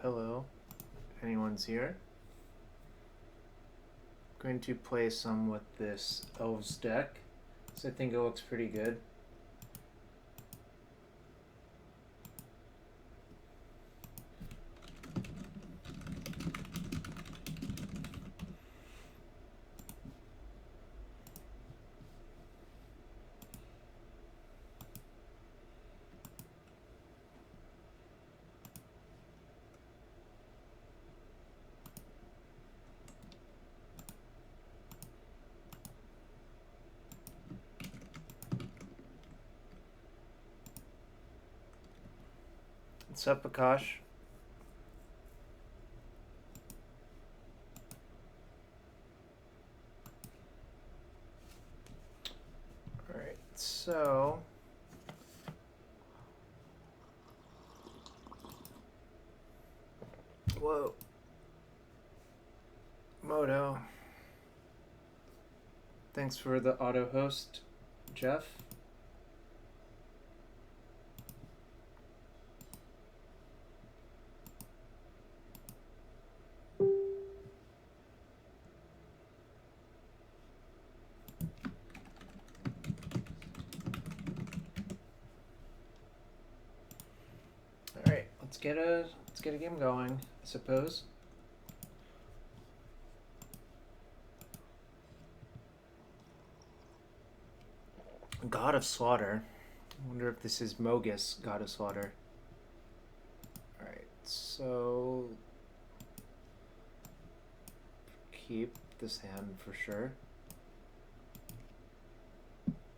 Hello. If anyone's here. I'm going to play some with this Elves deck. So I think it looks pretty good. What's up, Akash? Alright, so... Whoa. Moto. Thanks for the auto host, Jeff. Alright, let's get a game going, I suppose. God of Slaughter. I wonder if this is Mogus God of Slaughter. Alright, so keep this hand for sure.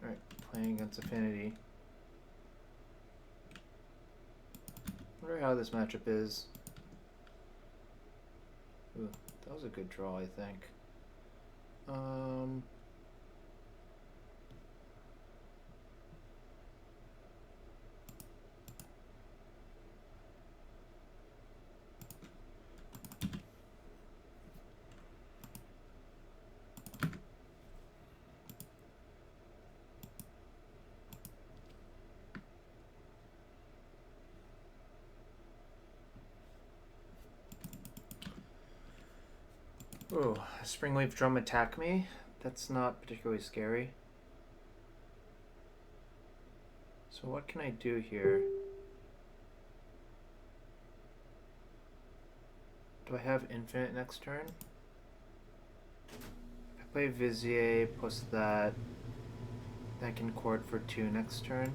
Alright, playing against Affinity. Wonder how this matchup is. Ooh, that was a good draw, I think. Ooh, Springleaf Drum attack me? That's not particularly scary. So what can I do here? Do I have infinite next turn? If I play Vizier plus that, I can court for 2 next turn.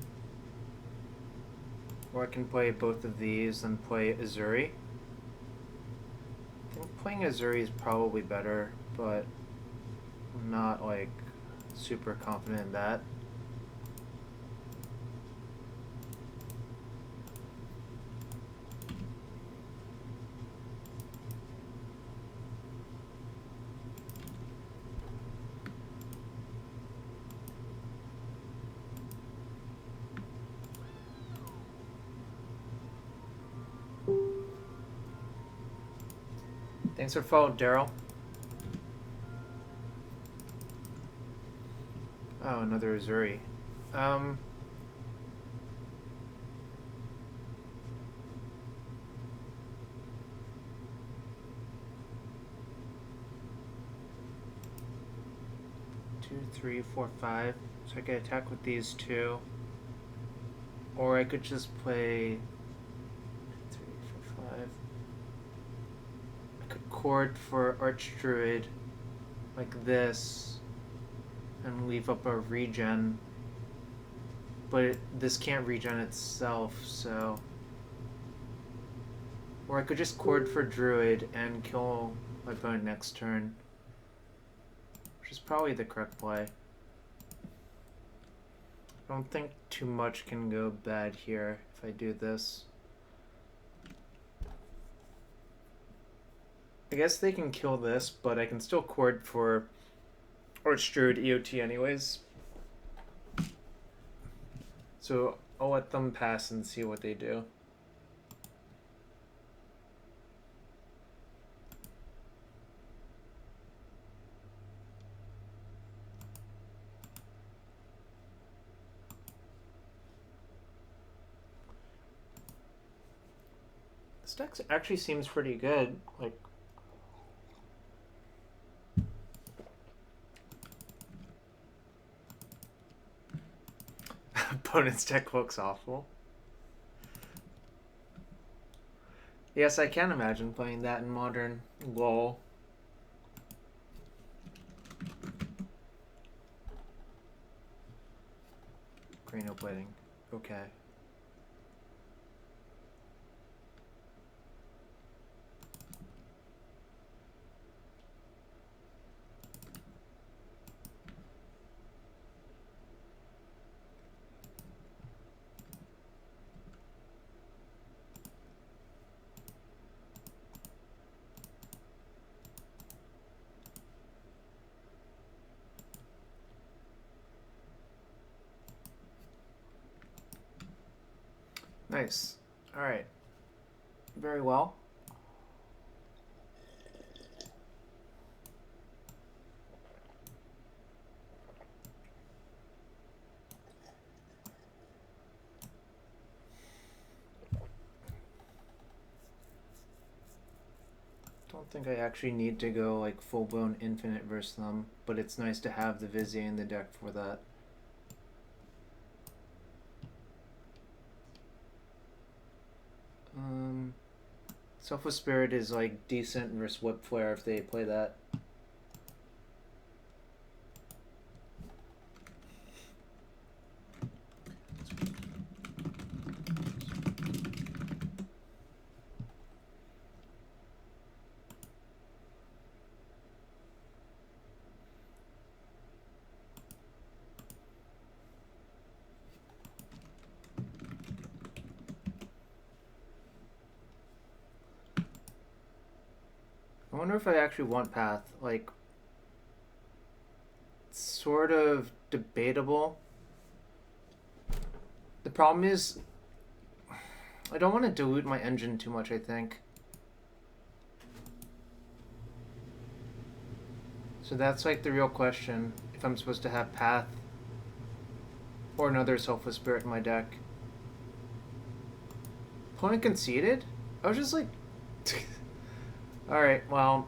Or I can play both of these and play Azuri. I think playing Azuri is probably better, but I'm not like super confident in that. Thanks for following, Daryl. Oh, another Azuri. 2, 3, 4, 5. So I could attack with these 2. Or I could just play 3, 4, 5. I could court for Archdruid like this and leave up a regen. But this can't regen itself, so... Or I could just court for Druid and kill my opponent next turn. Which is probably the correct play. I don't think too much can go bad here if I do this. I guess they can kill this, but I can still court for Archdruid EOT anyways. So I'll let them pass and see what they do. This deck actually seems pretty good. Like, opponent's deck looks awful. Yes, I can imagine playing that in Modern. Lol. Cranial plating. Okay. Nice. Alright. Very well. Don't think I actually need to go like full-blown infinite versus them, but it's nice to have the Vizier in the deck for that. Selfless Spirit is like decent versus Whip Flare if they play that. I wonder if I actually want Path. Like, it's sort of debatable. The problem is, I don't want to dilute my engine too much, I think. So that's like the real question. If I'm supposed to have Path or another Selfless Spirit in my deck. Opponent conceded? I was just like... Alright, well...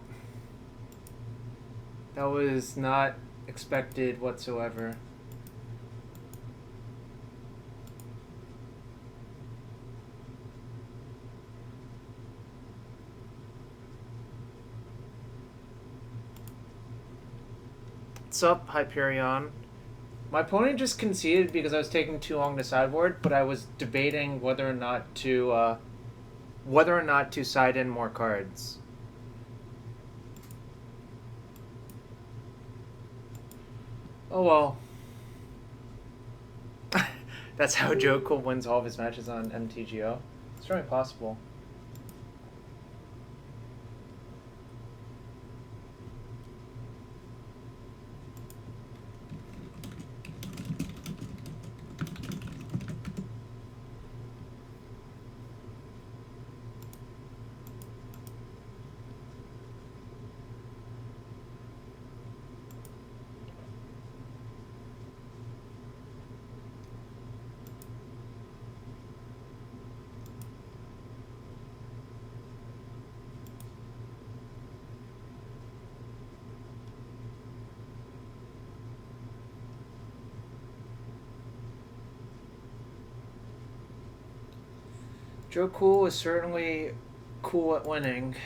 That was not expected whatsoever. What's up, Hyperion? My opponent just conceded because I was taking too long to sideboard, but I was debating whether or not to side in more cards. Oh well. That's how Joe Cool wins all of his matches on MTGO. It's certainly possible. Joe Cool is certainly cool at winning.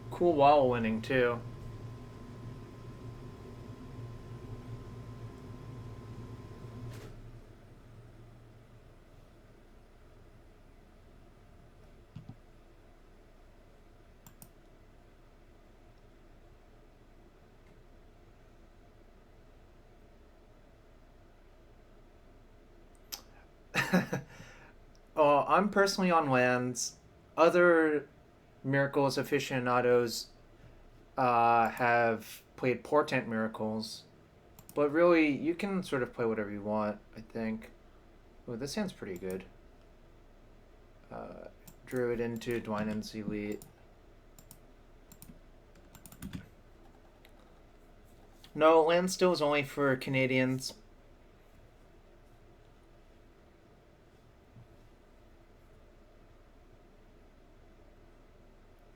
Cool while winning, too. Oh, I'm personally on lands. Other Miracles aficionados have played Portent Miracles. But really, you can sort of play whatever you want, I think. Oh, this hand's pretty good. Druid into Dwynen's Elite. No, land still is only for Canadians.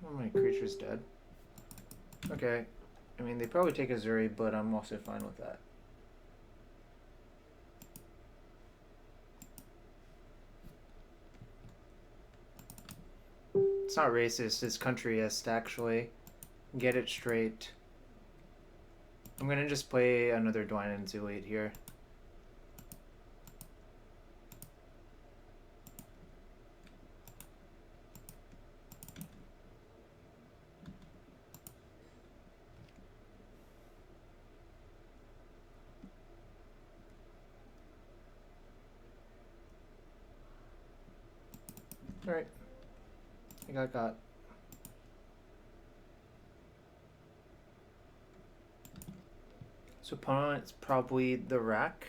Oh, my creature's dead. Okay. I mean, they probably take a Zuri, but I'm also fine with that. It's not racist, it's countryist, actually. Get it straight. I'm gonna just play another Dwayne and Zulate here. Alright. I got. So opponent's probably the rack.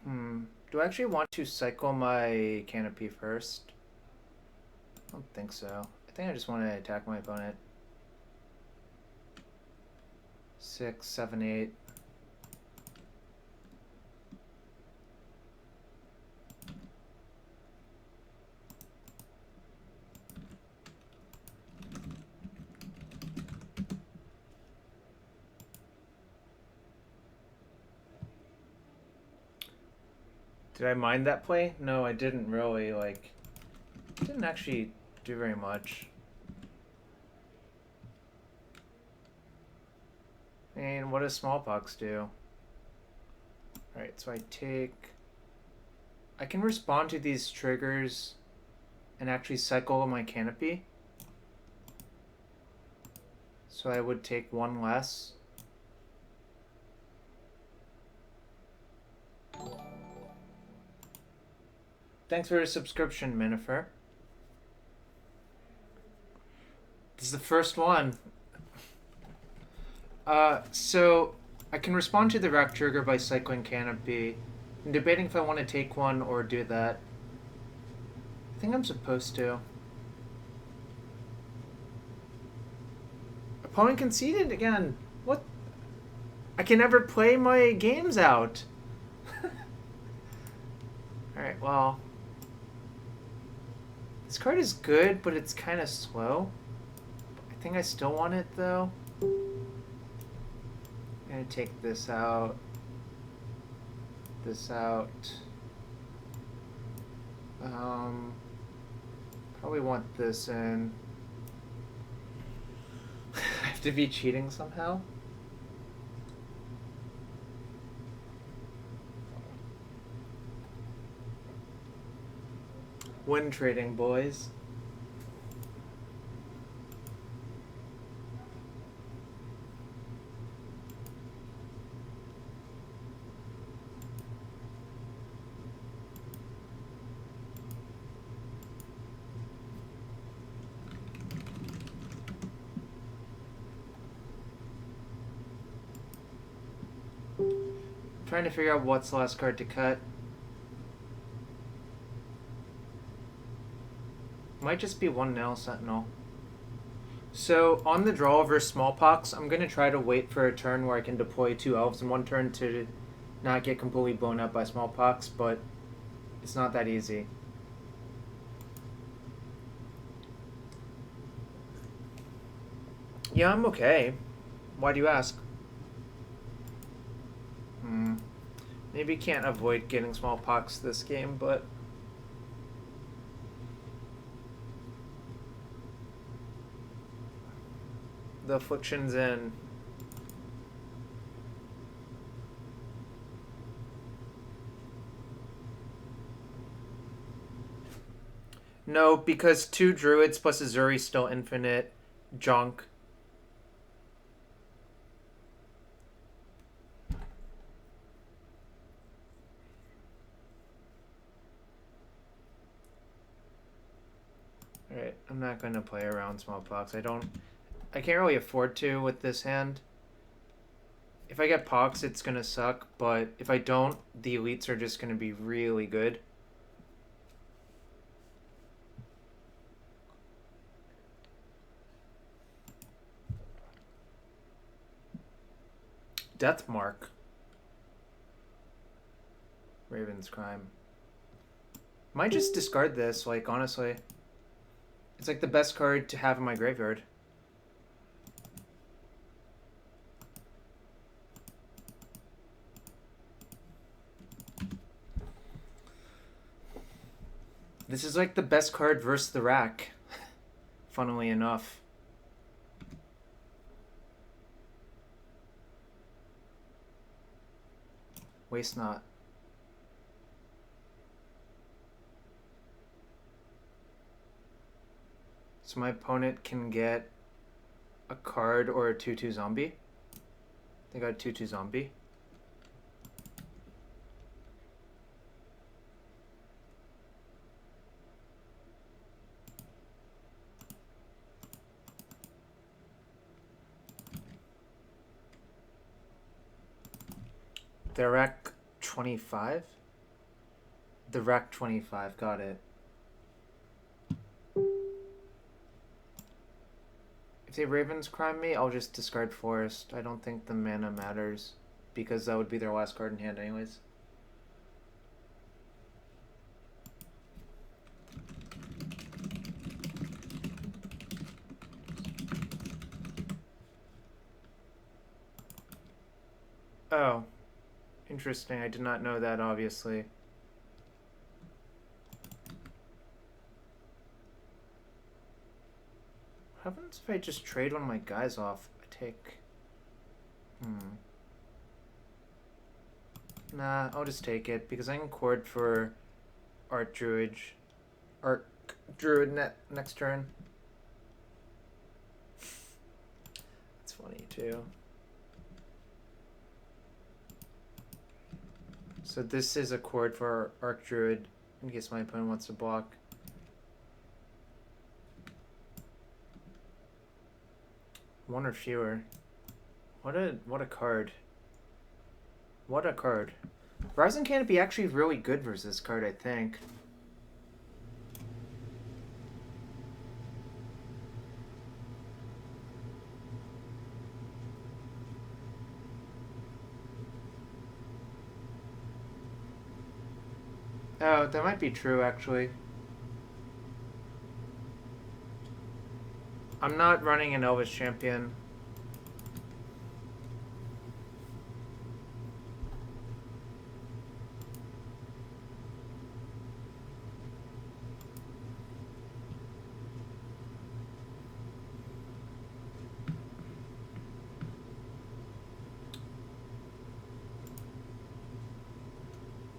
Do I actually want to cycle my canopy first? I don't think so. I think I just want to attack my opponent. 6, 7, 8. Did I mind that play? No, I didn't really. Like, didn't actually do very much. And what does smallpox do? Alright, so I take... I can respond to these triggers and actually cycle my canopy. So I would take one less. Thanks for your subscription, Minifer. This is the first one. So I can respond to the rack trigger by cycling canopy. I'm debating if I want to take one or do that. I think I'm supposed to. Opponent conceded again. What? I can never play my games out. Alright, well. This card is good, but it's kind of slow. I think I still want it, though. I'm gonna take this out. This out. Probably want this in. I have to be cheating somehow. Win trading, boys. Trying to figure out what's the last card to cut. Might just be one nail sentinel. So on the draw versus smallpox, I'm gonna try to wait for a turn where I can deploy 2 elves in one turn to not get completely blown up by smallpox, but it's not that easy. Yeah, I'm okay. Why do you ask? Maybe can't avoid getting smallpox this game, but... the affliction's in. No, because 2 druids plus a Zuri still infinite junk. Alright, I'm not going to play around smallpox. I can't really afford to with this hand. If I get pox, it's going to suck, but if I don't, the elites are just going to be really good. Death Mark. Raven's Crime. Might just discard this, like, honestly. It's like the best card to have in my graveyard. This is like the best card versus the rack, funnily enough. Waste not. So my opponent can get a card or a 2/2 zombie. They got a 2/2 zombie. The rack 25? The rack 25, got it. If they Ravens crime me, I'll just discard Forest. I don't think the mana matters, because that would be their last card in hand anyways. Oh. Interesting, I did not know that, obviously. What happens if I just trade one of my guys off? I take... Nah, I'll just take it, because I can chord for Archdruid next turn. That's funny, too. So this is a chord for Archdruid, in case my opponent wants to block. One or fewer. What a card. What a card. Rising Canopy actually really good versus this card, I think. Oh, that might be true, actually. I'm not running an Elves champion.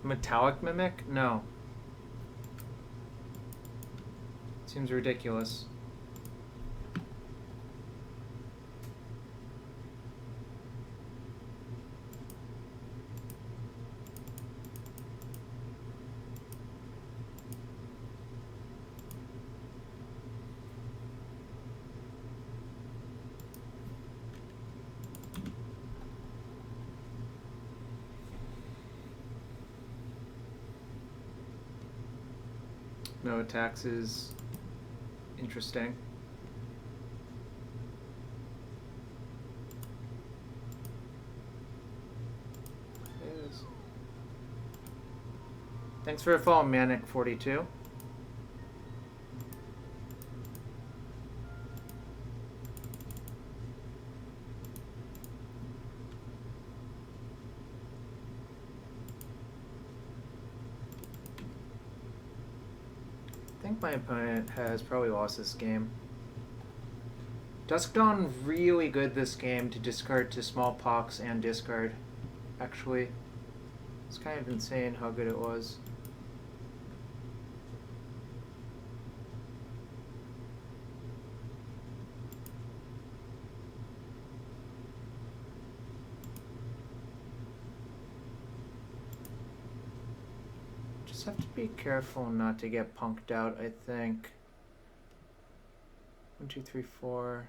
Metallic Mimic? No. Seems ridiculous. No attacks is interesting. It is. Thanks for the follow, Manic42. I think my opponent has probably lost this game. Dusk Dawn really good this game to discard to Smallpox and discard, actually. It's kind of insane how good it was. Just have to be careful not to get punked out, I think. 1, 2, 3, 4.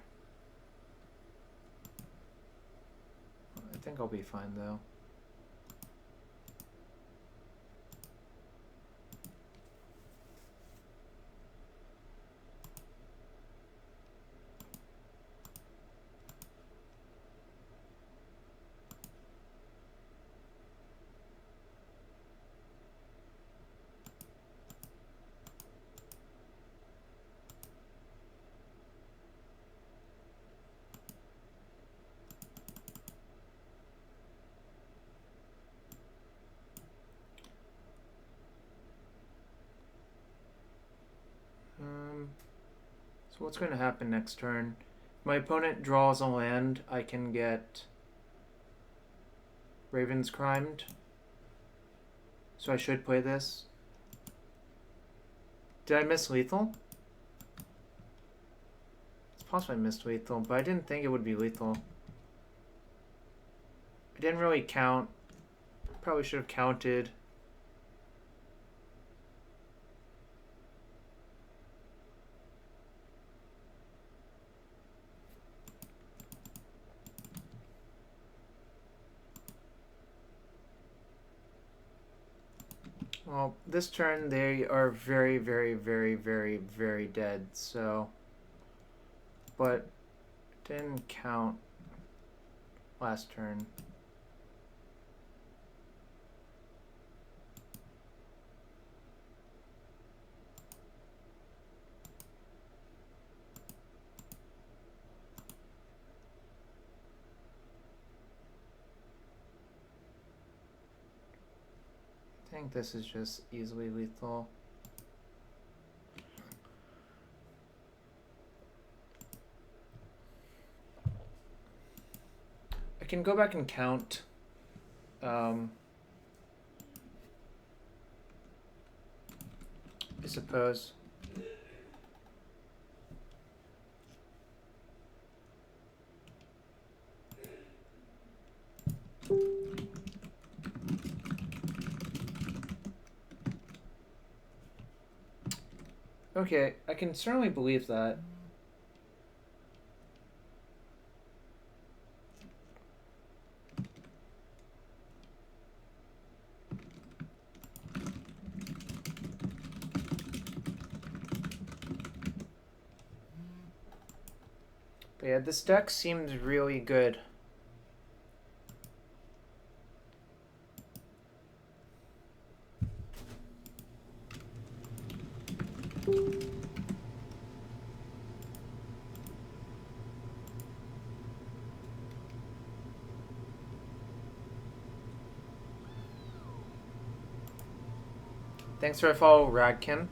I think I'll be fine though. So what's going to happen next turn? If my opponent draws a land, I can get Ravens Crimed. So I should play this. Did I miss lethal? It's possible I missed lethal, but I didn't think it would be lethal. I didn't really count. Probably should have counted. Well, this turn they are very, very, very, very, very dead, so... But didn't count last turn. I think this is just easily lethal. I can go back and count. I suppose. Okay, I can certainly believe that. But yeah, this deck seems really good. Thanks for a follow, Radkin.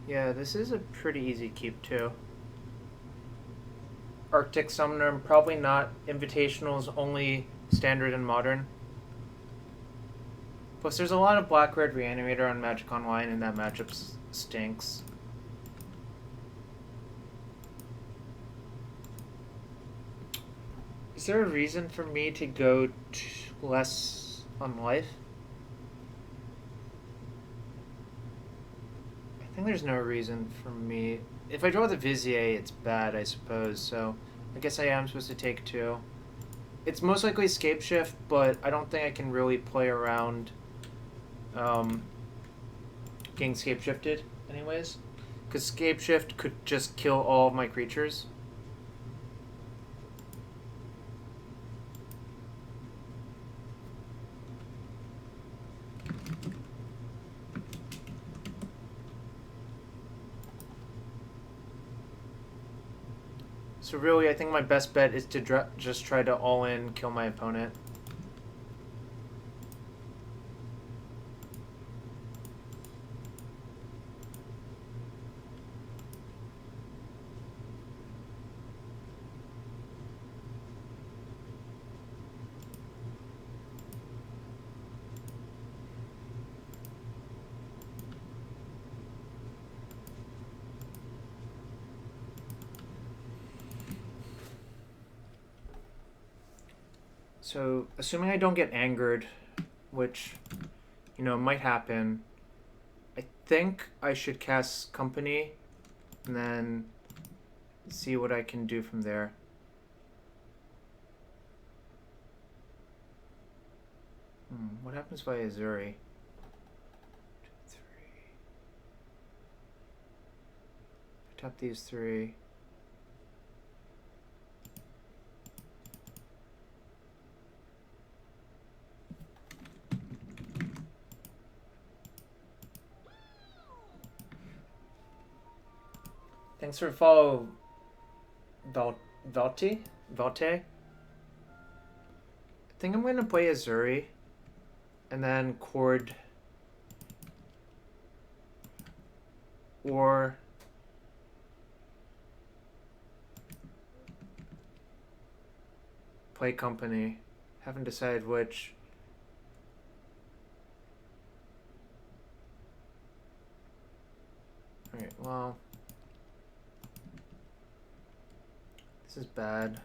Yeah, this is a pretty easy keep too. Arctic Summoner, probably not. Invitationals, only standard and modern. Plus, there's a lot of Black-Red Reanimator on Magic Online, and that matchup stinks. Is there a reason for me to go less on life? I think there's no reason for me. If I draw the Vizier, it's bad, I suppose, so I guess I am supposed to take 2. It's most likely Scapeshift, but I don't think I can really play around getting Scapeshifted anyways. Because Scapeshift could just kill all of my creatures. So really, I think my best bet is to just try to all-in kill my opponent. So, assuming I don't get angered, which, might happen, I think I should cast Company, and then see what I can do from there. What happens by Azuri? 2, 3. Tap these 3. Thanks for follow, Valte. I think I'm going to play Azuri and then Cord or play Company. Haven't decided which. Alright, well, this is bad.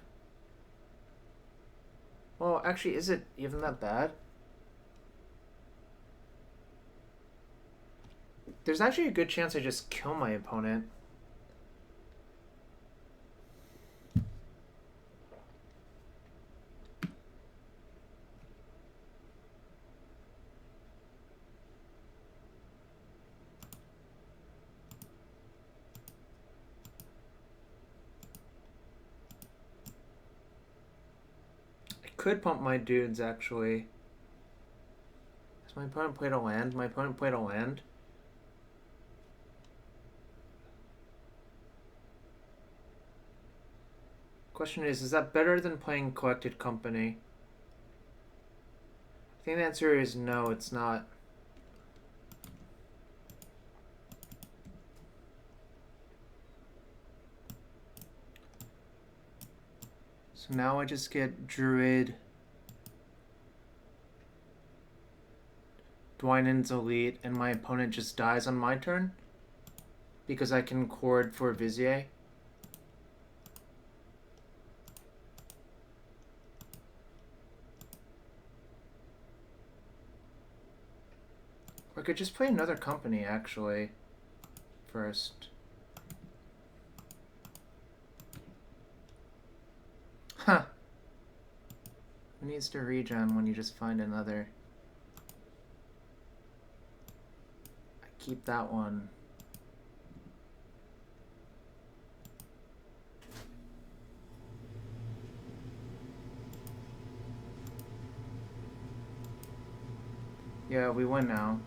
Well, actually, is it even that bad? There's actually a good chance I just kill my opponent. I could pump my dudes, actually. Has my opponent played a land? My opponent played a land. Question is that better than playing Collected Company? I think the answer is no, it's not. So now I just get Druid, Dwynen's Elite, and my opponent just dies on my turn? Because I can Cord for Vizier? Or I could just play another Company, actually, first. Huh. Who needs to regen when you just find another? I keep that one. Yeah, we win now.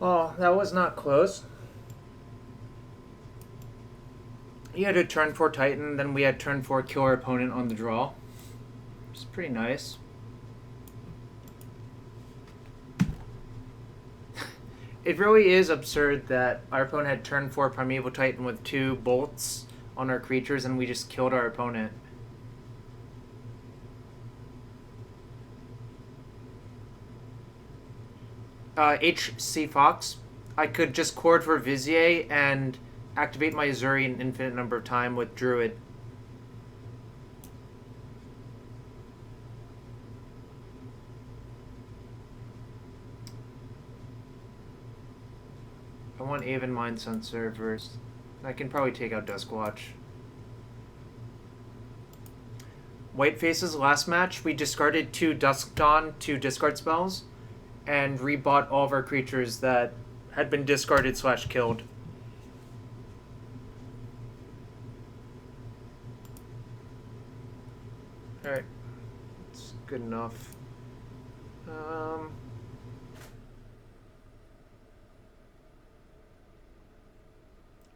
Oh, that was not close. He had a turn 4 Titan, then we had turn 4 kill our opponent on the draw. It's pretty nice. It really is absurd that our opponent had turn 4 Primeval Titan with 2 bolts on our creatures and we just killed our opponent. HC Fox. I could just Cord for Vizier and activate my Azuri an infinite number of times with Druid. I want Aven Mind Sensor first. I can probably take out Duskwatch. Whiteface's last match, we discarded 2 Dusk Dawn, 2 discard spells, and rebought all of our creatures that had been discarded / killed. Alright. It's good enough. I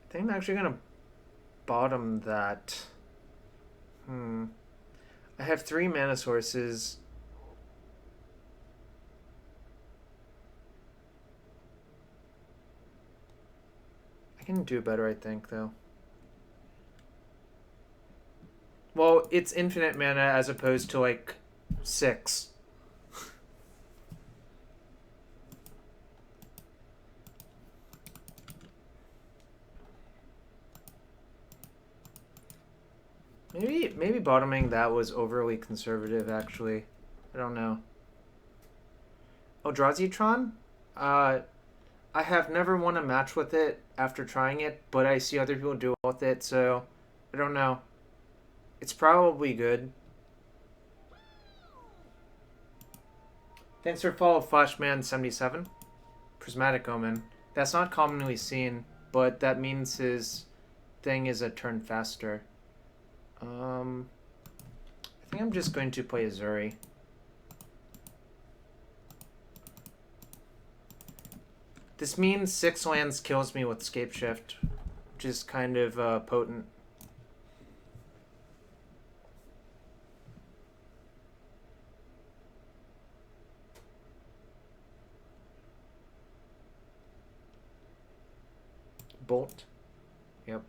think I'm actually gonna bottom that. I have 3 mana sources. I can do better, I think, though. Well, it's infinite mana as opposed to, like, 6. Maybe bottoming that was overly conservative, actually. I don't know. Eldrazi Tron? I have never won a match with it after trying it, but I see other people do well with it, so I don't know. It's probably good. Thanks for follow, Flashman77. Prismatic Omen. That's not commonly seen, but that means his thing is a turn faster. I think I'm just going to play Azuri. This means 6 lands kills me with Scapeshift, which is kind of potent. Bolt. Yep.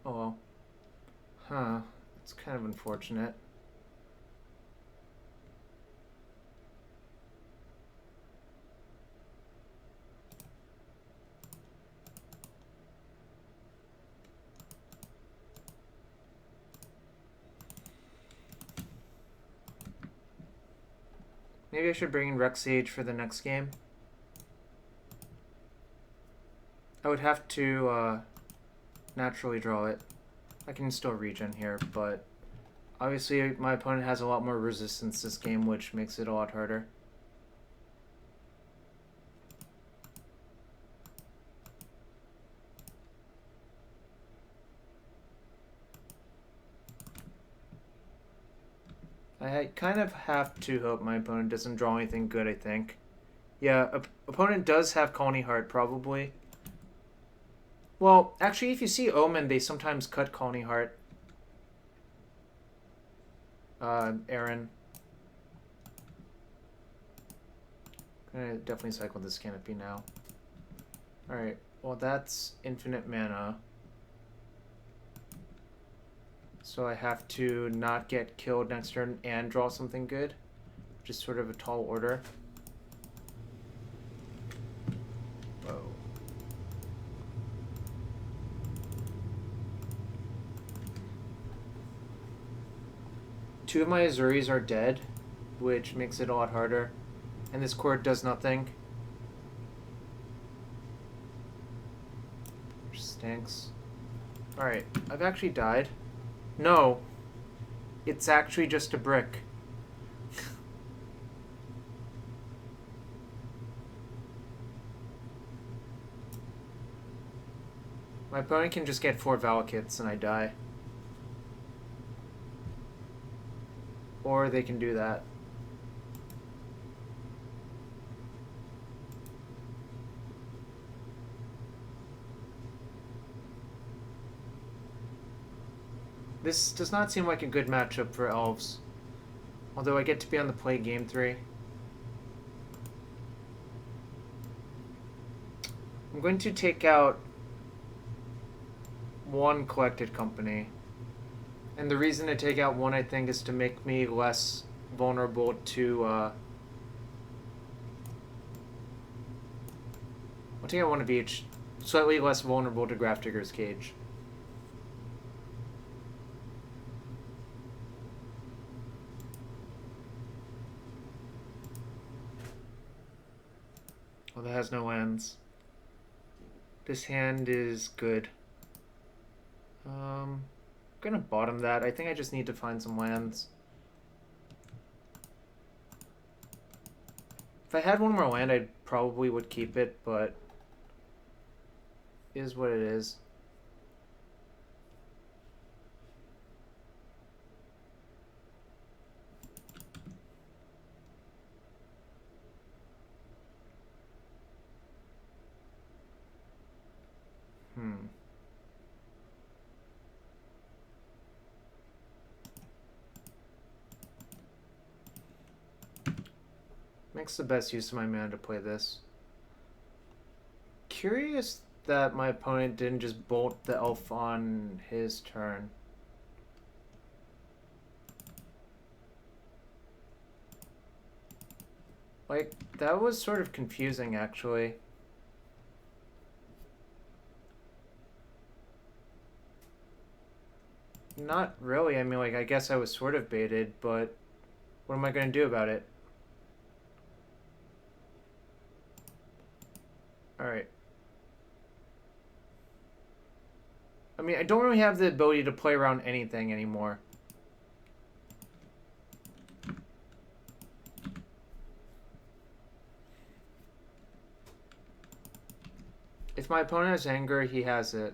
Oh well. Huh. It's kind of unfortunate. Maybe I should bring in Rex Sage for the next game. I would have to naturally draw it. I can still regen here, but obviously my opponent has a lot more resistance this game, which makes it a lot harder. I kind of have to hope my opponent doesn't draw anything good, I think. Yeah, opponent does have Colony Heart, probably. Well, actually, if you see Omen, they sometimes cut Colony Heart. Aaron. Gonna definitely cycle this Canopy now. Alright, well that's infinite mana. So I have to not get killed next turn and draw something good. Which is sort of a tall order. Whoa. Two of my Azuris are dead, which makes it a lot harder. And this court does nothing. Which stinks. Alright, I've actually died. No. It's actually just a brick. My opponent can just get 4 Valakits and I die. Or they can do that. This does not seem like a good matchup for Elves. Although I get to be on the play game 3. I'm going to take out 1 Collected Company. And the reason to take out 1, I think, is to make me less vulnerable to, I'll take out 1 of each. Slightly less vulnerable to Grafdigger's Cage. Well, that has no lands. This hand is good. I'm gonna bottom that. I think I just need to find some lands. If I had 1 more land, I probably would keep it, but it is what it is. Makes the best use of my mana to play this. Curious that my opponent didn't just bolt the elf on his turn. Like, that was sort of confusing, actually. Not really. I mean, like, I guess I was sort of baited, but what am I going to do about it? Alright. I mean, I don't really have the ability to play around anything anymore. If my opponent has anger, he has it.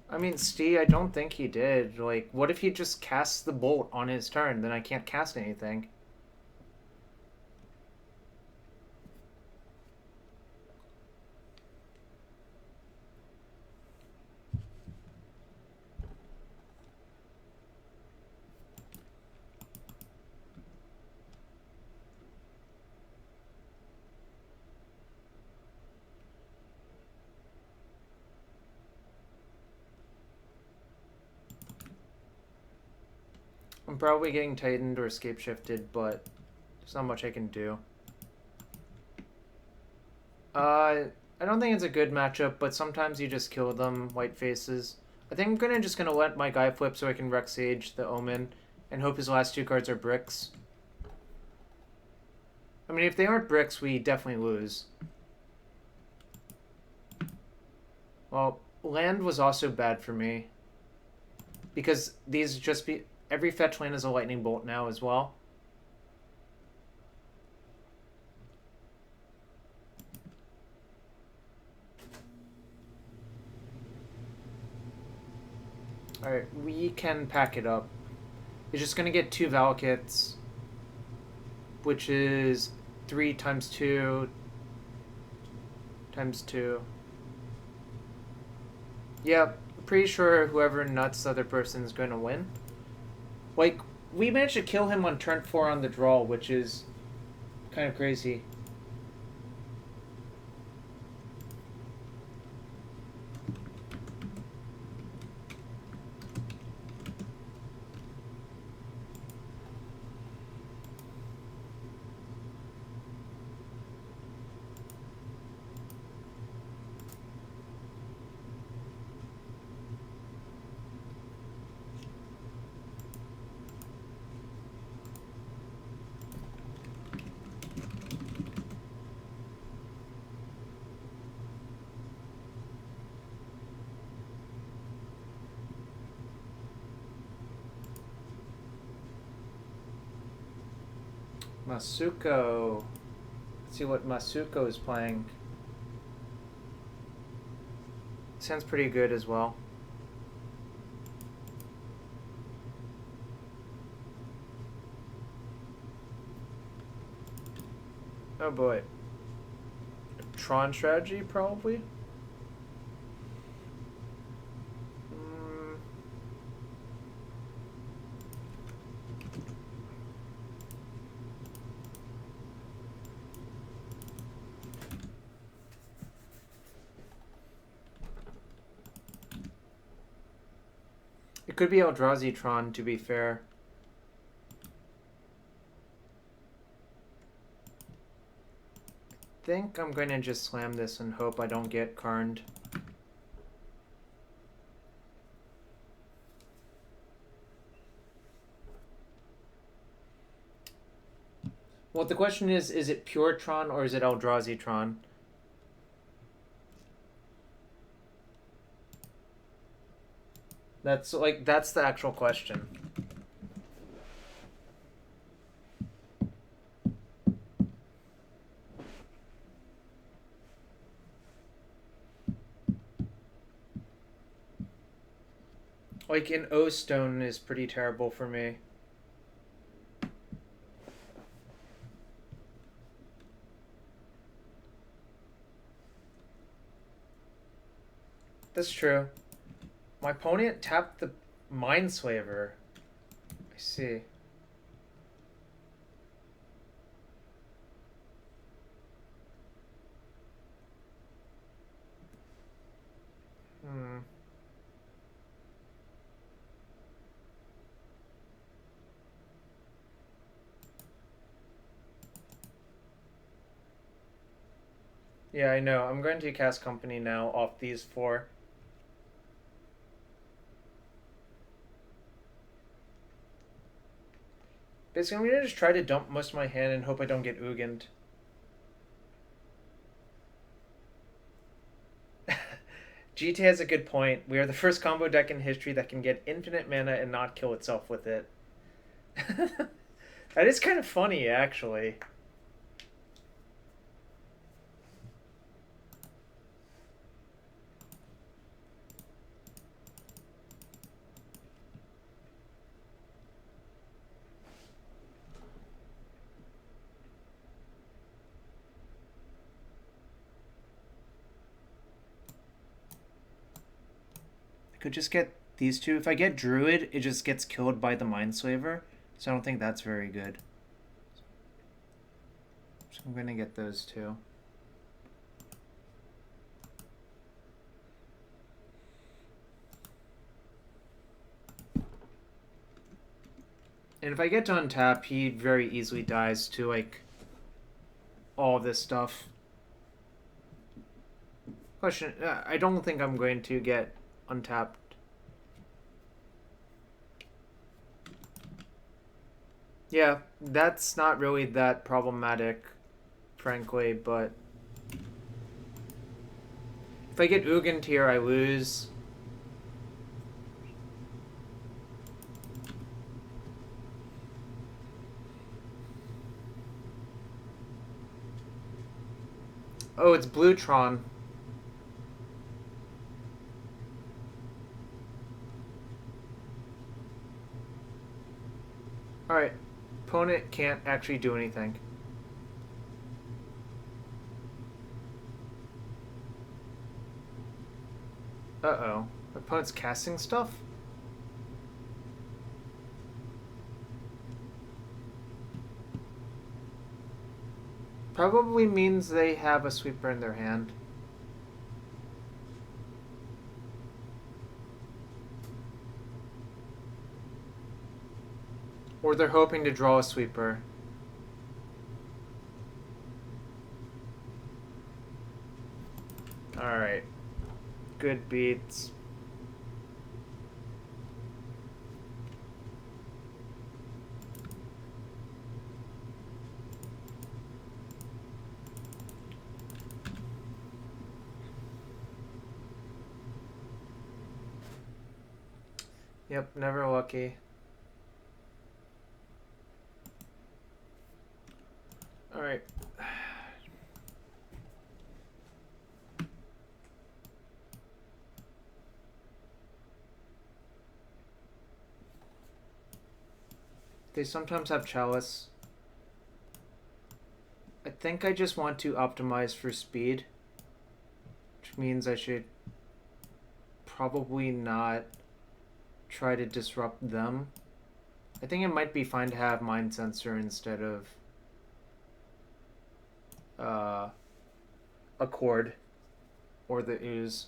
I mean, Steve, I don't think he did. Like, what if he just casts the bolt on his turn? Then I can't cast anything. I'm probably getting tightened or scapeshifted, but there's not much I can do. I don't think it's a good matchup, but sometimes you just kill them, white faces. I think I'm just gonna let my guy flip so I can Rex Sage the Omen and hope his last two cards are bricks. I mean, if they aren't bricks, we definitely lose. Well, land was also bad for me. Because these just be... Every fetch land is a lightning bolt now as well. Alright, we can pack it up. It's just gonna get 2 Valakiths, which is 3 times 2 times 2. Yep, pretty sure whoever nuts the other person is going to win. Like, we managed to kill him on turn 4 on the draw, which is kind of crazy. Masuko. Let's see what Masuko is playing. Sounds pretty good as well. Oh boy. Tron strategy, probably? It could be Eldrazi Tron, to be fair. I think I'm going to just slam this and hope I don't get Karned. Well, the question is it pure Tron or is it Eldrazi Tron? That's the actual question. Like, an O-Stone is pretty terrible for me. That's true. My opponent tapped the Mindslaver. I see. Hmm. Yeah, I know. I'm going to cast Company now off these four. Basically, I'm going to just try to dump most of my hand and hope I don't get Ugin. GT has a good point. We are the first combo deck in history that can get infinite mana and not kill itself with it. That is kind of funny, actually. I could just get these two. If I get Druid, it just gets killed by the Mindslaver. So I don't think that's very good. So I'm going to get those two. And if I get to untap, he very easily dies to, like, all this stuff. Question, I don't think I'm going to get untapped. Yeah, that's not really that problematic, frankly, but if I get Ugin here, I lose. Oh, it's blue Tron. Alright. Opponent can't actually do anything. Uh-oh. Opponent's casting stuff? Probably means they have a sweeper in their hand. Or they're hoping to draw a sweeper. Alright. Good beats. Yep, never lucky. Alright. They sometimes have Chalice. I think I just want to optimize for speed, which means I should probably not try to disrupt them. I think it might be fine to have Mind Sensor instead of Accord or the Ooze.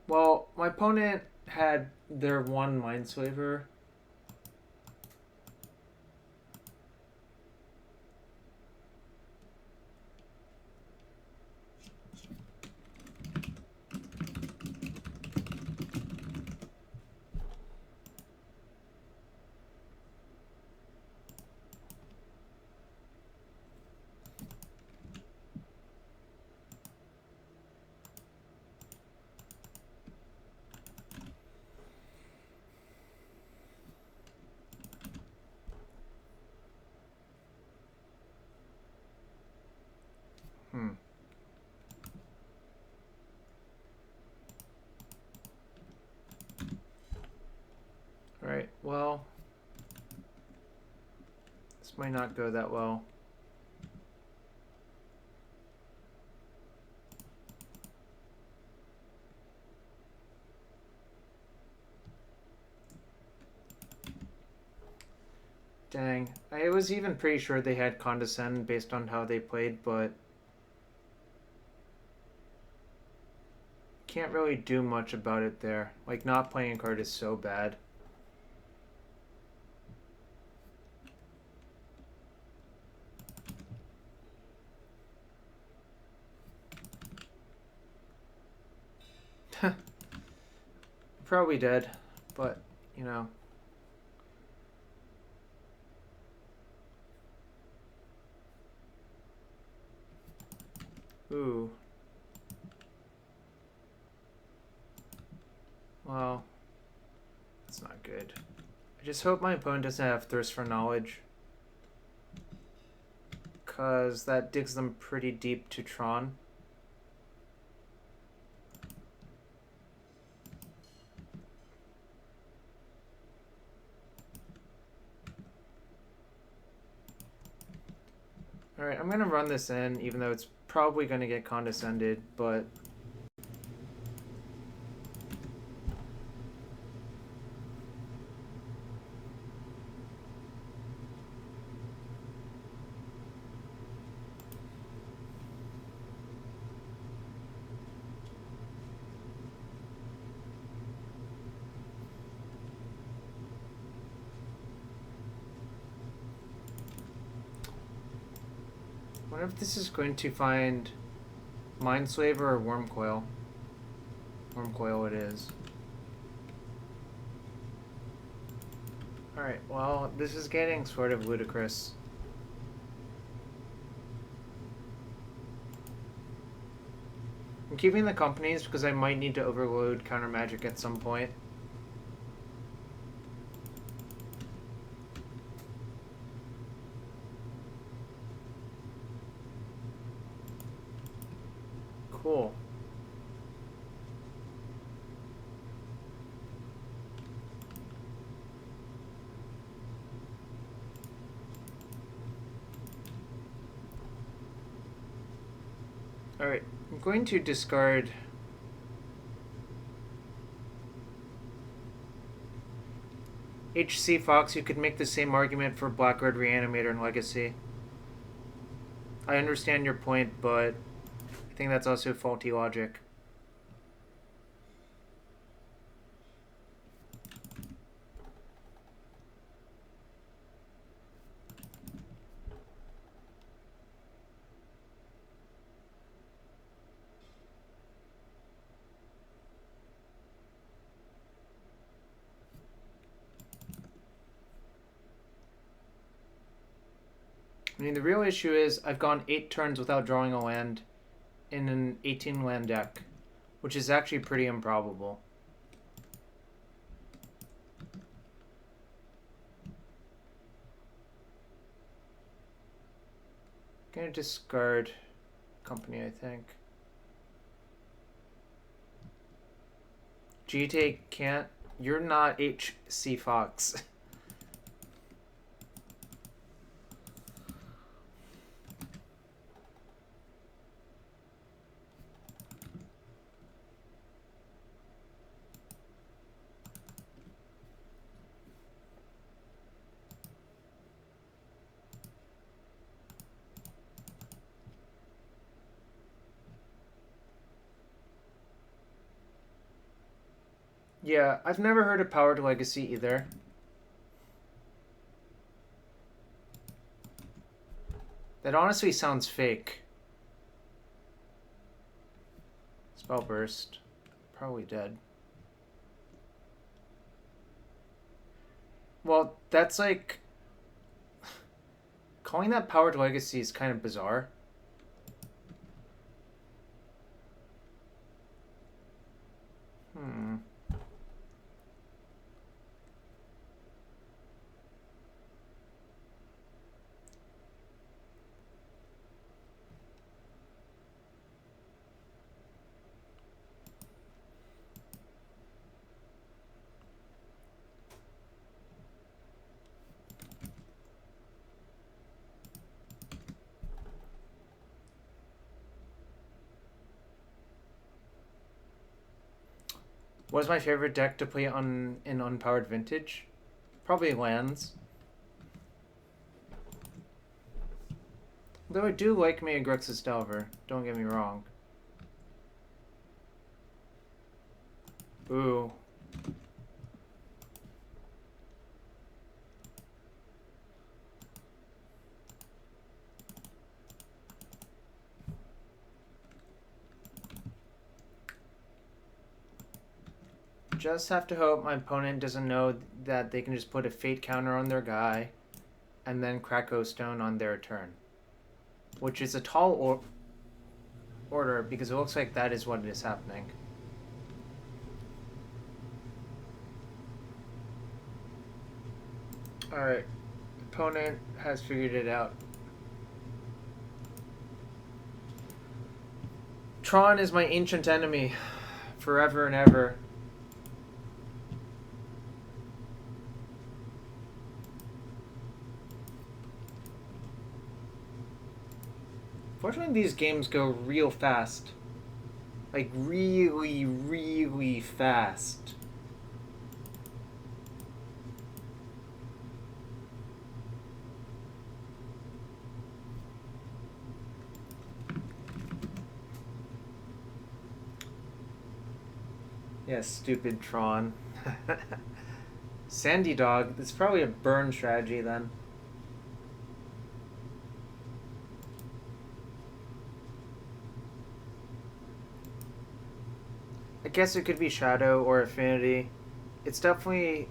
Well, my opponent had their one Mindslaver. Alright, well, this might not go that well. Dang. I was even pretty sure they had Condescend based on how they played, but can't really do much about it there. Like, not playing a card is so bad. Probably dead, but, you know. Ooh. Well, that's not good. I just hope my opponent doesn't have Thirst for Knowledge, because that digs them pretty deep to Tron. Alright, I'm going to run this in, even though it's probably going to get condescended, but... I wonder if this is going to find Mindslaver or Wormcoil. Wormcoil it is. Alright, well, this is getting sort of ludicrous. I'm keeping the companies because I might need to overload counter magic at some point. Cool. Alright, I'm going to discard HC Fox. You could make the same argument for Black Red Reanimator and Legacy. I understand your point, but I think that's also faulty logic. I mean, the real issue is I've gone 8 turns without drawing a land in an 18 land deck, which is actually pretty improbable. Gonna discard company, I think. GT can't. You're not HC Fox. Yeah, I've never heard of Powered Legacy either. That honestly sounds fake. Spell Burst. Probably dead. Well, that's like... Calling that Powered Legacy is kind of bizarre. What's my favorite deck to play on in Unpowered Vintage? Probably lands. Though I do like me a Grixis Delver, don't get me wrong. Ooh. Just have to hope my opponent doesn't know that they can just put a Fate counter on their guy and then crack Stone on their turn. Which is a tall order because it looks like that is what is happening. Alright. Opponent has figured it out. Tron is my ancient enemy. Forever and ever. Fortunately, these games go real fast. Like, really, really fast. Yes, stupid Tron. Sandy Dog. It's probably a burn strategy then. I guess it could be Shadow or Affinity. It's definitely,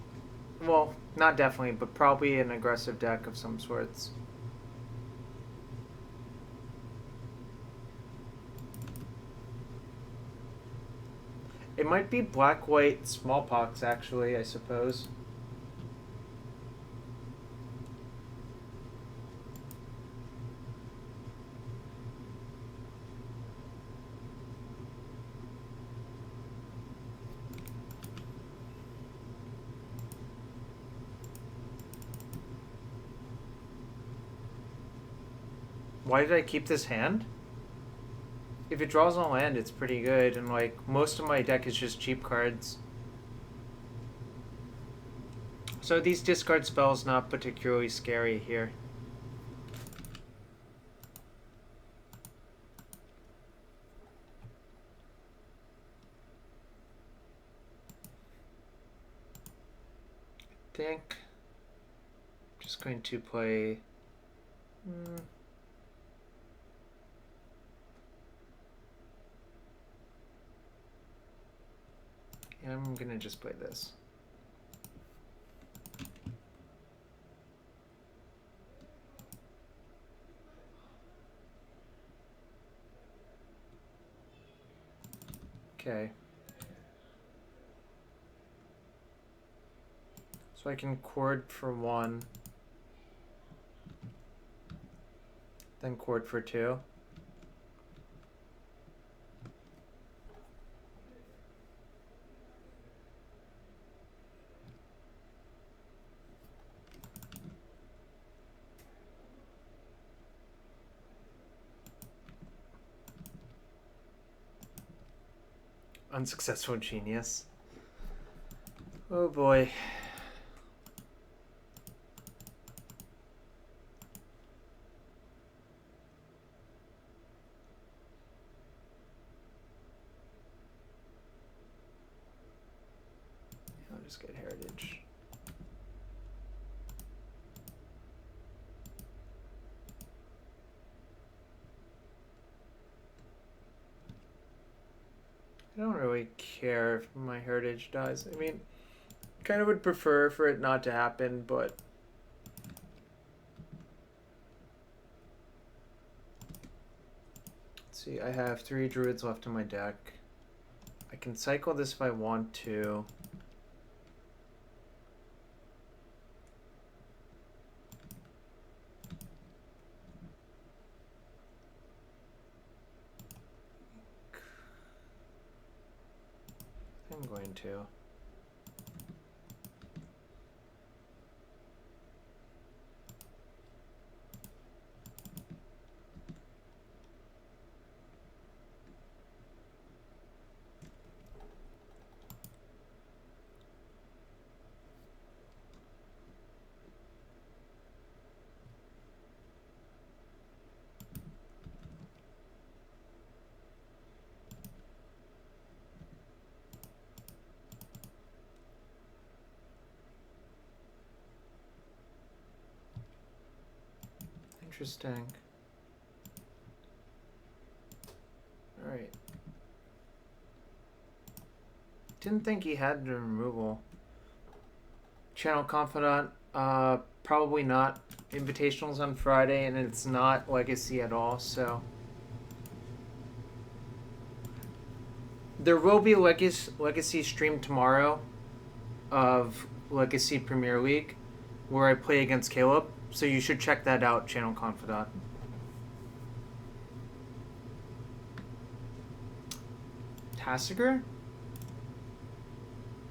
well, not definitely, but probably an aggressive deck of some sorts. It might be black-white smallpox, actually, I suppose. Why did I keep this hand? If it draws on land, it's pretty good, and like most of my deck is just cheap cards. So these discard spells not particularly scary here. I think I'm just going to play. I'm gonna just play this. Okay. So I can chord for 1, then chord for 2. Unsuccessful genius. Oh boy. I'll just get Heritage. I don't really care if my Heritage dies. I mean, kind of would prefer for it not to happen, but let's see, I have 3 Druids left in my deck. I can cycle this if I want to. I'm going to. Interesting. Alright. Didn't think he had the removal. Channel Confidant, probably not. Invitationals on Friday, and it's not Legacy at all, so. There will be a Legacy stream tomorrow of Legacy Premier League where I play against Caleb, so you should check that out, Channel Confidant. Tassiger?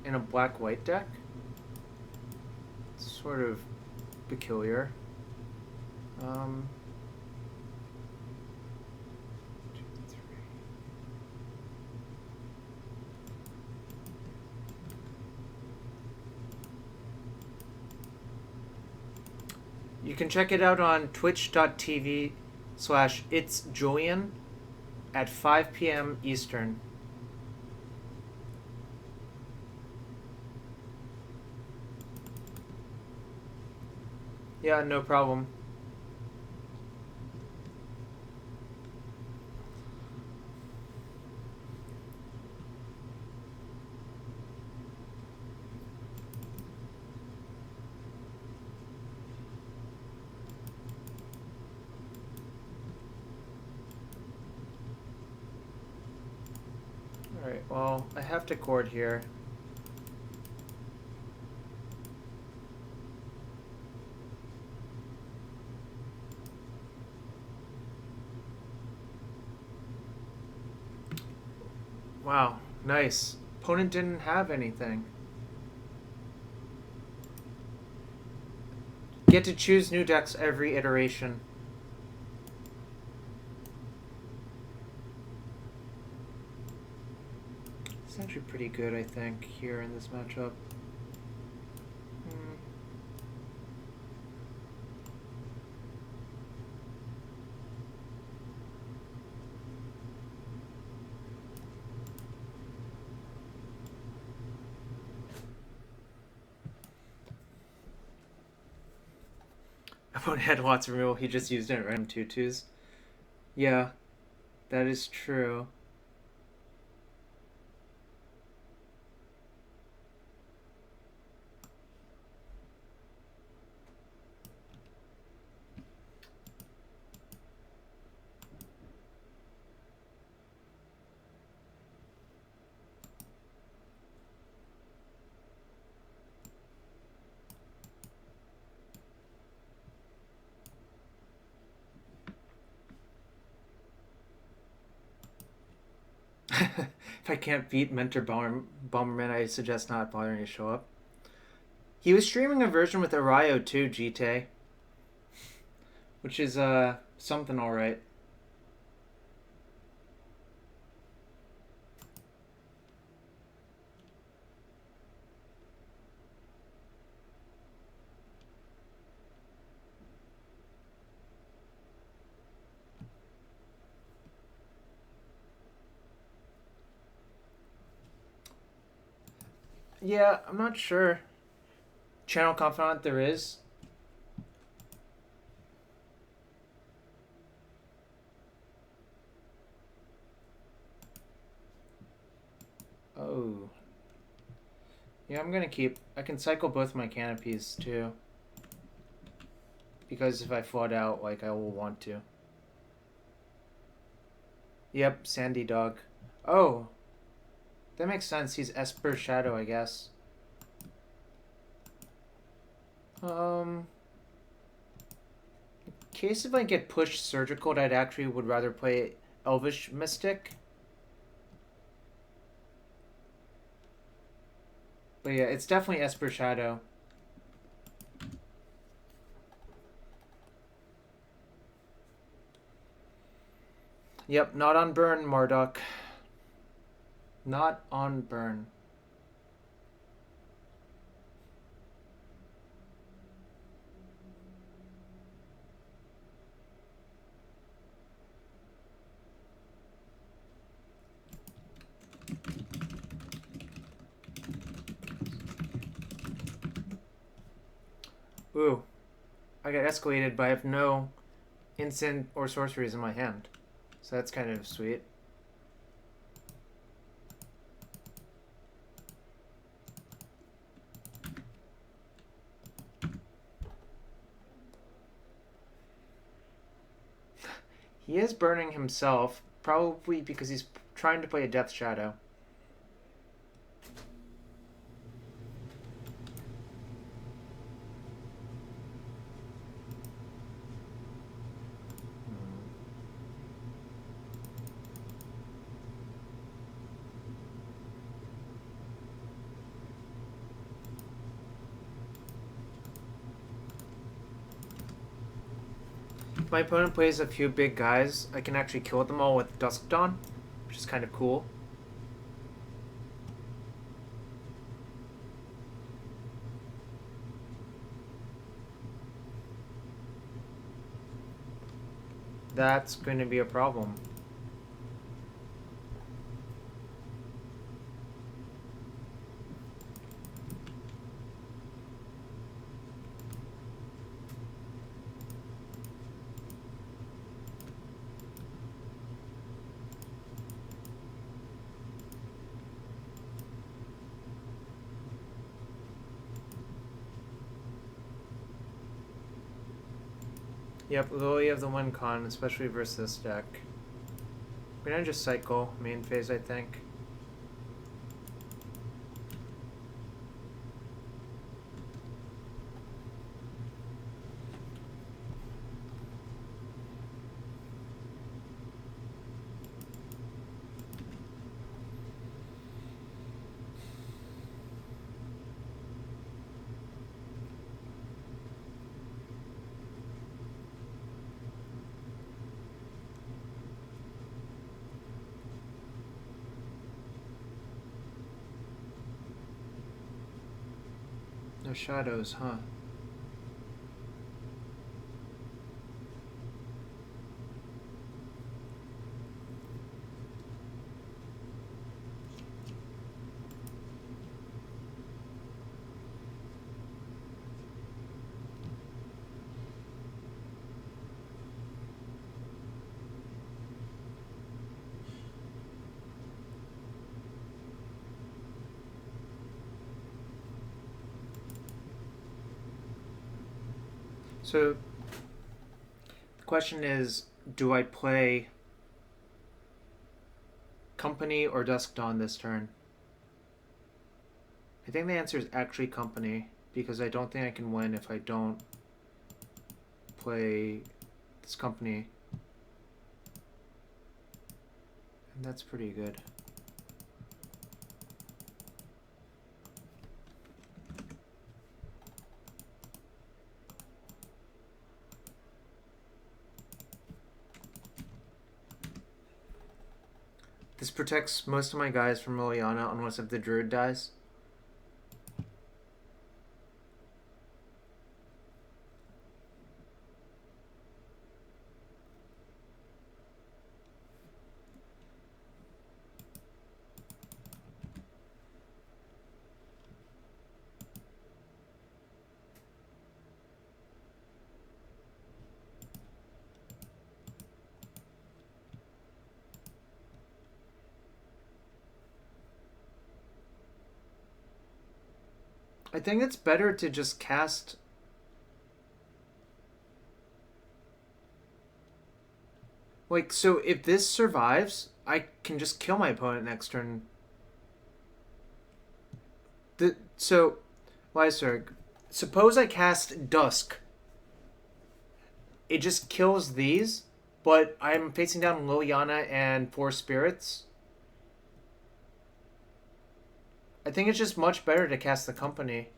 In a black-white deck? It's sort of peculiar. 2, 3. You can check it out on twitch.tv/itsjulian at 5 p.m. Eastern. Yeah, no problem. Alright, well, I have to chord here. Wow, nice. Opponent didn't have anything. Get to choose new decks every iteration. It's actually pretty good, I think, here in this matchup. Opponent had lots of removal, he just used it at random 2/2s. Yeah, that is true. If I can't beat Mentor Bomberman, I suggest not bothering to show up. He was streaming a version with Arayo too, GT. Which is, something alright. Yeah, I'm not sure. Channel Confidant there is. Oh. Yeah, I'm gonna keep... I can cycle both my canopies, too. Because if I flood out, like, I will want to. Yep, Sandy Dog. Oh. That makes sense. He's Esper Shadow, I guess. In case if I get pushed surgical, I'd actually would rather play Elvish Mystic. But yeah, it's definitely Esper Shadow. Yep, not on burn, Marduk. Not on burn. Ooh. I got escalated, but I have no instant or sorceries in my hand. So that's kind of sweet. He is burning himself, probably because he's trying to play a Death Shadow. If my opponent plays a few big guys, I can actually kill them all with Dusk Dawn, which is kind of cool. That's going to be a problem. Yep, Lily of the one con, especially versus this deck. We're gonna just cycle main phase, I think. No shadows, huh? So, the question is, do I play Company or Dusk Dawn this turn? I think the answer is actually Company, because I don't think I can win if I don't play this Company. And that's pretty good. This protects most of my guys from Liliana unless if the Druid dies. I think it's better to just cast... Like, so if this survives, I can just kill my opponent next turn. So, Lyserg, suppose I cast Dusk. It just kills these, but I'm facing down Liliana and 4 spirits. I think it's just much better to cast the Company.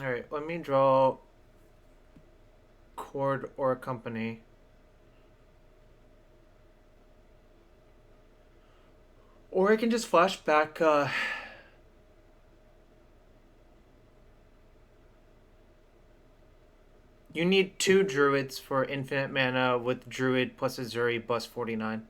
Alright, let me draw Chord or Company. Or I can just flash back, You need 2 druids for infinite mana with druid plus Azuri plus 49.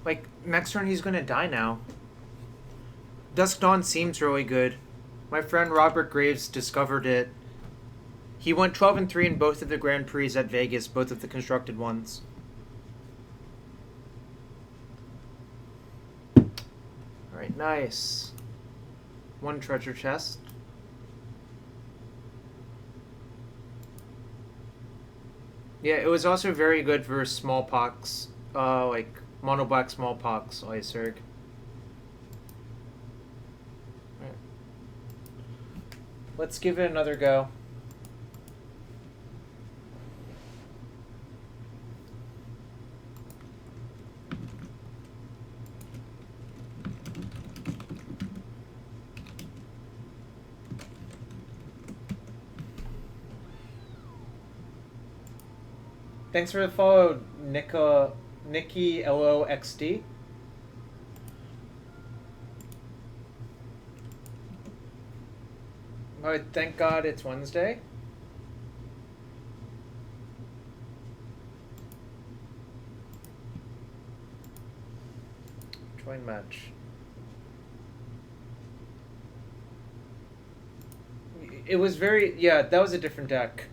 Like, next turn he's gonna die now. Dusk Dawn seems really good. My friend Robert Graves discovered it. He went 12-3 in both of the Grand Prix at Vegas, both of the constructed ones. Alright, nice. 1 treasure chest. Yeah, it was also very good for smallpox. Like, mono black smallpox, Lyserg. Right. Let's give it another go. Thanks for the follow, Nikki LOXD. Oh, thank God it's Wednesday. Join match. It was very... Yeah, that was a different deck.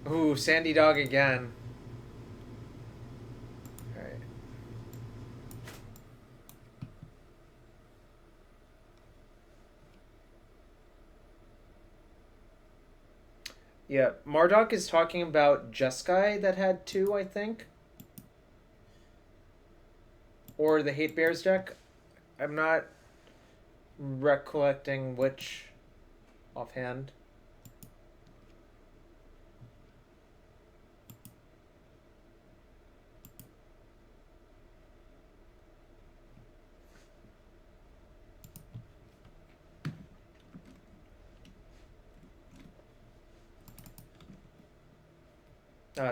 Ooh, Sandy Dog again. Alright. Yeah, Marduk is talking about Jeskai that had 2, I think. Or the Hate Bears deck. I'm not recollecting which offhand.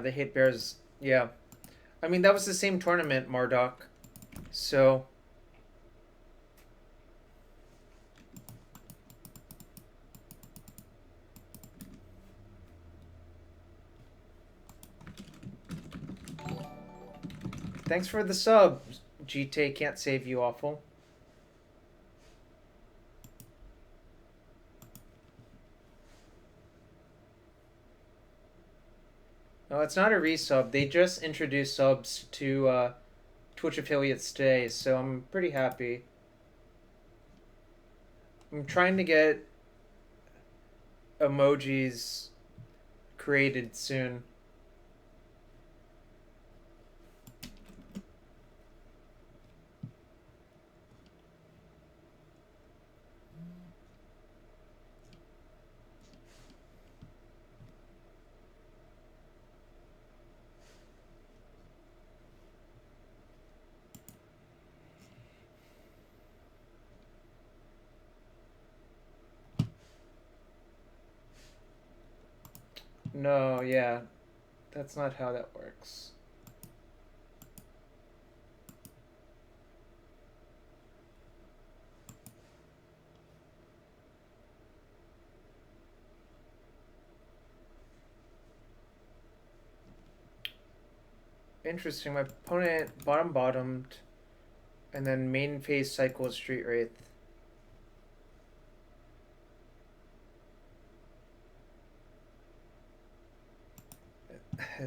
The Hate Bears, yeah. I mean, that was the same tournament, Marduk. So... Thanks for the sub, GT. Can't save you, awful. No, it's not a resub. They just introduced subs to Twitch affiliates today, so I'm pretty happy. I'm trying to get emojis created soon. No, yeah. That's not how that works. Interesting. My opponent bottomed, and then main phase cycle Street Wraith.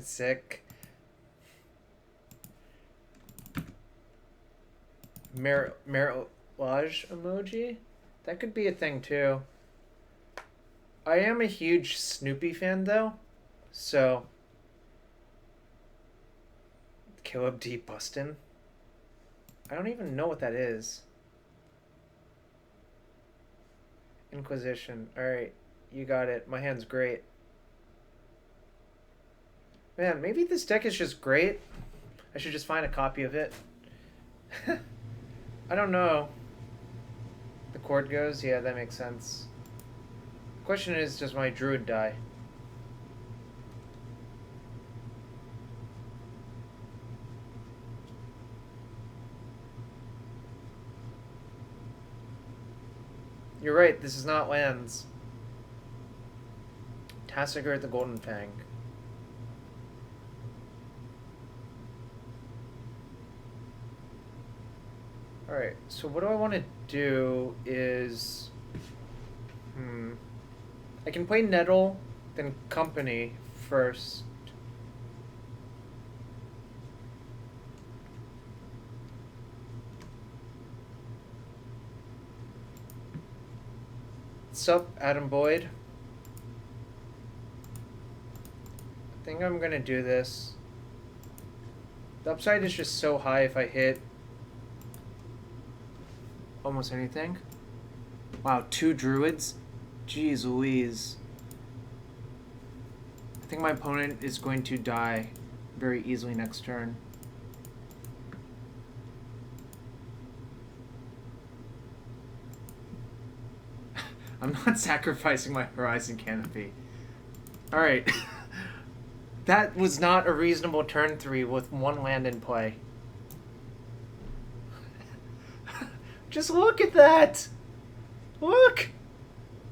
Sick. Mirage emoji? That could be a thing too. I am a huge Snoopy fan though, so Caleb D. Bustin. I don't even know what that is. Inquisition. Alright, you got it. My hand's great. Man, maybe this deck is just great. I should just find a copy of it. I don't know. The chord goes? Yeah, that makes sense. The question is, does my druid die? You're right, this is not lands. Tassiger at the Golden Fang. Alright, so what do I want to do is... I can play Nettle, then Company first. Sup, Adam Boyd? I think I'm gonna do this. The upside is just so high if I hit almost anything. Wow, 2 druids? Jeez Louise. I think my opponent is going to die very easily next turn. I'm not sacrificing my Horizon Canopy. Alright. That was not a reasonable turn 3 with 1 land in play. Just look at that! Look!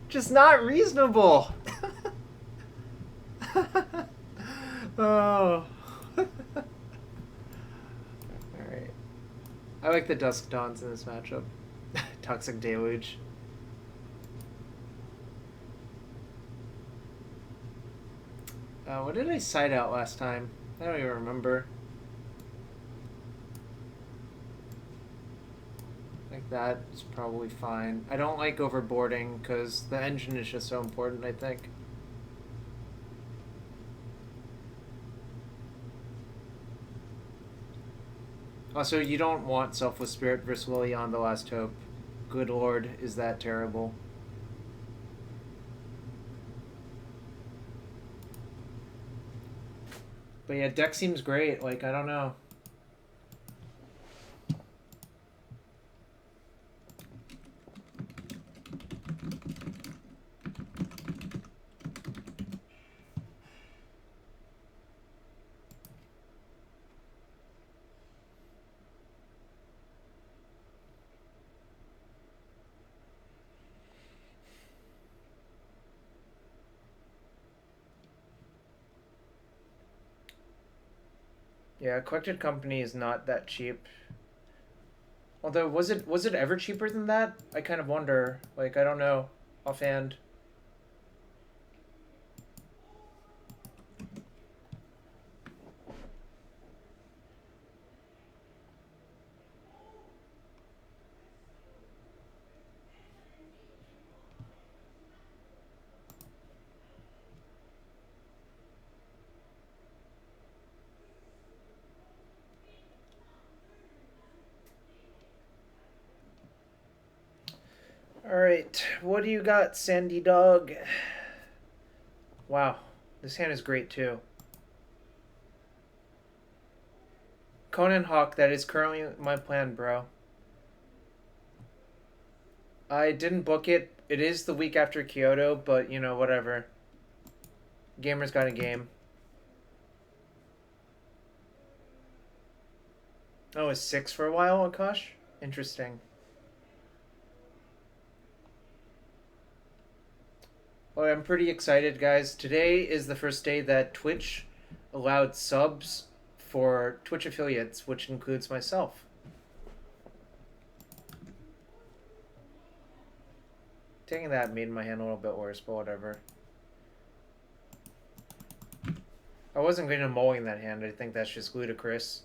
Just not reasonable! Oh. Alright. I like the Dusk Dawns in this matchup. Toxic Deluge. What did I side out last time? I don't even remember. Like that is probably fine. I don't like overboarding because the engine is just so important, I think. Also, you don't want Selfless Spirit versus Lilian the Last Hope. Good lord, is that terrible. But yeah, deck seems great. Like, I don't know. Yeah, Collected Company is not that cheap. Although, was it ever cheaper than that? I kind of wonder. Like, I don't know. Offhand. Alright, what do you got, Sandy Dog? Wow, this hand is great too. Conan Hawk, that is currently my plan, bro. I didn't book it. It is the week after Kyoto, but, you know, whatever. Gamer's got a game. Oh, it's 6 for a while, Akash? Interesting. Well, I'm pretty excited, guys. Today is the first day that Twitch allowed subs for Twitch affiliates, which includes myself. Taking that made my hand a little bit worse, but whatever. I wasn't going to mowing that hand. I think that's just ludicrous.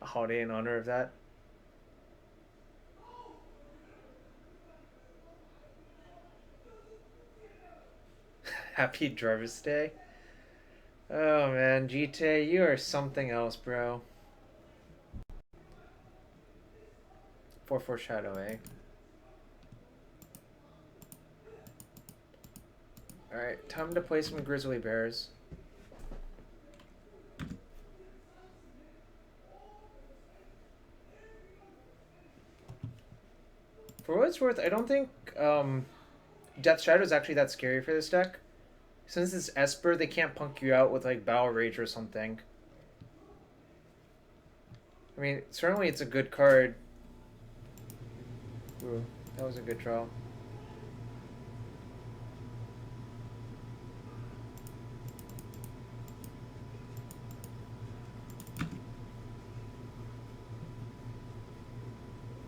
A holiday in honor of that. Happy Jarvis Day. Oh man, GTA, you are something else, bro. 4-4 Shadow, eh? Alright, time to play some Grizzly Bears. For what it's worth, I don't think Death Shadow is actually that scary for this deck. Since it's Esper, they can't punk you out with like Battle Rage or something. I mean, certainly it's a good card. Ooh, that was a good draw.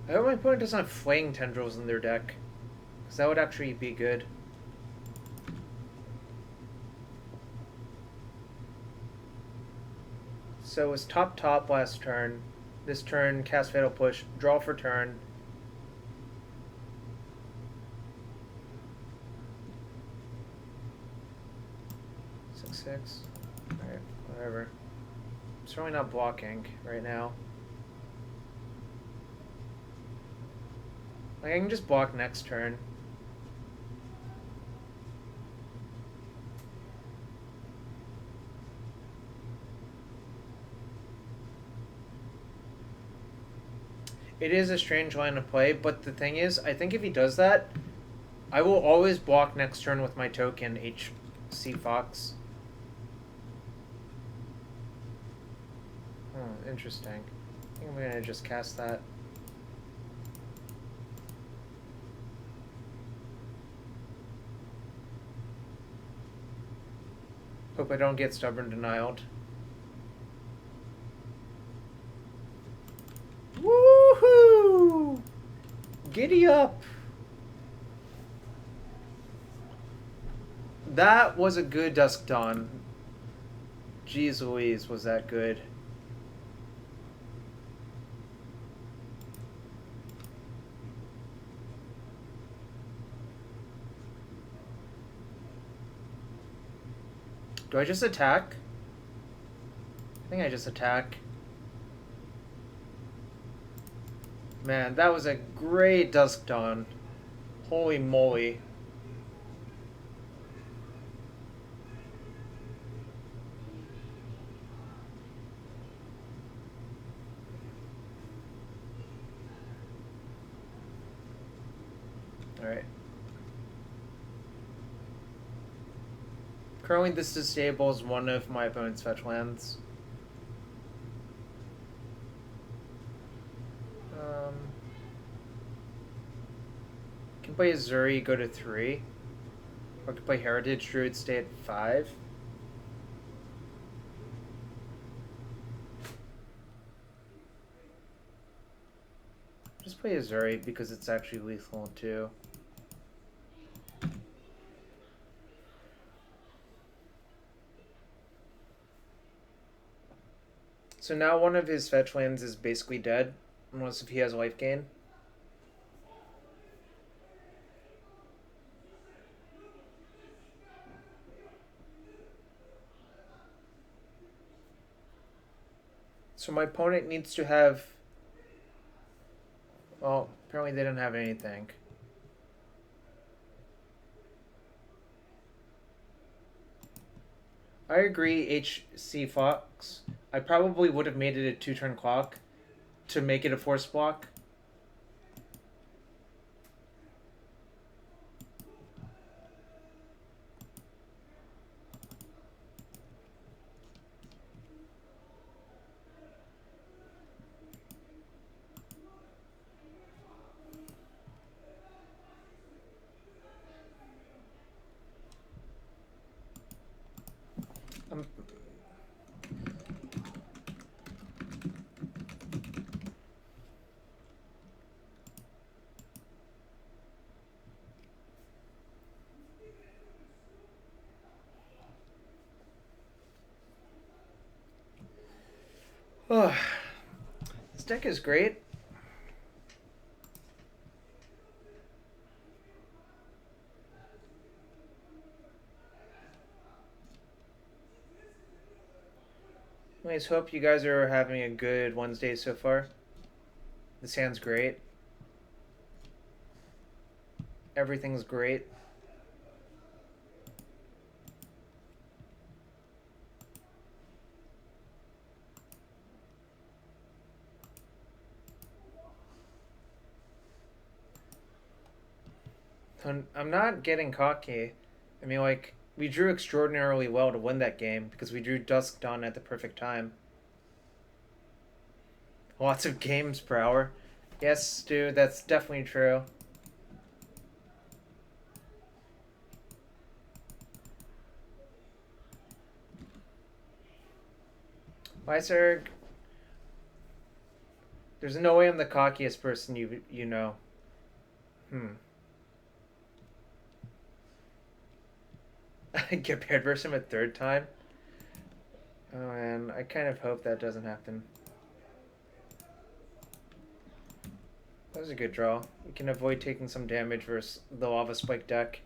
I hope my opponent doesn't have Flaying Tendrils in their deck, because that would actually be good. So it was top last turn. This turn, cast Fatal Push, draw for turn. Six. Alright, whatever. I'm certainly not blocking right now. Like, I can just block next turn. It is a strange line of play, but the thing is, I think if he does that, I will always block next turn with my token, HC Fox. Oh, interesting. I think I'm gonna just cast that. Hope I don't get stubborn denialed. Woohoo! Giddy up! That was a good Dusk Dawn. Jeez Louise, was that good. Do I just attack? I think I just attack. Man, that was a great Dusk Dawn. Holy moly. Alright. Currently this disables one of my opponent's fetch lands. Can play Azuri, go to 3. Or can play Heritage Druid, stay at 5. Just play Azuri because it's actually lethal too. So now one of his fetch lands is basically dead, unless if he has life gain. So my opponent needs to have... Well, apparently they didn't have anything. I agree, HC Fox. I probably would have made it a 2-turn clock to make it a force block. Oh, this deck is great. Anyways, hope you guys are having a good Wednesday so far. This hand's great. Everything's great. I'm not getting cocky. I mean, like, we drew extraordinarily well to win that game because we drew Dusk Dawn at the perfect time. Lots of games per hour. Yes, dude, that's definitely true. Weiserg, there's no way I'm the cockiest person you know. Get paired versus him a third time? Oh man, I kind of hope that doesn't happen. That was a good draw. We can avoid taking some damage versus the Lava Spike deck.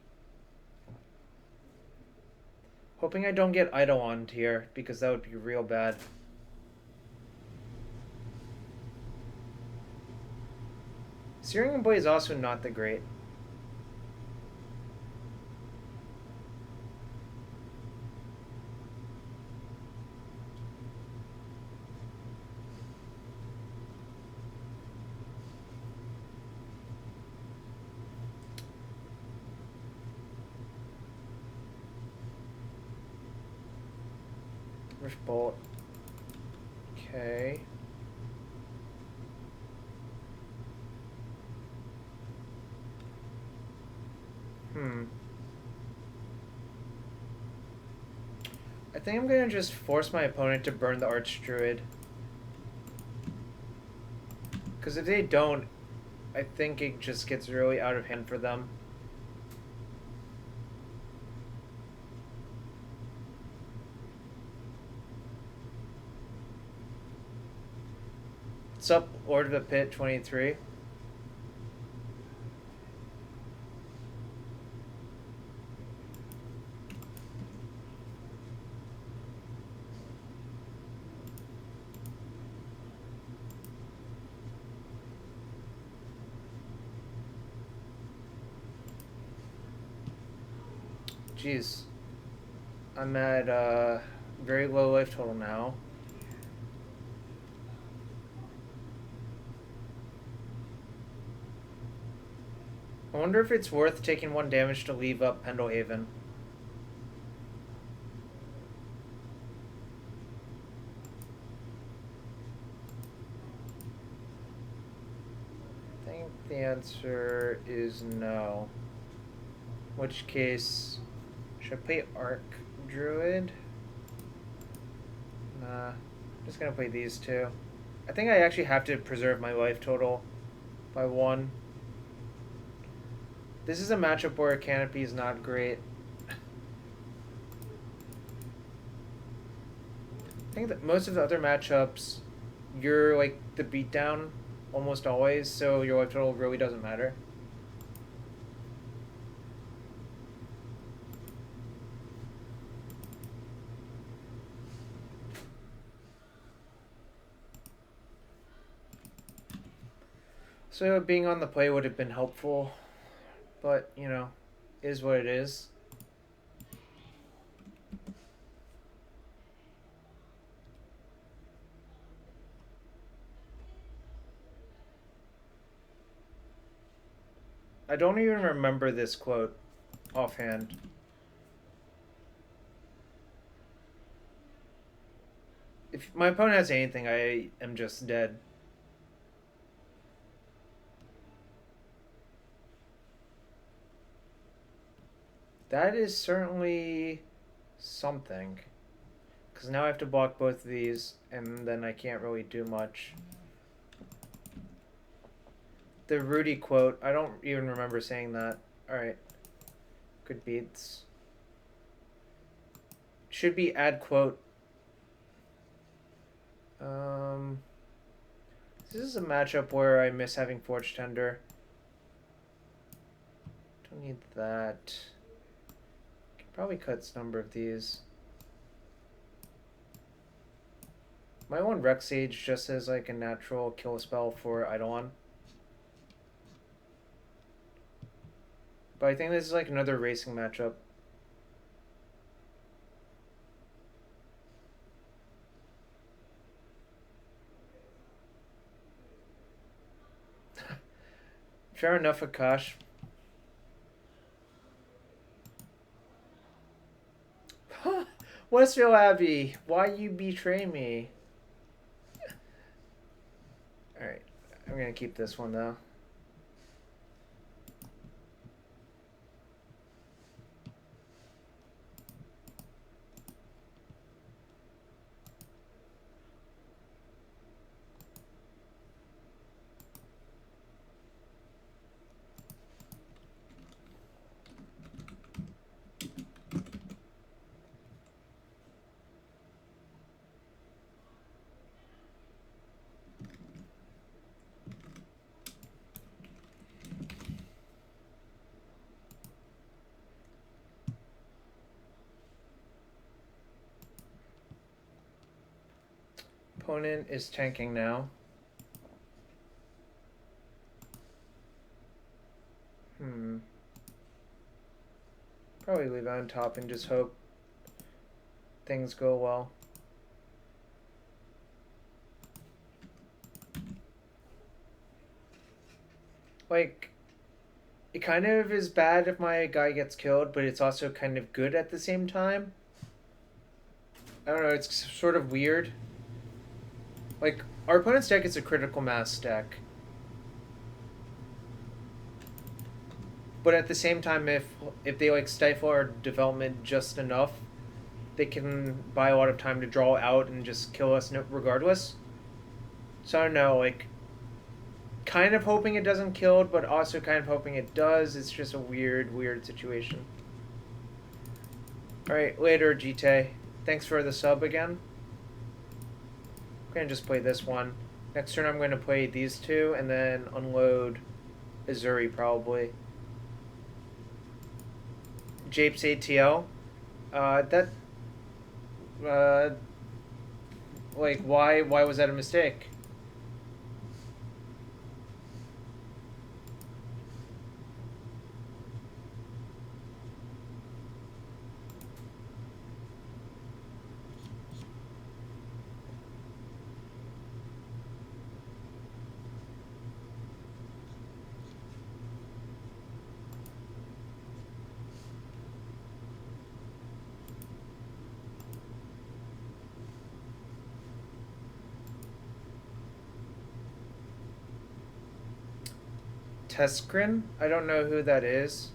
Hoping I don't get Eidolon here, because that would be real bad. Searing Boy is also not that great. Rift Bolt. Okay. I think I'm gonna just force my opponent to burn the Archdruid. Because if they don't, I think it just gets really out of hand for them. What's up, Lord of the Pit 23? Jeez. I'm at very low life total now. I wonder if it's worth taking 1 damage to leave up Pendlehaven. I think the answer is no. In which case, should I play Arc Druid? Nah, I'm just gonna play these two. I think I actually have to preserve my life total by 1. This is a matchup where a Canopy is not great. I think that most of the other matchups, you're like the beatdown almost always, so your life total really doesn't matter. So being on the play would have been helpful, but, you know, is what it is. I don't even remember this quote offhand. If my opponent has anything, I am just dead. That is certainly something. Because now I have to block both of these, and then I can't really do much. The Rudy quote, I don't even remember saying that. Alright. Good beats. Should be add quote. This is a matchup where I miss having Forge Tender. Don't need that. Can probably cut a number of these. My one Rex Sage just as like a natural kill spell for Eidolon. But I think this is like another racing matchup. Fair enough, Akash. Westfield Abbey, why you betray me? Alright, I'm gonna keep this one though. Opponent is tanking now. Probably leave it on top and just hope things go well. Like, it kind of is bad if my guy gets killed, but it's also kind of good at the same time. I don't know, it's sort of weird. Like, our opponent's deck is a critical mass deck. But at the same time, if they like stifle our development just enough, they can buy a lot of time to draw out and just kill us regardless. So I don't know, like, kind of hoping it doesn't kill, but also kind of hoping it does. It's just a weird situation. Alright, later, GT. Thanks for the sub again. I'm going to just play this one. Next turn I'm going to play these two, and then unload Azuri, probably. Japes ATL. Like, why was that a mistake? Teskrin? I don't know who that is.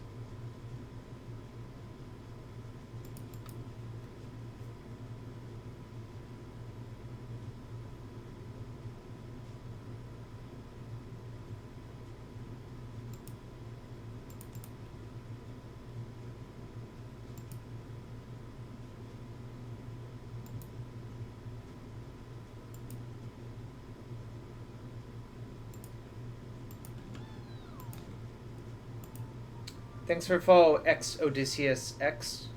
Thanks for follow, X Odysseus X.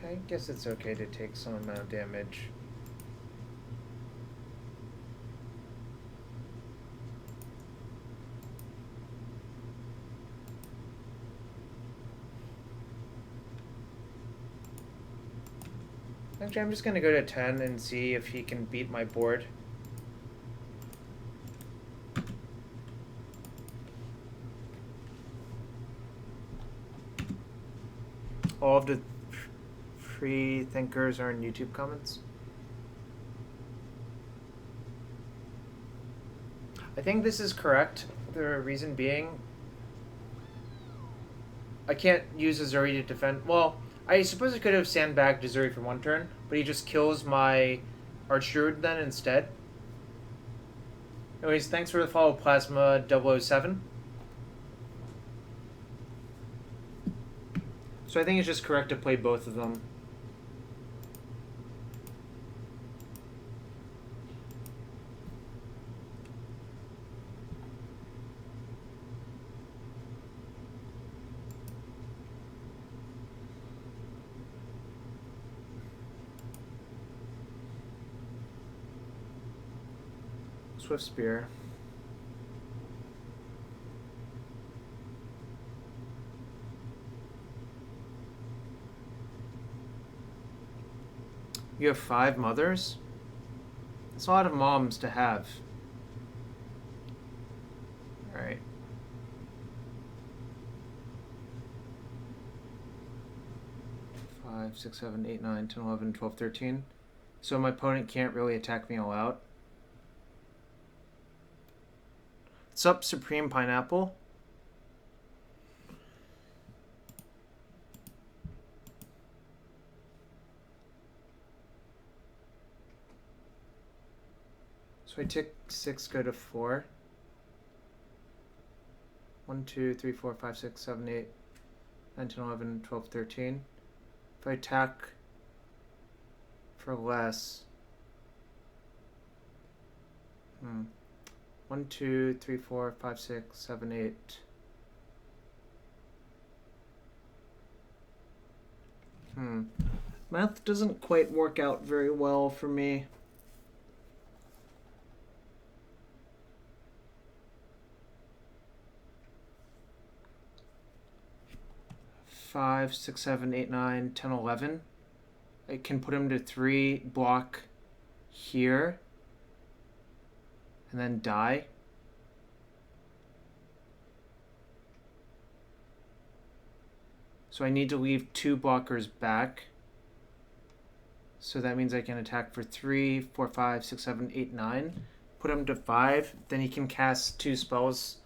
I guess it's okay to take some amount of damage. Actually, I'm just gonna go to 10 and see if he can beat my board. All of the free thinkers are in YouTube comments. I think this is correct. The reason being, I can't use Azuri to defend. Well, I suppose I could have sandbagged Azuri for one turn, but he just kills my Archdruid then instead. Anyways, thanks for the follow, Plasma 007. So I think it's just correct to play both of them. Swift Spear. You have 5 mothers? That's a lot of moms to have. Alright. Five, 6, 7, 8, 9, 10, 11, 12, 13. So my opponent can't really attack me all out. What's up, Supreme Pineapple? So I take 6, go to 4. 1, 2, 3, 4, 5, 6, 7, 8, 9, 10, 11, 12, 13. If I attack for less. 1, 2, 3, 4, 5, 6, 7, 8. Math doesn't quite work out very well for me. Five, 6, 7, 8, 9, 10, 11. I can put him to 3, block here, and then die. So I need to leave 2 blockers back. So that means I can attack for 3, 4, 5, 6, 7, 8, 9. Put him to 5. Then he can cast 2 spells.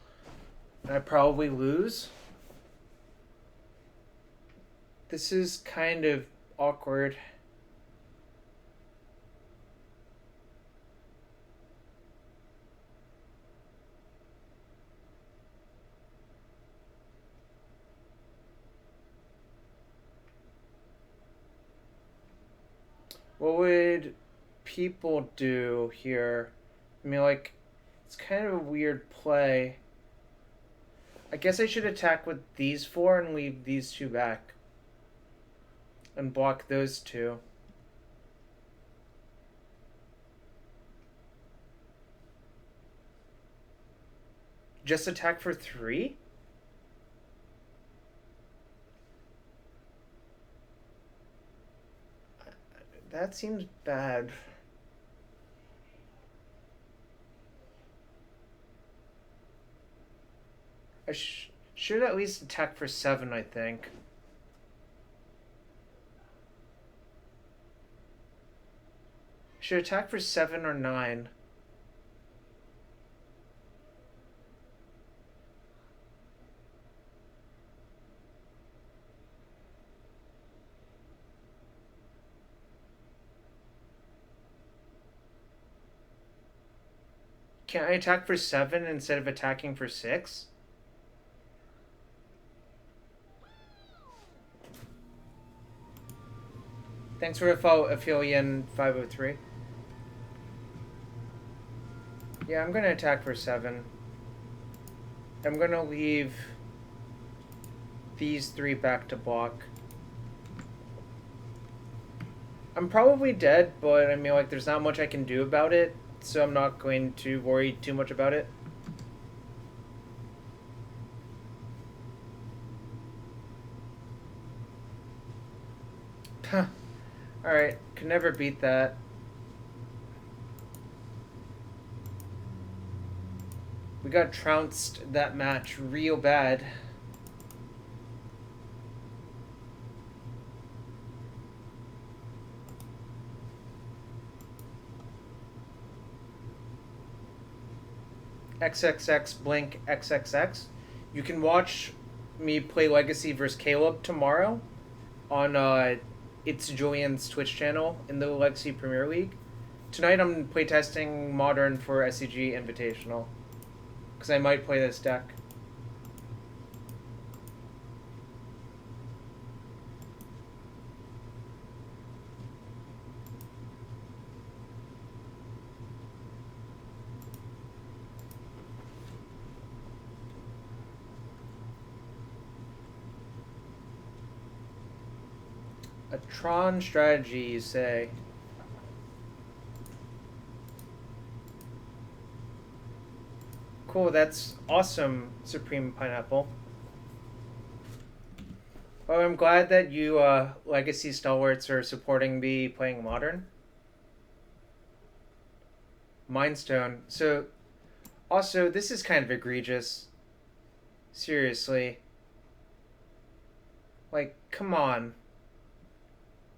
And I probably lose. This is kind of awkward. What would people do here? I mean, like, it's kind of a weird play. I guess I should attack with these 4 and leave these 2 back. And block those 2. Just attack for 3? That seems bad. I should at least attack for 7, I think. Should attack for 7 or 9. Can I attack for 7 instead of attacking for 6? Thanks for the follow, Aphelion503. Yeah, I'm going to attack for 7. I'm going to leave these 3 back to block. I'm probably dead, but I mean, like, there's not much I can do about it, so I'm not going to worry too much about it. Huh. Alright, could never beat that. We got trounced that match real bad. XXX Blink XXX. You can watch me play Legacy versus Caleb tomorrow on It's Julian's Twitch channel in the Legacy Premier League. Tonight I'm playtesting Modern for SCG Invitational. Because I might play this deck. A Tron strategy, you say? Cool, that's awesome, Supreme Pineapple. Well, I'm glad that you Legacy Stalwarts are supporting me playing Modern. Mindstone. So, also, this is kind of egregious. Seriously. Like, come on.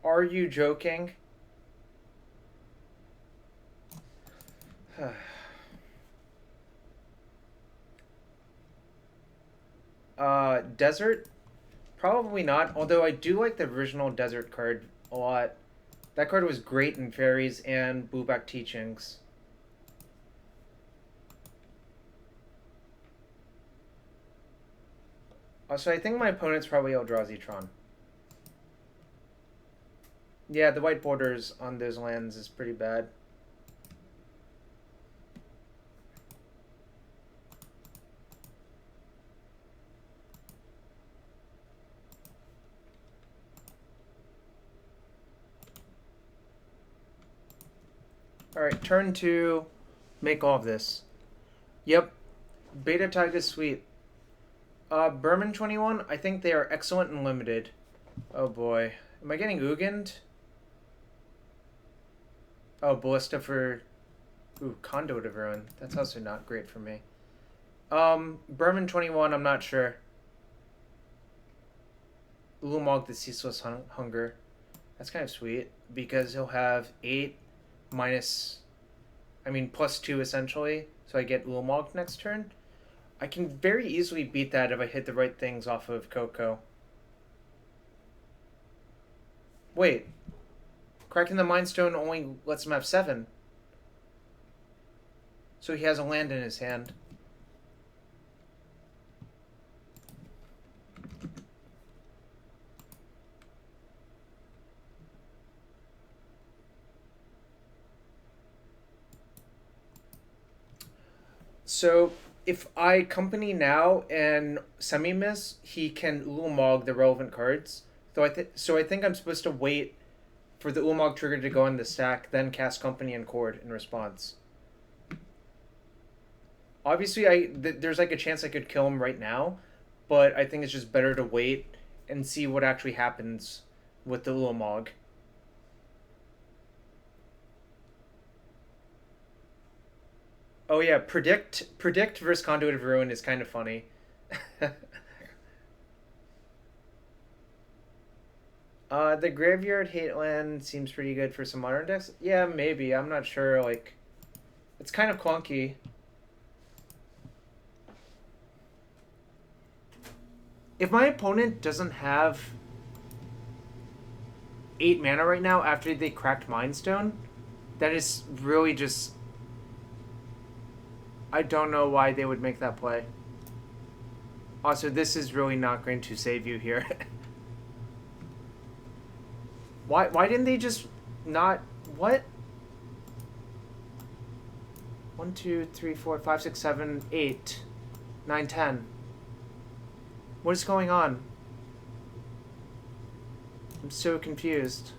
Are you joking? Desert? Probably not, although I do like the original Desert card a lot. That card was great in Fairies and Blueback Teachings. Also, I think my opponent's probably Eldrazi Tron. Yeah, the white borders on those lands is pretty bad. Alright, turn 2. Make all of this. Yep. Beta Tag is sweet. Berman 21, I think they are excellent and limited. Oh boy. Am I getting Ugin? Oh, Ballista for... Ooh, Conduit of Ruin. That's also not great for me. Berman 21, I'm not sure. Ulamog the Ceaseless Hunger. That's kind of sweet, because he'll have 8 minus... I mean, plus 2 essentially, so I get Ulamog next turn. I can very easily beat that if I hit the right things off of Coco. Wait. Cracking the Mind Stone only lets him have 7. So he has a land in his hand. So if I company now and semi-miss, he can Ulamog the relevant cards. So I think I'm supposed to wait for the Ulamog trigger to go in the stack, then cast company and cord in response. Obviously, there's like a chance I could kill him right now, but I think it's just better to wait and see what actually happens with the Ulamog. Oh yeah, predict versus Conduit of Ruin is kind of funny. The Graveyard Hate Land seems pretty good for some modern decks. Yeah, maybe. I'm not sure. Like, it's kind of clunky. If my opponent doesn't have 8 mana right now after they cracked Mind Stone, that is really just... I don't know why they would make that play. Also, this is really not going to save you here. Why didn't they just not... What? 1, 2, 3, 4, 5, 6, 7, 8, 9, 10. What is going on? I'm so confused.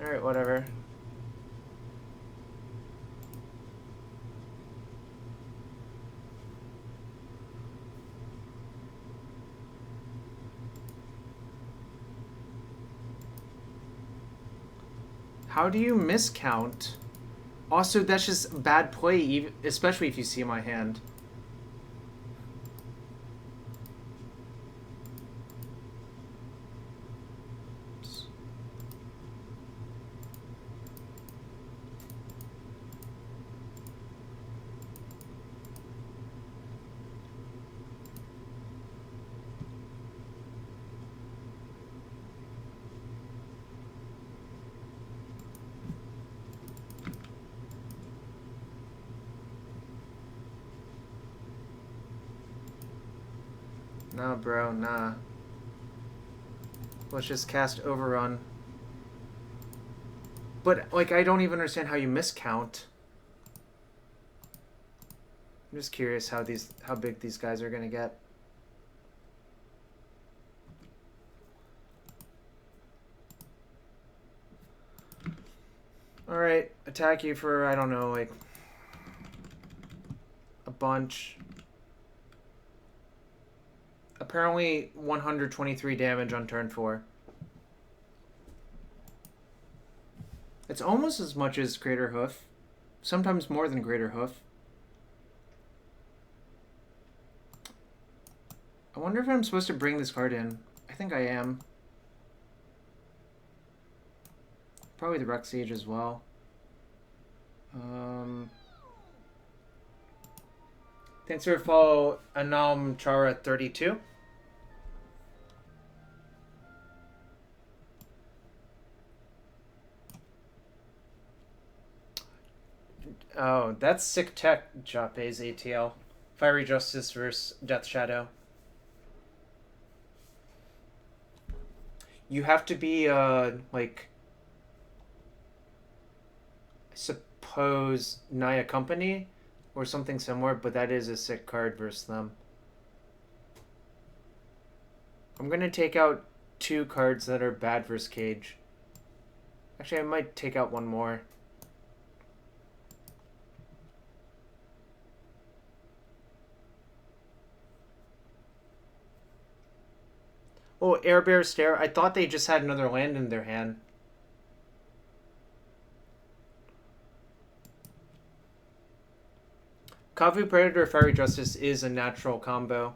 Alright, whatever. How do you miscount? Also, that's just bad play, especially if you see my hand. Nah, bro, nah. Let's just cast Overrun. But, like, I don't even understand how you miscount. I'm just curious how big these guys are gonna get. Alright, attack you for, I don't know, like, a bunch. Apparently 123 damage on turn 4. It's almost as much as Greater Hoof. Sometimes more than Greater Hoof. I wonder if I'm supposed to bring this card in. I think I am. Probably the Rex Siege as well. Thanks for follow Anam Chara 32. Oh, that's sick tech, Jape's ATL. Fiery Justice versus Death Shadow. You have to be, like, I suppose, Naya Company or something similar, but that is a sick card versus them. I'm going to take out 2 cards that are bad versus Cage. Actually, I might take out 1 more. Oh, Air Bear Stare. I thought they just had another land in their hand. Kavu Predator Fiery Justice is a natural combo.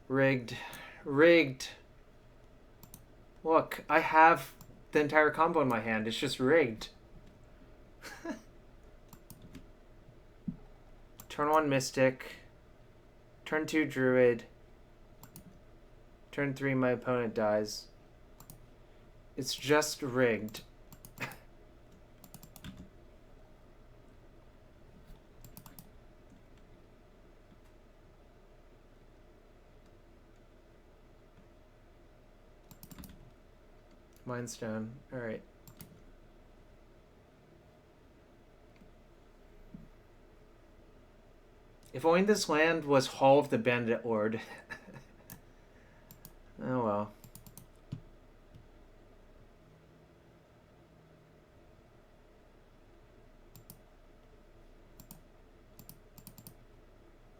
Rigged. Rigged. Look, I have the entire combo in my hand. It's just rigged. Turn 1 Mystic. Turn 2 Druid. Turn 3 my opponent dies. It's just rigged. Mindstone. Alright. If only this land was Hall of the Bandit Lord. Oh well.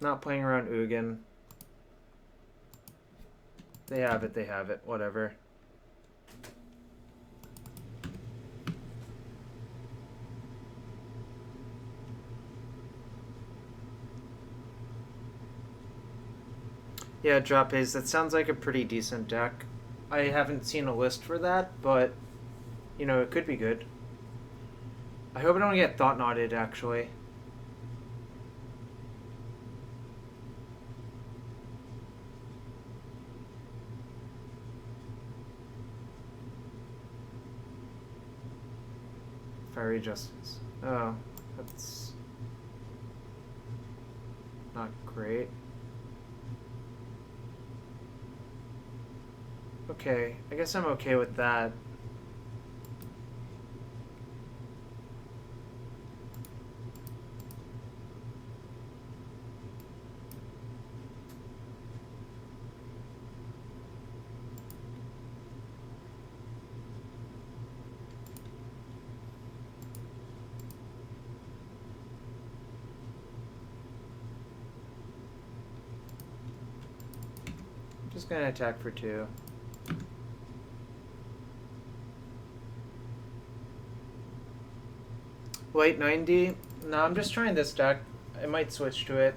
Not playing around Ugin. They have it, they have it. Whatever. Yeah, Drop Haze, that sounds like a pretty decent deck. I haven't seen a list for that, but, you know, it could be good. I hope I don't get Thought Knotted, actually. Fiery Justice. Oh, that's not great. Okay, I guess I'm okay with that. I'm just gonna attack for 2. Late 90? No, I'm just trying this deck. I might switch to it.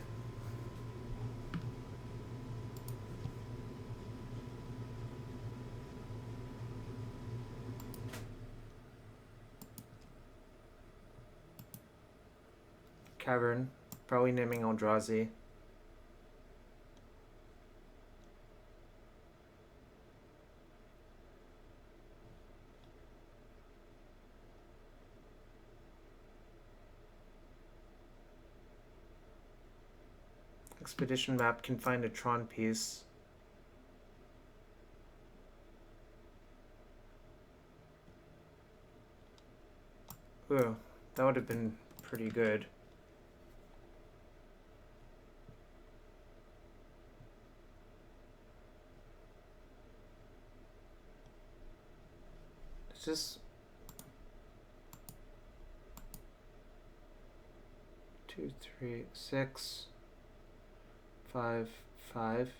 Cavern. Probably naming Eldrazi. Expedition map can find a Tron piece. Ooh, that would have been pretty good. It's just 2, 3, 6, 5, 5.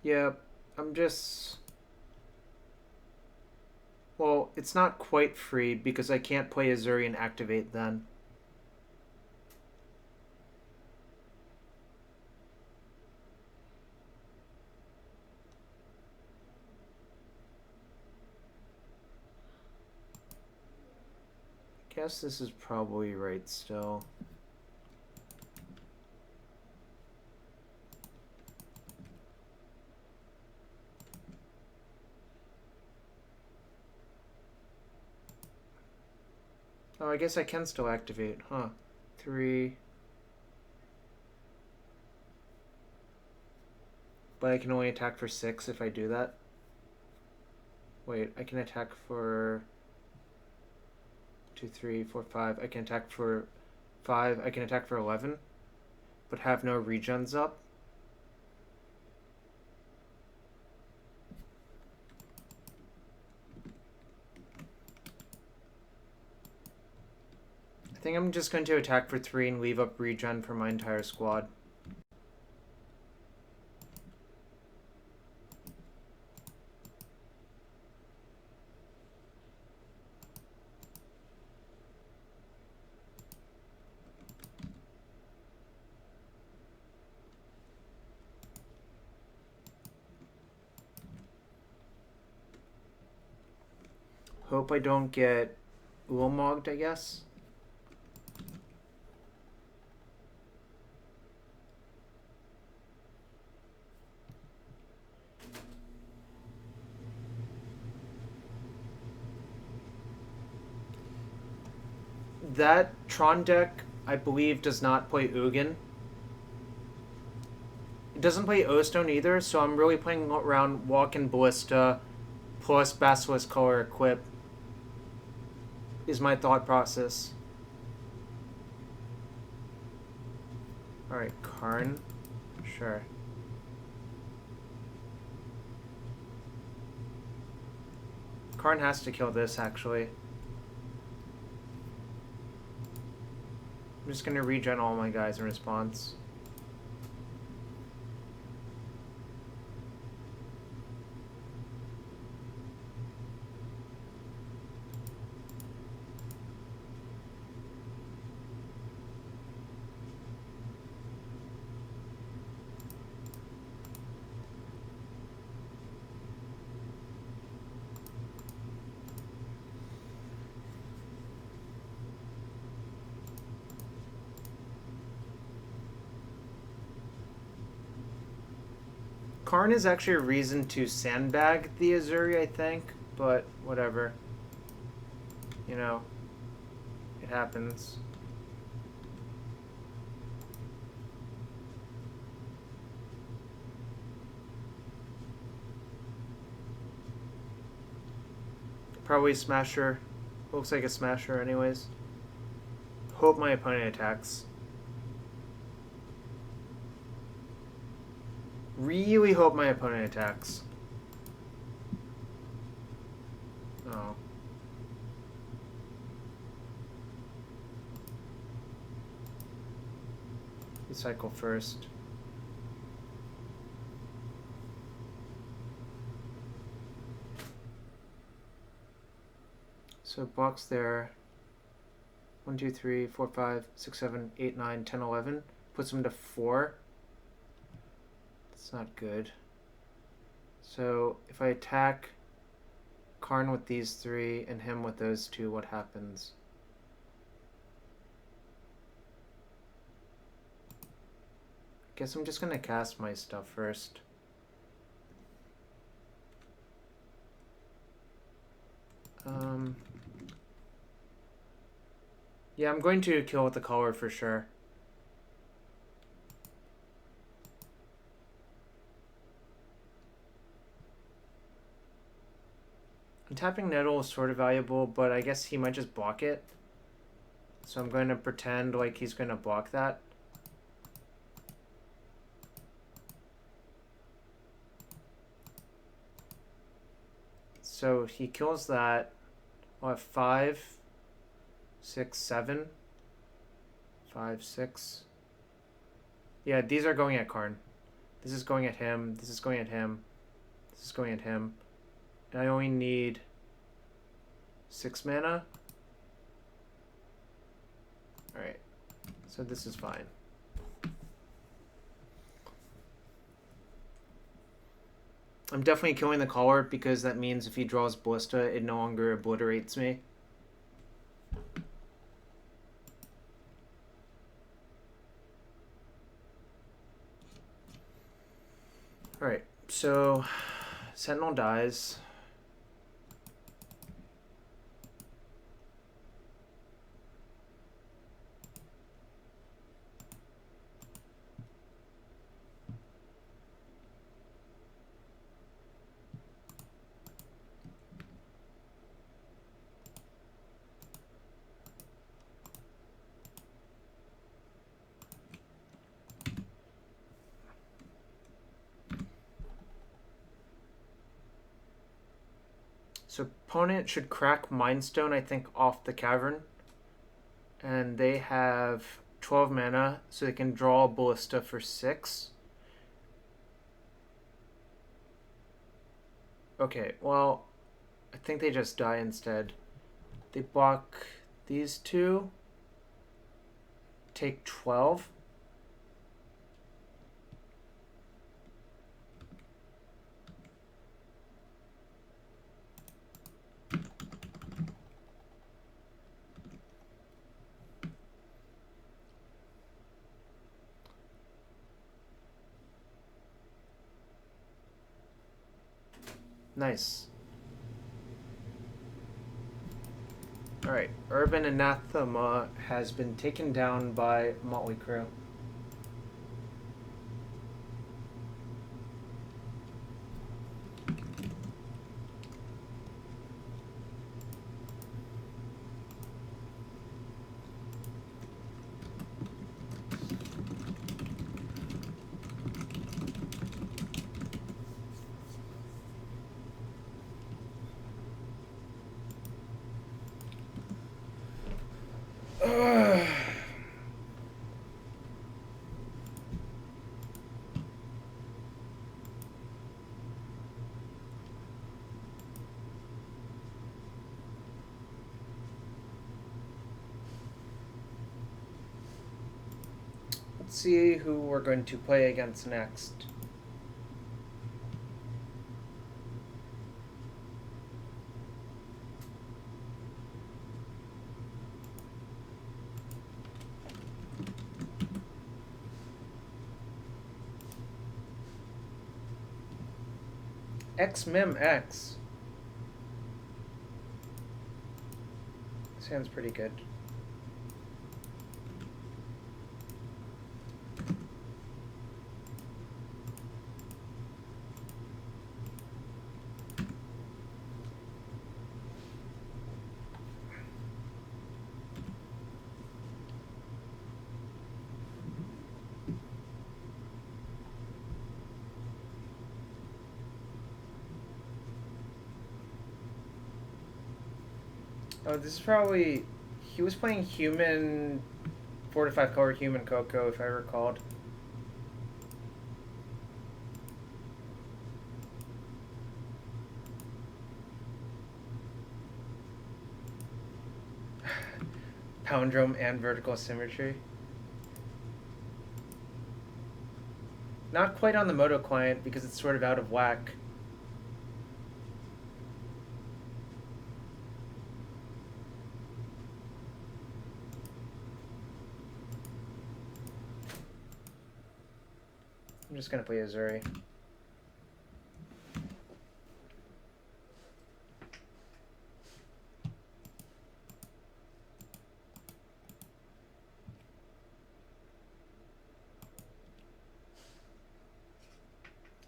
Yeah, I'm just... Well, it's not quite free because I can't play Azuri and activate then. Guess this is probably right still. Oh, I guess I can still activate, huh? 3. But I can only attack for 6 if I do that. Wait, I can attack for 2, 3, 4, 5. I can attack for 5. I can attack for 11, but have no regens up. I think I'm just going to attack for 3 and leave up regen for my entire squad. Hope I don't get Uomogged, I guess. That Tron deck, I believe, does not play Ugin. It doesn't play O-Stone either, so I'm really playing around Walk and Ballista plus Basilisk Color Equip is my thought process. Alright, Karn. Sure. Karn has to kill this, actually. I'm just gonna regen all my guys in response. Karn is actually a reason to sandbag the Azuri, I think, but whatever. You know, it happens. Probably Smasher. Looks like a Smasher anyways. Hope my opponent attacks. Really hope my opponent attacks. Oh. Recycle first. So box there. 1, 2, 3, 4, 5, 6, 7, 8, 9, 10, 11. Puts him to 4. That's not good. So if I attack Karn with these 3 and him with those 2, what happens? Guess I'm just gonna cast my stuff first. Yeah, I'm going to kill with the collar for sure. And tapping Nettle is sort of valuable, but I guess he might just block it. So I'm going to pretend like he's going to block that. So he kills that. I'll have 5, 6, 7. 5, 6. Yeah, these are going at Karn. This is going at him. This is going at him. This is going at him. And I only need 6 mana. Alright. So this is fine. I'm definitely killing the collar because that means if he draws Ballista, it no longer obliterates me. Alright, so Sentinel dies. So opponent should crack Mindstone, I think, off the Cavern. And they have 12 mana, so they can draw a Ballista for 6. Okay, well, I think they just die instead. They block these 2. Take 12. Nice. Alright, Urban Anathema has been taken down by Motley Crue. Let's see who we're going to play against next. X-Mem X. Sounds pretty good. Oh, this is probably... He was playing human 4 to 5 color human Coco, if I recalled. Palindrome and vertical symmetry. Not quite on the Moto client because it's sort of out of whack. I'm just gonna play Azuri.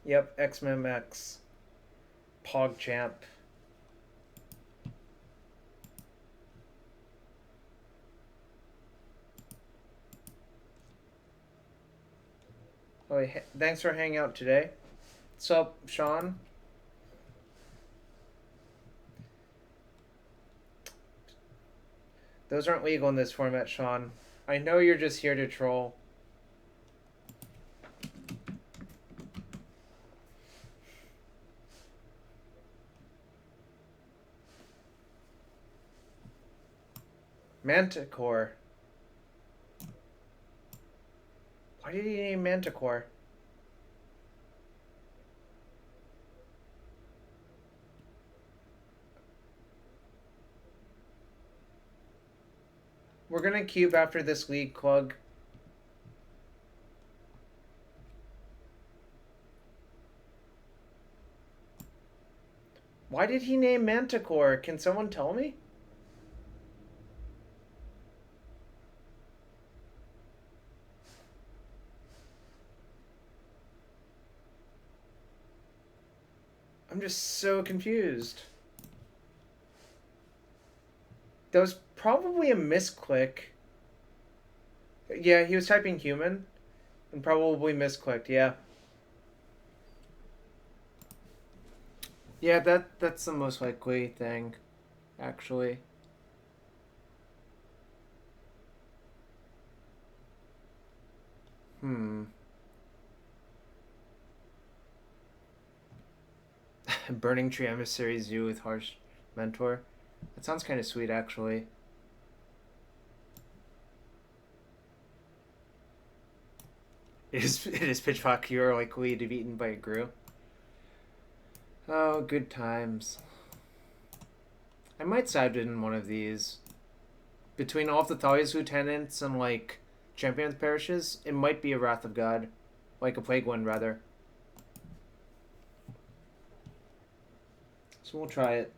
Yep, XMMX. PogChamp. Oh, thanks for hanging out today. What's up, Sean? Those aren't legal in this format, Sean. I know you're just here to troll. Manticore. Why did he name Manticore? We're gonna cube after this league, Clug. Why did he name Manticore? Can someone tell me? I'm just so confused. That was probably a misclick. Yeah, he was typing human and probably misclicked, yeah. Yeah, that's the most likely thing, actually. Burning Tree Emissary Zoo with Harsh Mentor. That sounds kind of sweet, actually. It is Pitchfork. You're likely to be eaten by a Gru. Oh, good times. I might side in one of these. Between all of the Thalia's lieutenants and, like, Champions parishes, it might be a Wrath of God. Like a Plague one, rather. So we'll try it.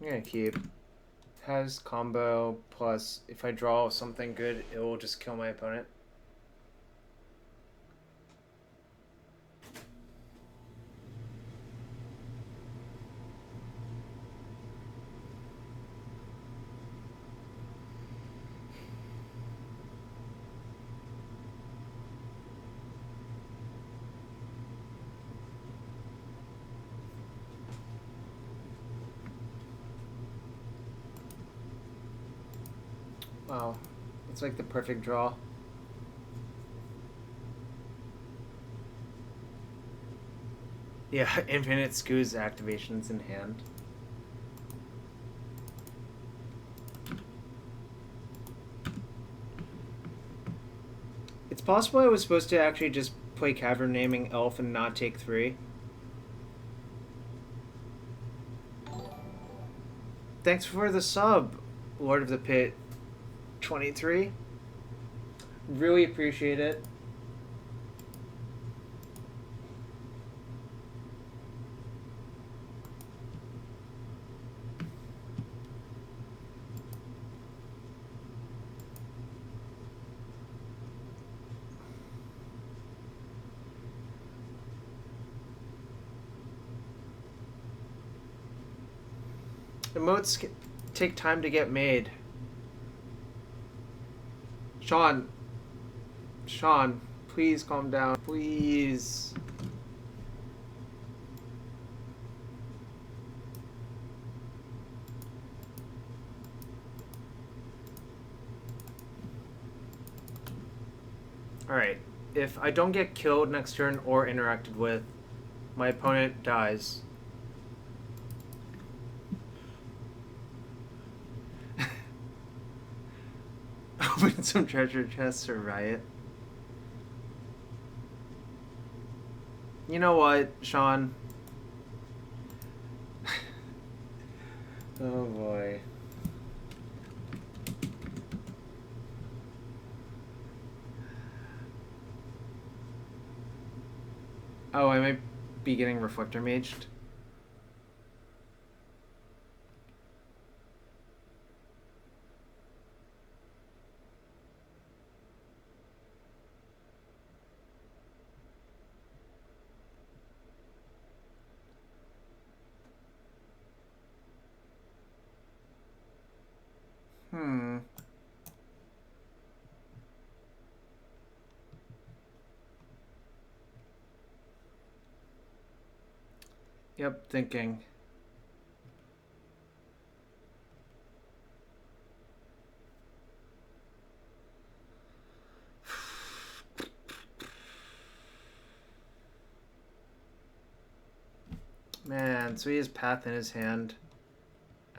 I'm gonna keep. Has combo plus if I draw something good, it will just kill my opponent. Wow, it's like the perfect draw. Yeah, infinite Scooz activations in hand. It's possible I was supposed to actually just play Cavern naming Elf and not take 3. Thanks for the sub, Lord of the Pit 23. Really appreciate it. Emotes take time to get made. Sean, Please calm down. Please. Alright. If I don't get killed next turn or interacted with, my opponent dies. Open some treasure chests or riot. You know what, Sean? Oh boy. Oh, I might be getting Reflector Maged. Yep, thinking. Man, so he has Path in his hand.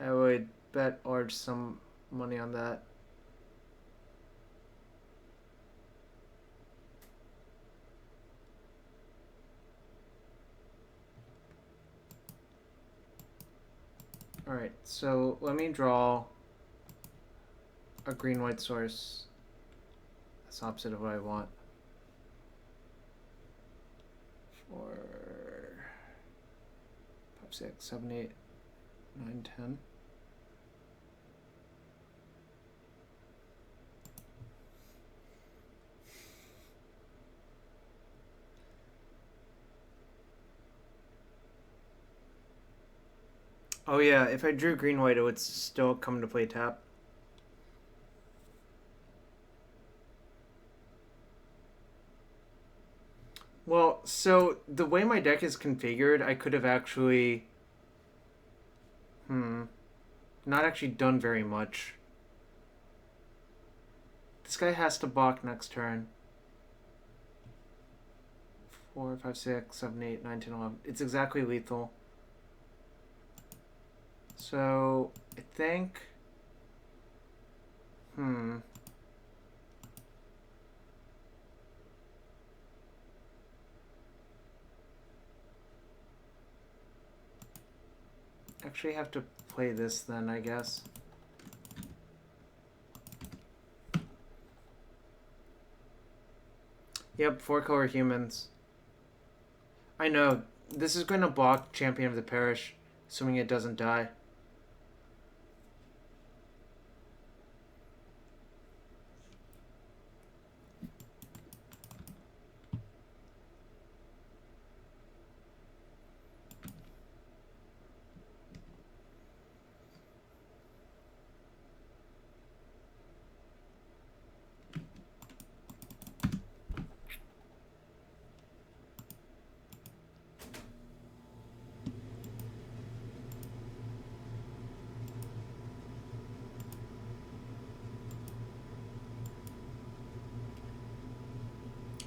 I would bet Arch some money on that. Alright, so let me draw a green-white source. That's opposite of what I want. 4, 5, 6, 7, 8, 9, 10. Oh yeah, if I drew green-white, it would still come to play tap. Well, so the way my deck is configured, I could have actually... not actually done very much. This guy has to block next turn. 4, 5, 6, 7, 8, 9, 10, 11. It's exactly lethal. So, I think... Actually have to play this then, I guess. Yep, 4-color humans. I know. This is going to block Champion of the Parish, assuming it doesn't die.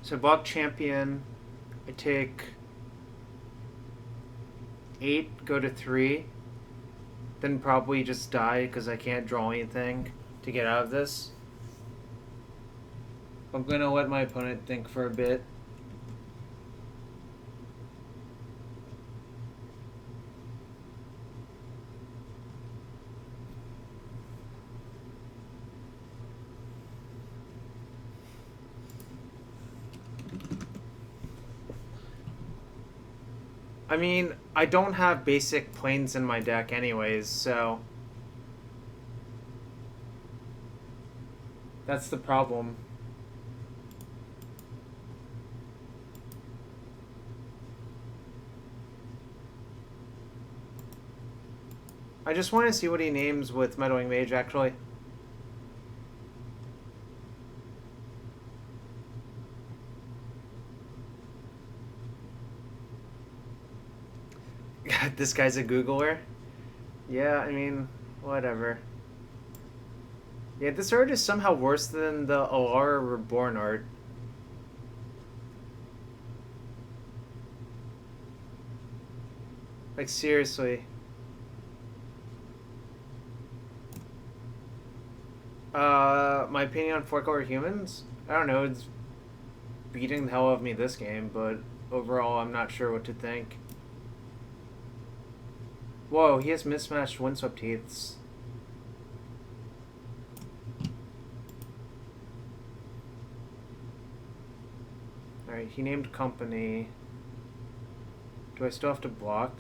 So block Champion, I take 8, go to 3, then probably just die because I can't draw anything to get out of this. I'm going to let my opponent think for a bit. I mean, I don't have basic planes in my deck anyways, so... That's the problem. I just want to see what he names with Meddling Mage, actually. This guy's a Googler. Yeah, I mean, whatever. Yeah, this art is somehow worse than the Alara Reborn art. Like, seriously. My opinion on four-color humans? I don't know, it's beating the hell out of me this game, but overall, I'm not sure what to think. Whoa, he has mismatched windswept heaths. Alright, he named company. Do I still have to block?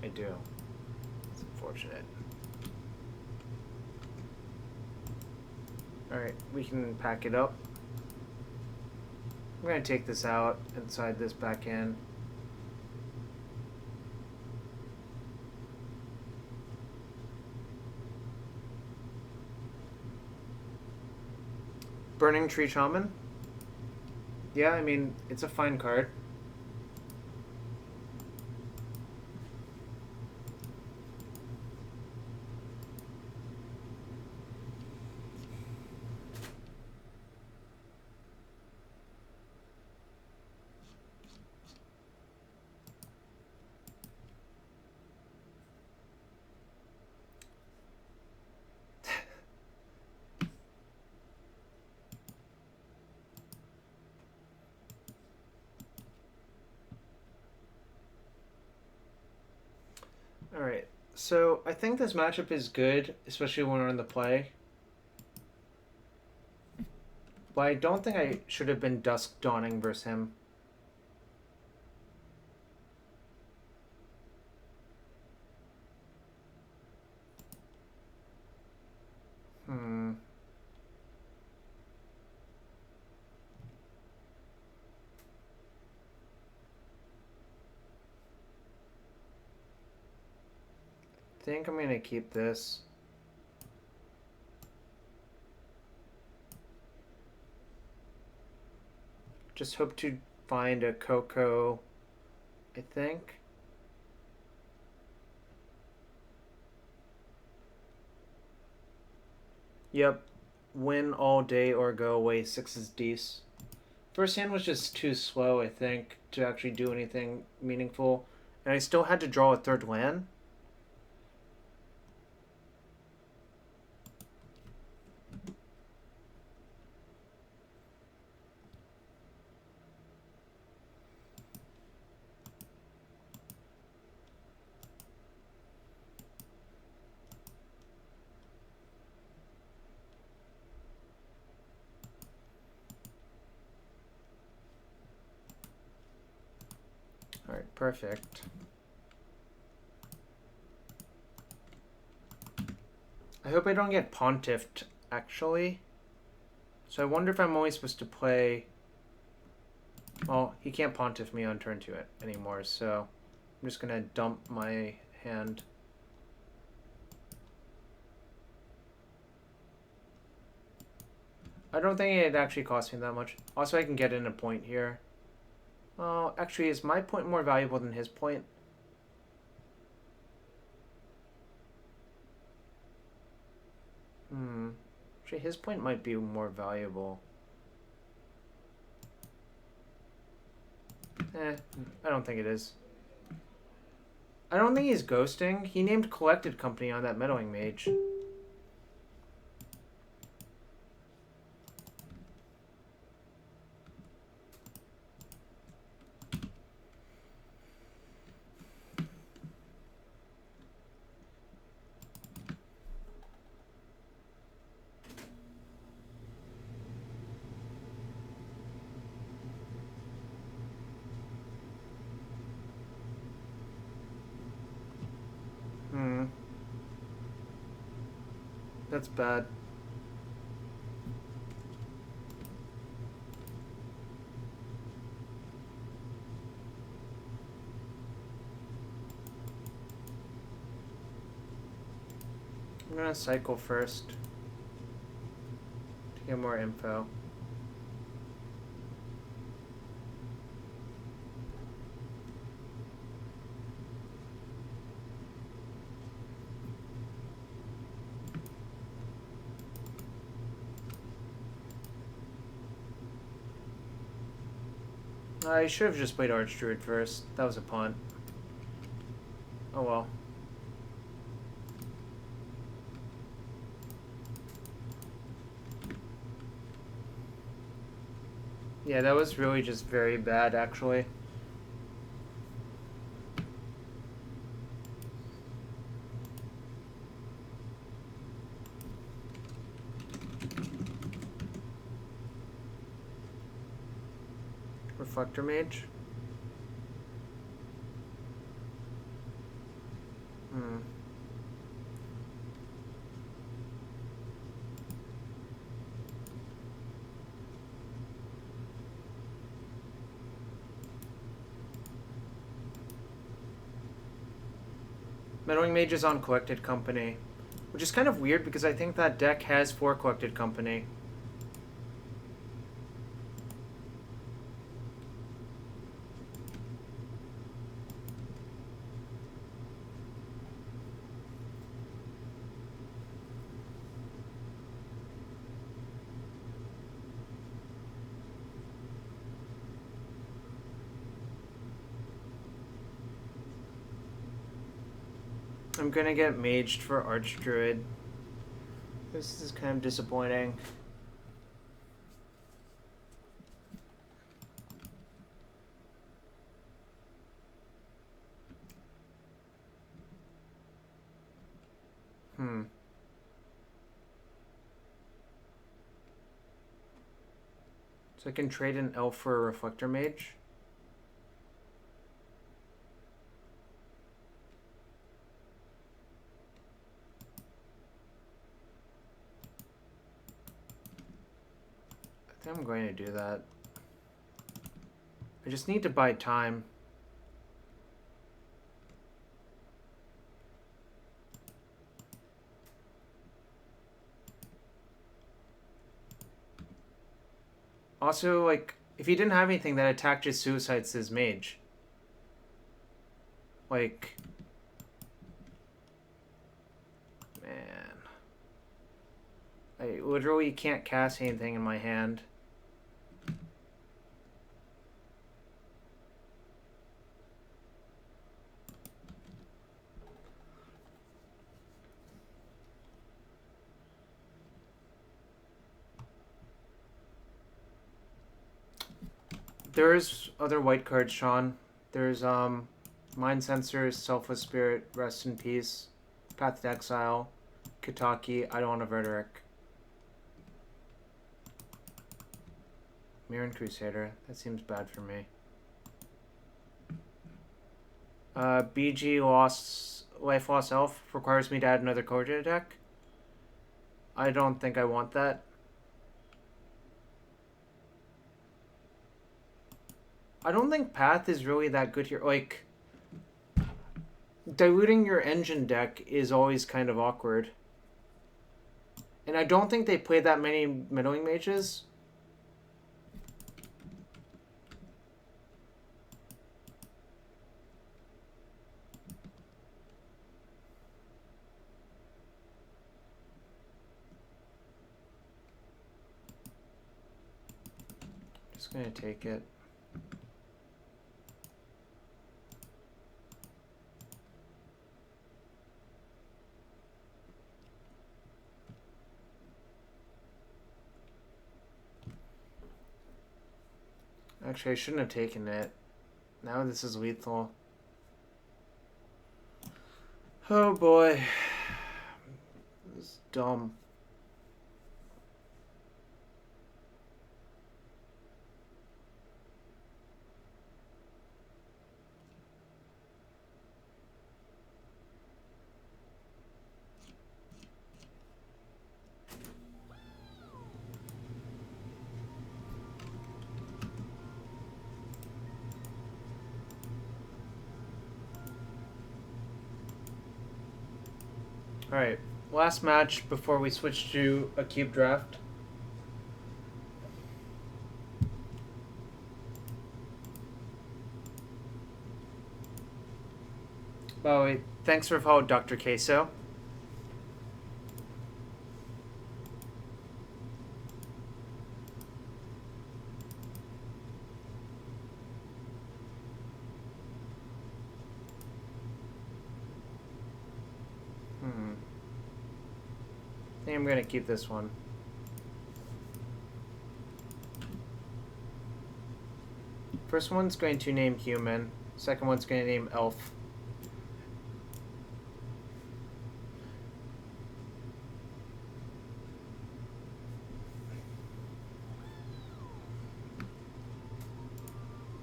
I do. It's unfortunate. Alright, we can pack it up. I'm going to take this out inside this back in. Burning Tree Shaman? Yeah, I mean, it's a fine card. Alright, so I think this matchup is good, especially when we're in the play. But I don't think I should have been Dusk Dawning versus him. Hmm. I think I'm going to keep this. Just hope to find a Coco, I think. Yep. Win all day or go away. 6 is dece. First hand was just too slow, I think, to actually do anything meaningful. And I still had to draw a third land. Alright, perfect. I hope I don't get Pontiffed, actually. So I wonder if I'm only supposed to play... Well, he can't Pontiff me on turn 2 anymore, so I'm just going to dump my hand. I don't think it actually cost me that much. Also, I can get in a point here. Oh, actually, is my point more valuable than his point? Actually, his point might be more valuable. I don't think it is. I don't think he's ghosting. He named Collected Company on that Meddling Mage. That's bad. I'm gonna cycle first to get more info. I should have just played Archdruid first. That was a punt. Oh well. Yeah, that was really just very bad, actually. Reflector Mage? Meddling Mage is on Collected Company, which is kind of weird because I think that deck has 4 Collected Company. I'm gonna get maged for Archdruid. This is kind of disappointing. So I can trade an elf for a Reflector Mage? I think I'm going to do that. I just need to buy time. Also, like, if he didn't have anything that attacked his suicides his mage. Like... Man. I literally can't cast anything in my hand. There's other white cards, Sean. There's Mind Sensors, Selfless Spirit, Rest in Peace, Path to Exile, Kitaki, I don't want a Verderic. Mirren Crusader, that seems bad for me. BG Life Loss Elf requires me to add another card to the deck. I don't think I want that. I don't think Path is really that good here. Like, diluting your engine deck is always kind of awkward. And I don't think they play that many Meddling Mages. Just gonna take it. Actually, I shouldn't have taken it. Now this is lethal. Oh boy. This is dumb. Alright, last match before we switch to a cube draft. By the way, thanks for following Dr. Queso. think I'm gonna keep this one. First one's going to name human. Second one's going to name elf.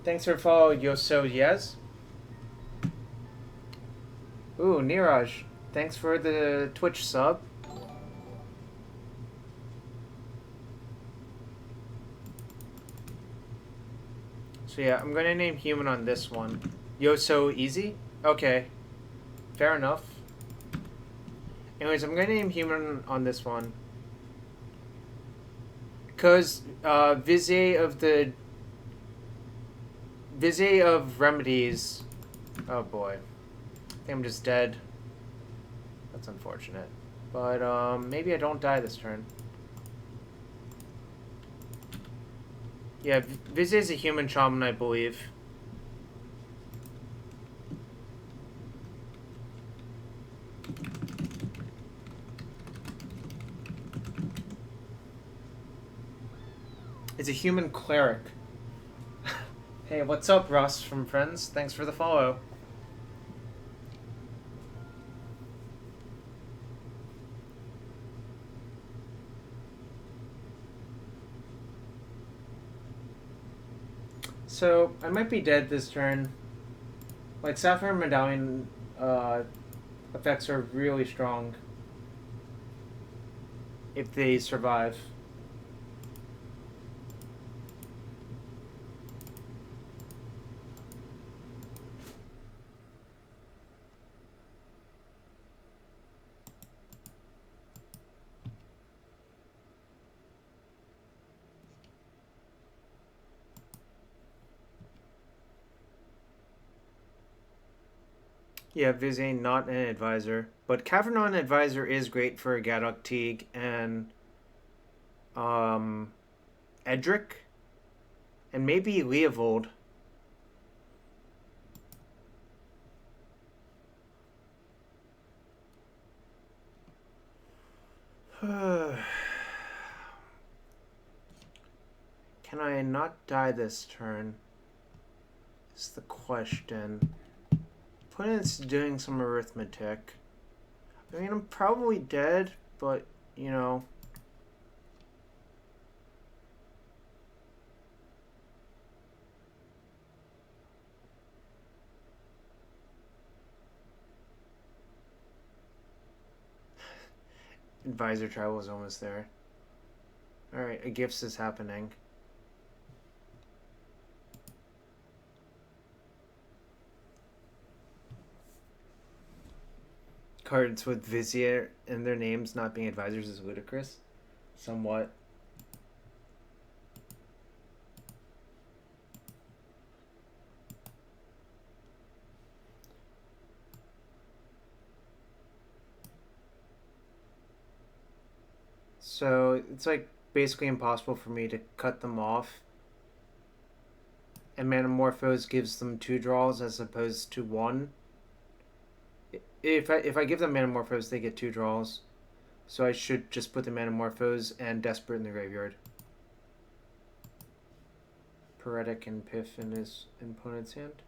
Thanks for follow, Yoso Yes. Ooh, Niraj. Thanks for the Twitch sub. So yeah, I'm gonna name human on this one. Yoso Easy? Okay. Fair enough. Anyways, I'm gonna name human on this one. Because Vizier of Remedies. Oh boy. I think I'm just dead. That's unfortunate. But maybe I don't die this turn. Yeah, Vizier is a human shaman, I believe. It's a human cleric. Hey, what's up, Ross from Friends? Thanks for the follow. So, I might be dead this turn. Like, Sapphire Medallion effects are really strong if they survive. Yeah, Vizier, not an advisor. But Cavernon advisor is great for Gadok Teague and Edric. And maybe Leovold. Can I not die this turn? Is the question. Opponent's doing some arithmetic. I mean, I'm probably dead, but, you know. Advisor travel is almost there. Alright, a gifts is happening. Cards with Vizier and their names not being advisors is ludicrous. Somewhat. So it's like basically impossible for me to cut them off. And Manamorphose gives them 2 draws as opposed to 1. If I give them Manamorphose, they get 2 draws. So I should just put the Manamorphose and Desperate in the graveyard. Paretic and Piff in his opponent's hand.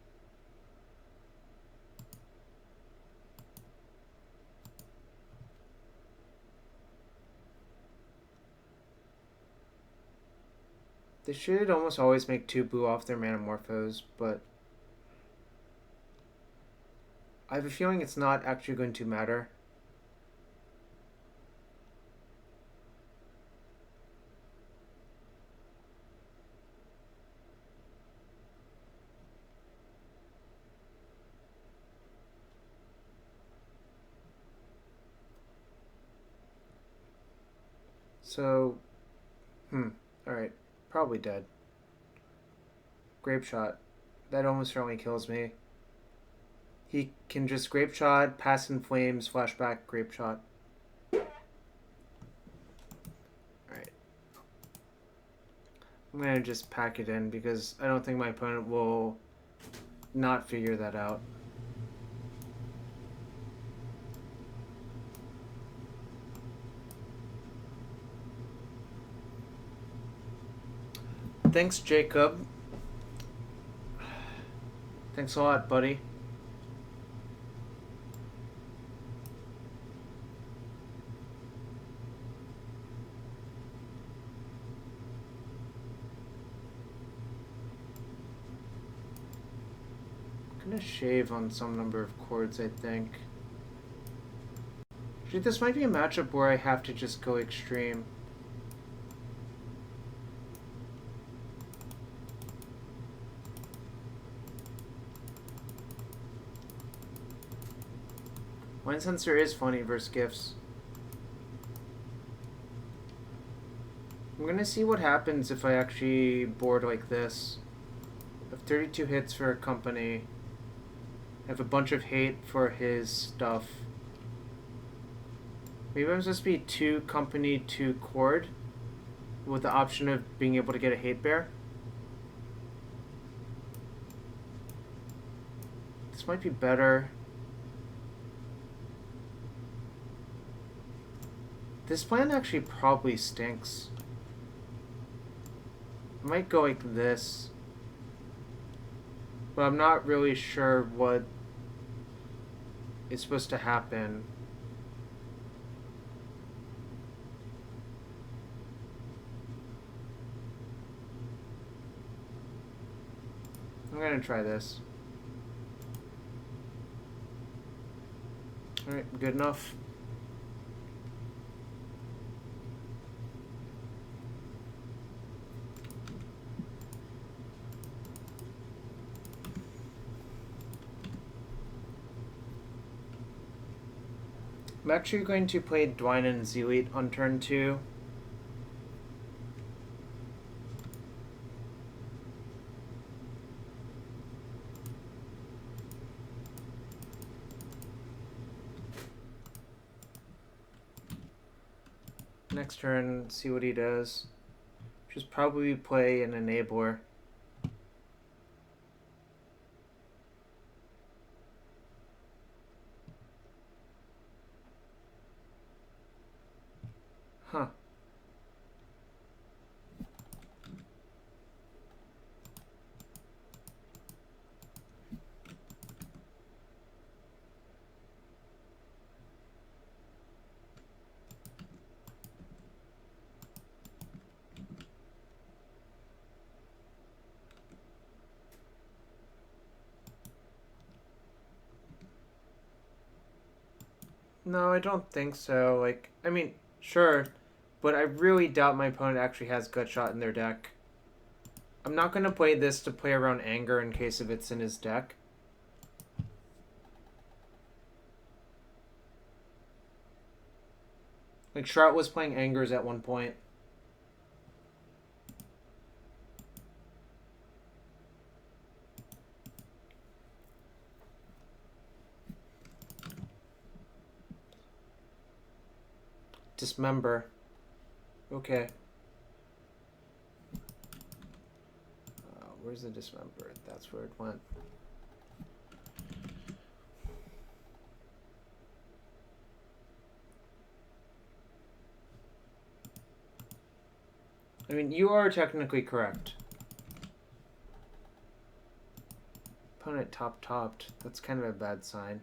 They should almost always make 2 blue off their Manamorphose, but I have a feeling it's not actually going to matter. So, alright. Probably dead. Grape Shot. That almost certainly kills me. He can just Grape Shot, Pass in Flames, Flashback, Grape Shot. Alright. I'm gonna just pack it in because I don't think my opponent will not figure that out. thanks, Jacob. Thanks a lot, buddy. I'm gonna shave on some number of chords, I think. Actually, this might be a matchup where I have to just go extreme. Wine Sensor is funny versus gifts. I'm gonna see what happens if I actually board like this. I have 32 hits for a company. I have a bunch of hate for his stuff. Maybe I'm supposed to be 2 company, 2 chord, with the option of being able to get a hate bear. This might be better. This plan actually probably stinks. I might go like this. But I'm not really sure what is supposed to happen. I'm gonna try this. Alright, good enough. I'm actually going to play Dwayne and Zealot on turn 2. Next turn, see what he does. Just probably play an enabler. Huh. No, I don't think so. Like, I mean, sure, but I really doubt my opponent actually has Gutshot in their deck. I'm not going to play this to play around Anger in case if it's in his deck. Like, Shrout was playing Angers at one point. Dismember. Okay. Where's the Dismember? That's where it went. I mean, you are technically correct. Opponent top-topped. That's kind of a bad sign.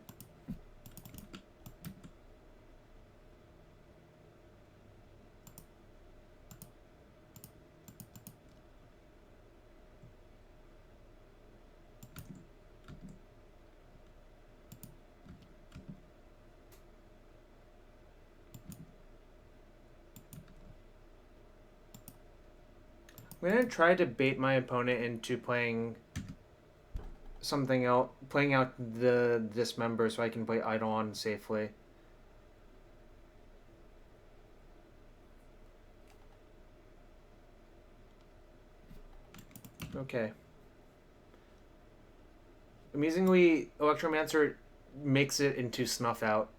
I'm gonna try to bait my opponent into playing something else, playing out the Dismember so I can play Eidolon safely. Okay. Amazingly, Electromancer makes it into Snuff Out.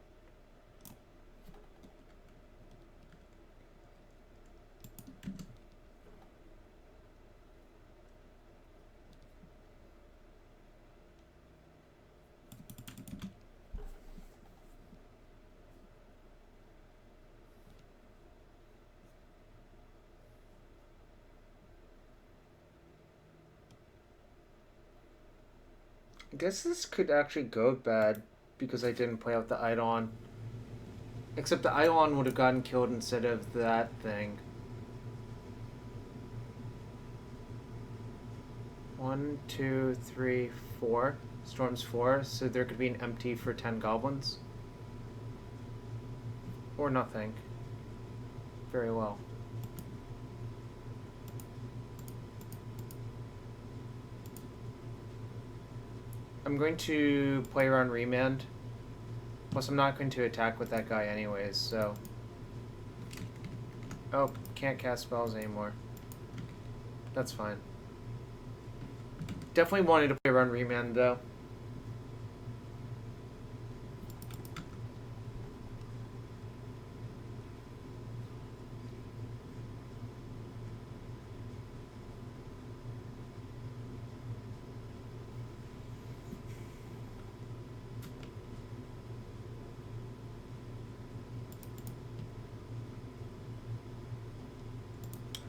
I guess this could actually go bad because I didn't play out the Eidolon. Except the Eidolon would have gotten killed instead of that thing. 1, 2, 3, 4. Storm's 4, so there could be an empty for 10 goblins. Or nothing. Very well. I'm going to play around Remand. Plus, I'm not going to attack with that guy anyways, so... Oh, can't cast spells anymore. That's fine. Definitely wanted to play around Remand, though.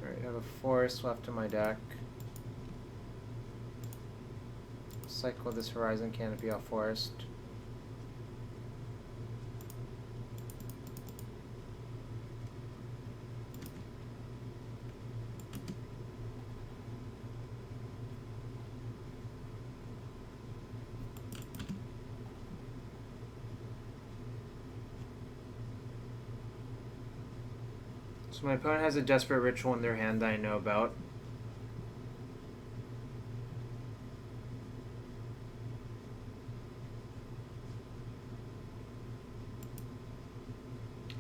Alright, I have a forest left in my deck. Cycle this Horizon Canopy off forest. So my opponent has a Desperate Ritual in their hand that I know about.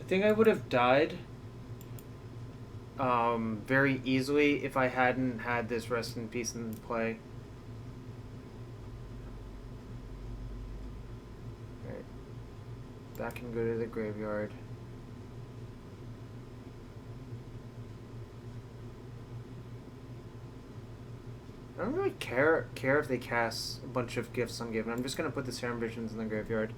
I think I would have died very easily if I hadn't had this Rest in Peace in play. Alright. That can go to the graveyard. I don't really care if they cast a bunch of Gifts Ungiven. I'm just going to put the Serum Visions in the graveyard.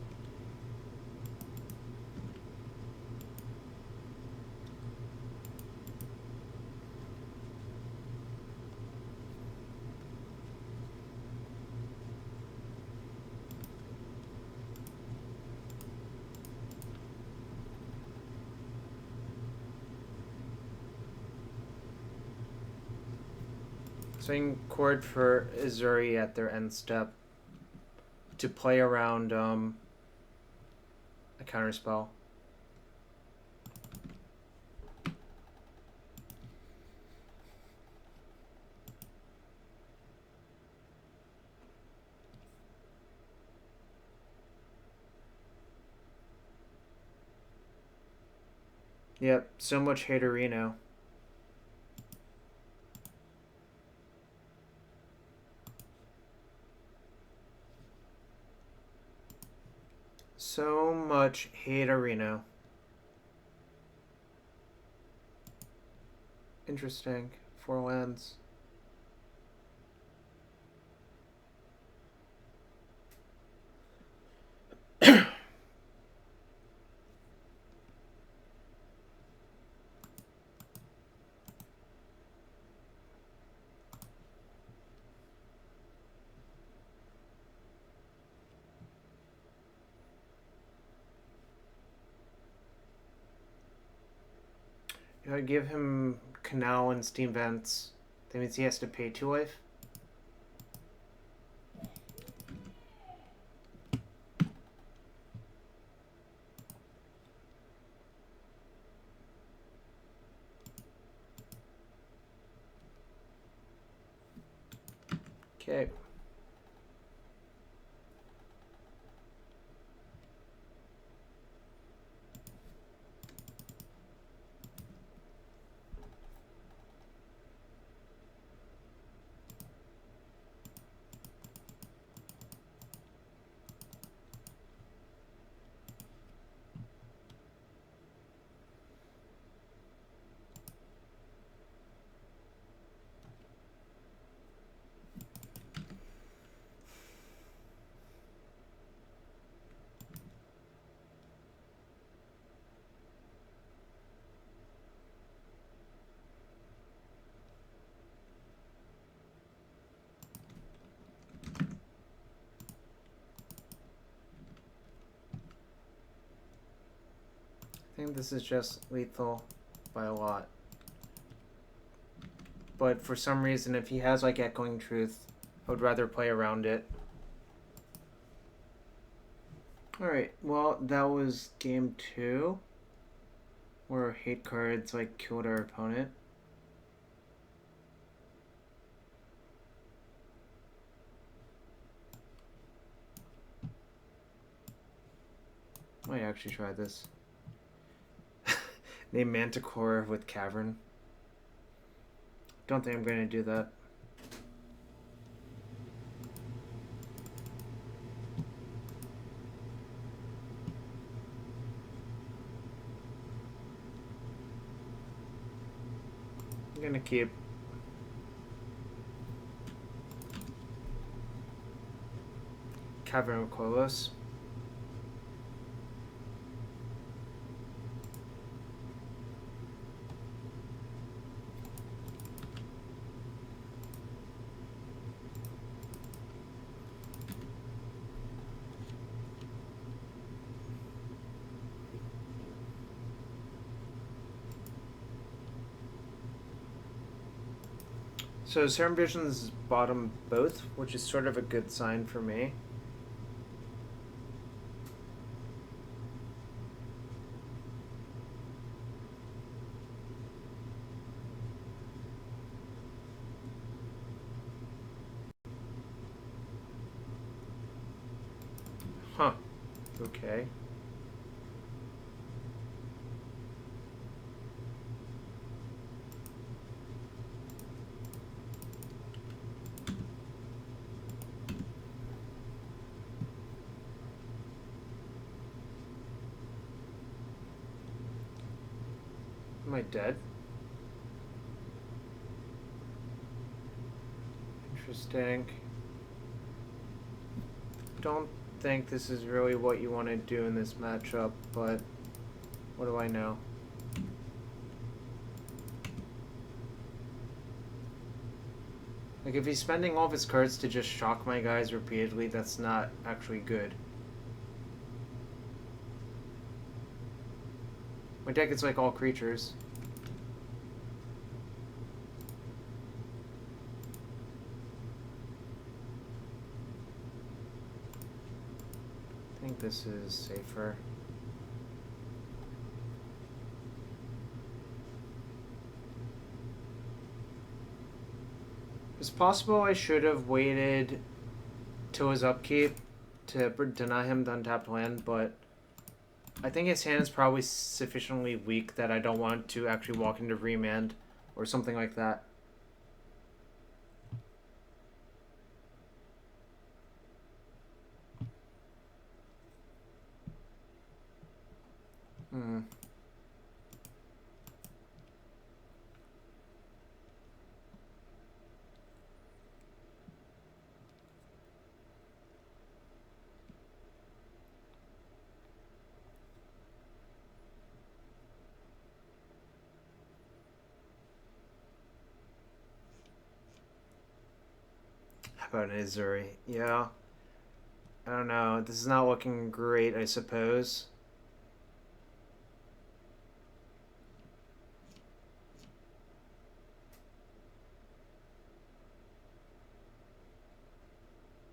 Swing Chord for Azuri at their end step to play around a counterspell. Yep, so much Haterino. So much Haterino. Interesting. 4 lands. You know, give him Canal and Steam Vents. That means he has to pay 2 life. Okay. think this is just lethal by a lot. But for some reason, if he has like Echoing Truth, I would rather play around it. Alright, well, that was game 2, where hate cards like killed our opponent. Might actually try this. Name Manticore with Cavern. Don't think I'm going to do that. I'm going to keep. Cavern of Kolos. So Serum Vision's bottom both, which is sort of a good sign for me. Huh. Okay. Am I dead? Interesting. Don't think this is really what you want to do in this matchup, but what do I know? Like, if he's spending all of his cards to just shock my guys repeatedly, that's not actually good. My deck is like all creatures. I think this is safer. It's possible I should have waited till his upkeep to deny him the untapped land, but I think his hand is probably sufficiently weak that I don't want to actually walk into remand or something like that. Hmm. How about an Izuri? Yeah. I don't know. This is not looking great, I suppose.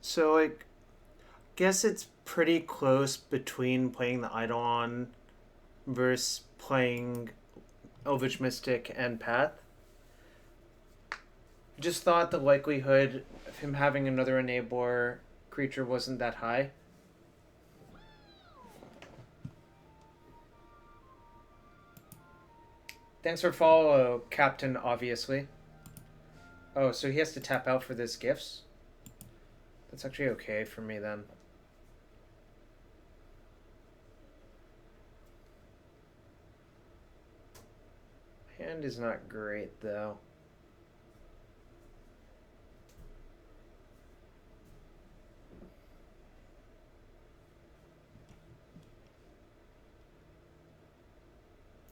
So, like, guess it's pretty close between playing the Eidolon versus playing Elvish Mystic and Path. Just thought the likelihood of him having another enabler creature wasn't that high. Thanks for follow, Captain, obviously. Oh, so he has to tap out for this gifts? That's actually okay for me then. Hand is not great though.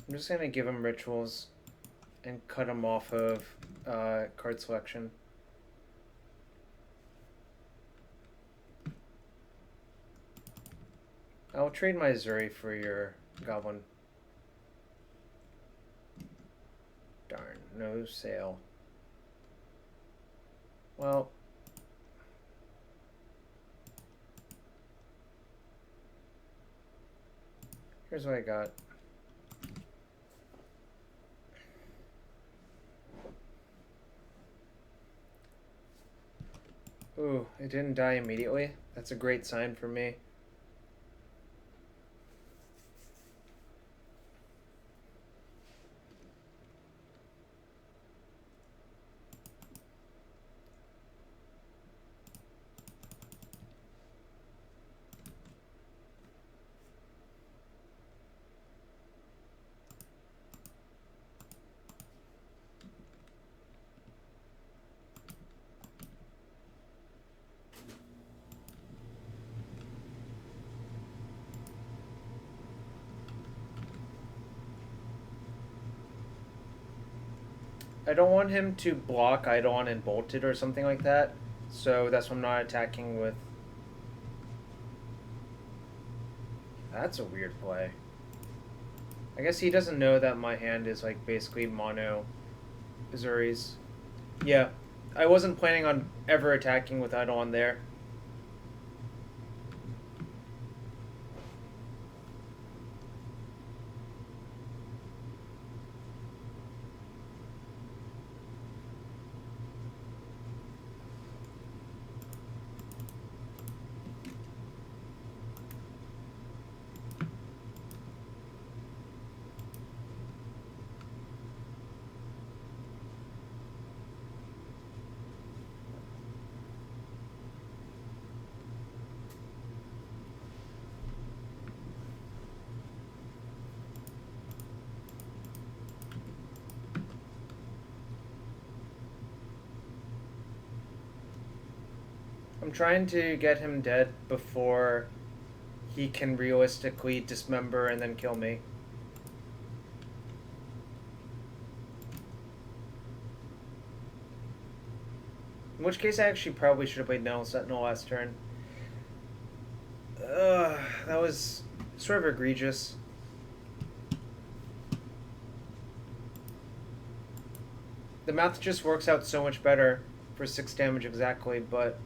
I'm just gonna give him rituals and cut him off of card selection. I'll trade my Zuri for your Goblin. no sail. Well, here's what I got. Ooh, it didn't die immediately. That's a great sign for me. I don't want him to block Eidolon and bolted or something like that, so that's why I'm not attacking with... That's a weird play. I guess he doesn't know that my hand is like basically mono Azuri's. Yeah, I wasn't planning on ever attacking with Eidolon there. I'm trying to get him dead before he can realistically dismember and then kill me. In which case I actually probably should have played Nettle Sentinel last turn. That was sort of egregious. The math just works out so much better for 6 damage exactly, but...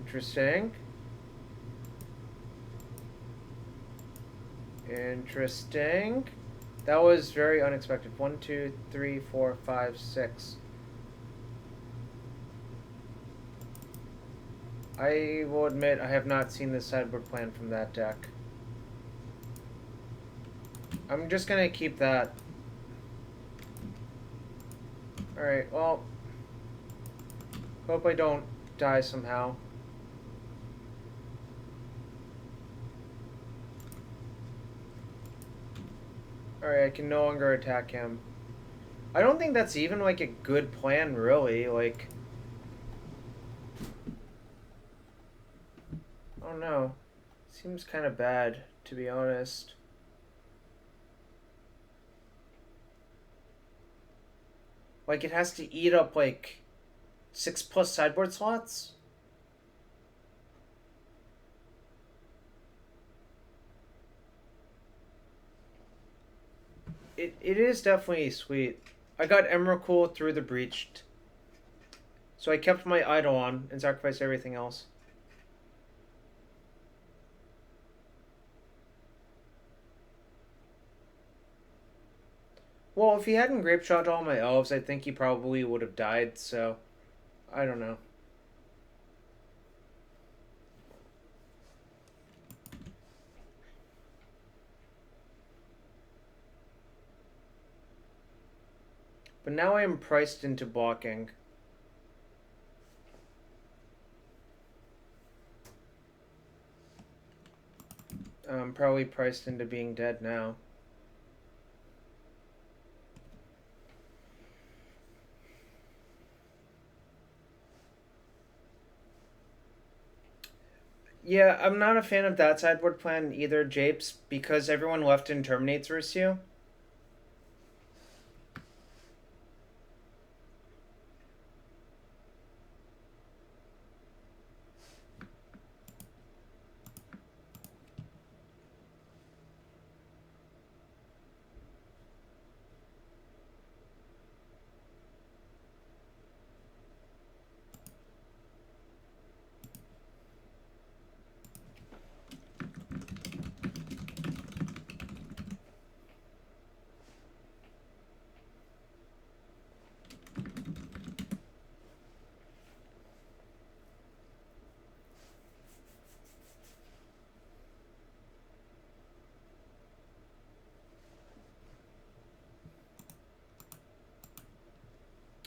Interesting. Interesting. That was very unexpected. 1, 2, 3, 4, 5, 6. I will admit I have not seen the sideboard plan from that deck. I'm just gonna keep that. Alright, well. Hope I don't die somehow. Alright, I can no longer attack him. I don't think that's even like a good plan, really. Like, I don't know. Seems kind of bad, to be honest. Like, it has to eat up like 6+ sideboard slots? It is definitely sweet. I got Emrakul through the Breached. So I kept my Eidolon and sacrificed everything else. Well, if he hadn't grape shot all my elves, I think he probably would have died, so I don't know. But now I am priced into blocking. I'm probably priced into being dead now. Yeah, I'm not a fan of that sideboard plan either, Japes, because everyone left in terminates versus you.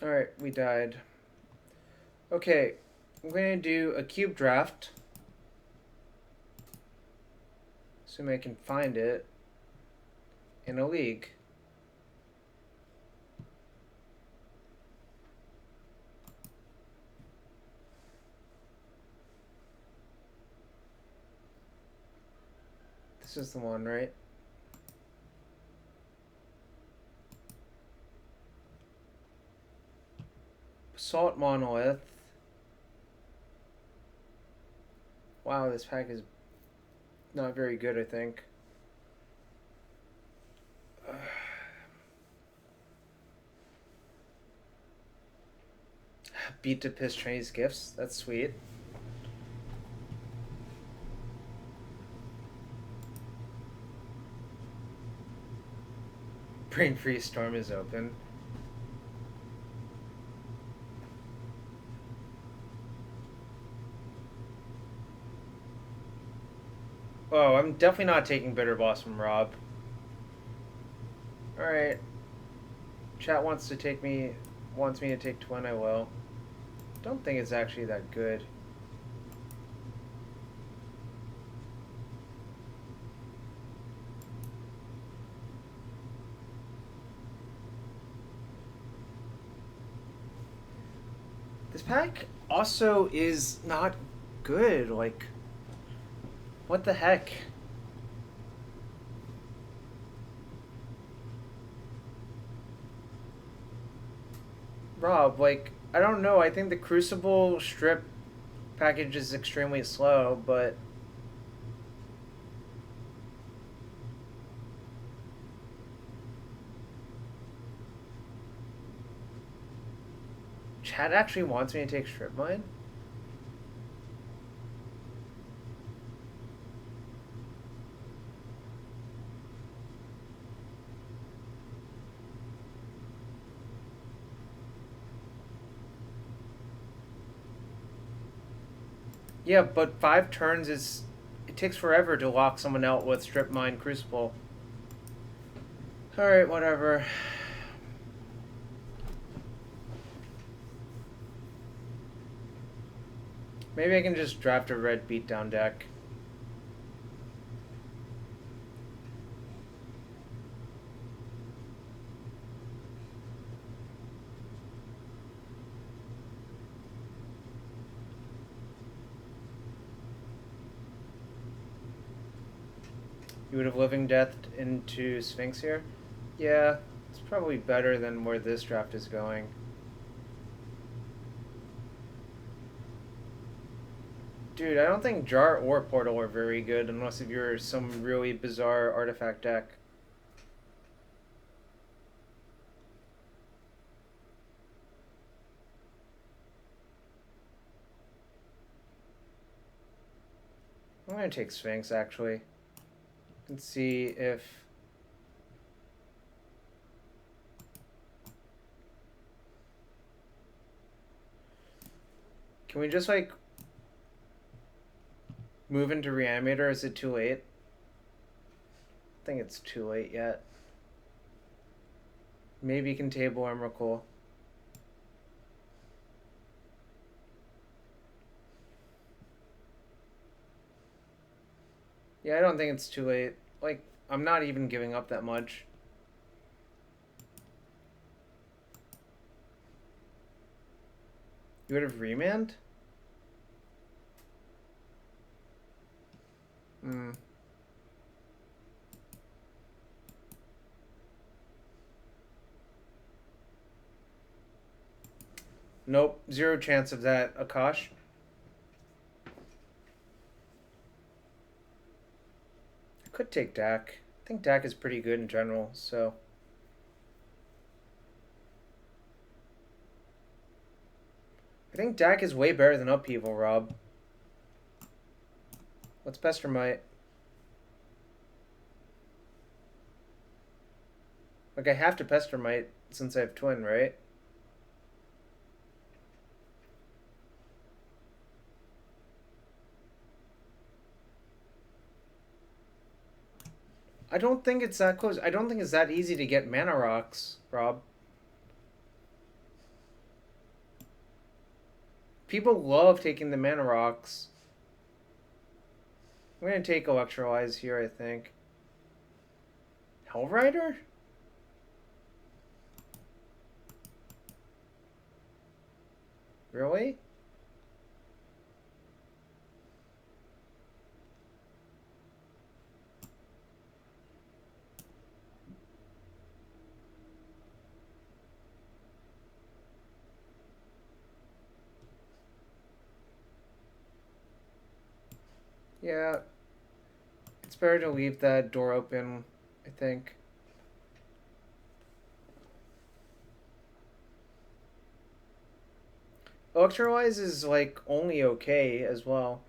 Alright, we died. Okay, I'm going to do a cube draft. Assume I can find it in a league. This is the one, right? Basalt Monolith. Wow, this pack is not very good, I think. Beat to piss Chinese gifts. That's sweet. Brain Freeze Storm is open. Oh, I'm definitely not taking Bitter Boss from Rob. Alright. Chat wants me to take Twin, I will. Don't think it's actually that good. This pack also is not good. Like, what the heck? Rob, like, I don't know. I think the Crucible strip package is extremely slow, but Chad actually wants me to take strip mine? Yeah, but 5 turns is... It takes forever to lock someone out with strip mine Crucible. Alright, whatever. Maybe I can just draft a red beatdown deck. You would have Living Death into Sphinx here? Yeah, it's probably better than where this draft is going. Dude, I don't think Jar or Portal are very good unless if you're some really bizarre artifact deck. I'm gonna take Sphinx actually. And see if... Can we just like move into Reanimator? Is it too late? I think it's too late yet. Maybe you can table Emrakul. Yeah, I don't think it's too late. Like, I'm not even giving up that much. You would have Remand? Hmm. Nope, 0 chance of that, Akash. I could take Dak. I think Dak is pretty good in general, so... I think Dak is way better than Upheaval, Rob. What's Pester Might? Like, I have to Pester Might since I have Twin, right? I don't think it's that close. I don't think it's that easy to get mana rocks, Rob. People love taking the mana rocks. I'm gonna take Electrolyze here, I think. Hellrider? Really? Yeah. It's better to leave that door open, I think. Electrolyze is, like, only okay as well.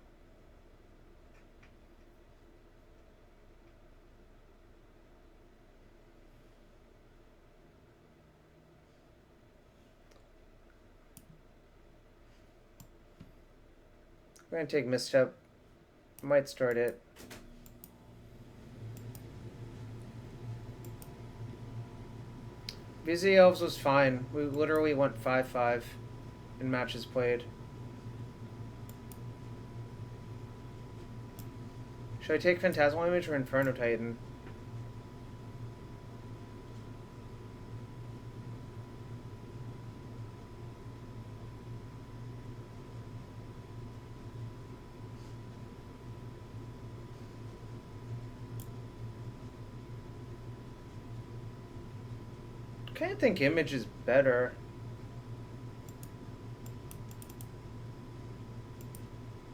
I'm gonna take Misstep. Might start it. Vizier Elves was fine. We literally went 5-5 in matches played. Should I take Phantasmal Image or Inferno Titan? I kind of think Image is better.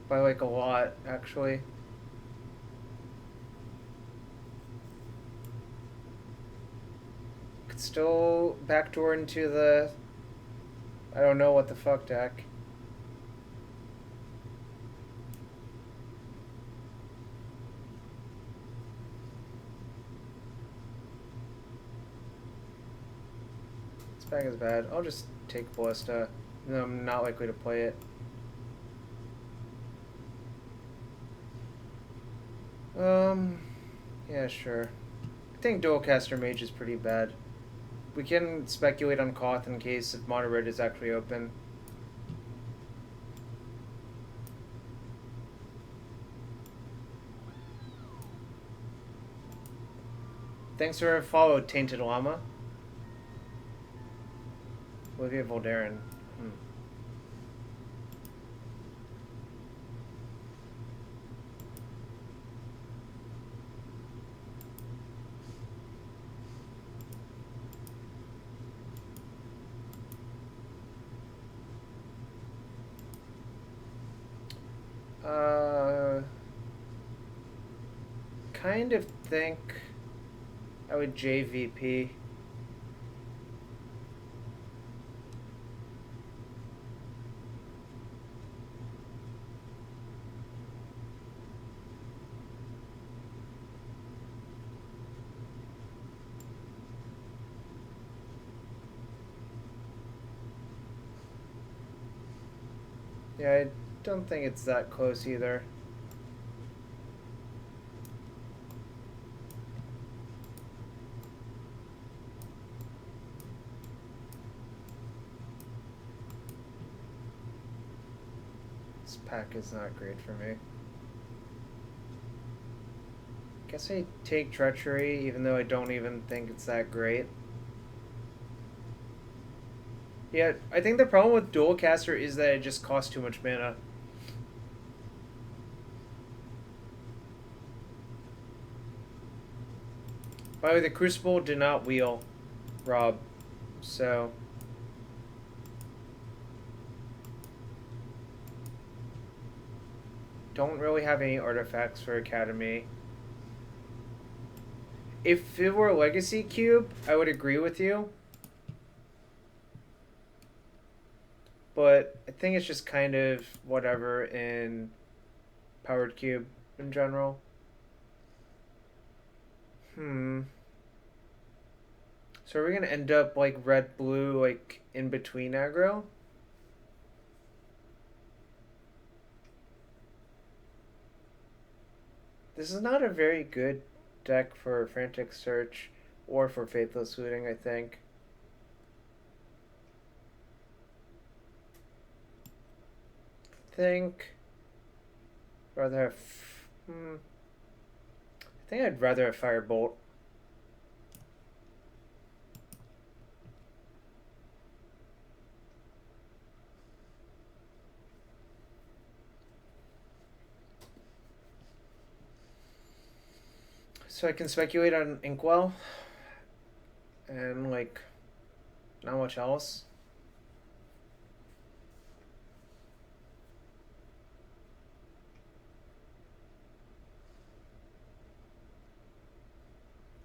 By like a lot, actually. Could still backdoor into the... I don't know what the fuck deck. This bag is bad. I'll just take Ballista. No, I'm not likely to play it. Yeah, sure. I think Dualcaster Mage is pretty bad. We can speculate on Koth in case if Mono Red is actually open. Thanks for a follow, Tainted Llama. Olivia Voldaren. Kind of think I would JVP. Yeah, I don't think it's that close either. This pack is not great for me. Guess I take Treachery, even though I don't even think it's that great. Yeah, I think the problem with Dualcaster is that it just costs too much mana. By the way, the Crucible did not wheel Rob, so... Don't really have any artifacts for Academy. If it were a Legacy Cube, I would agree with you. But I think it's just kind of whatever in Powered Cube in general. So are we gonna end up like red-blue, like in between aggro? This is not a very good deck for Frantic Search or for Faithless Looting, I think. think rather have. I think I'd rather have Firebolt. So I can speculate on Inkwell and like not much else.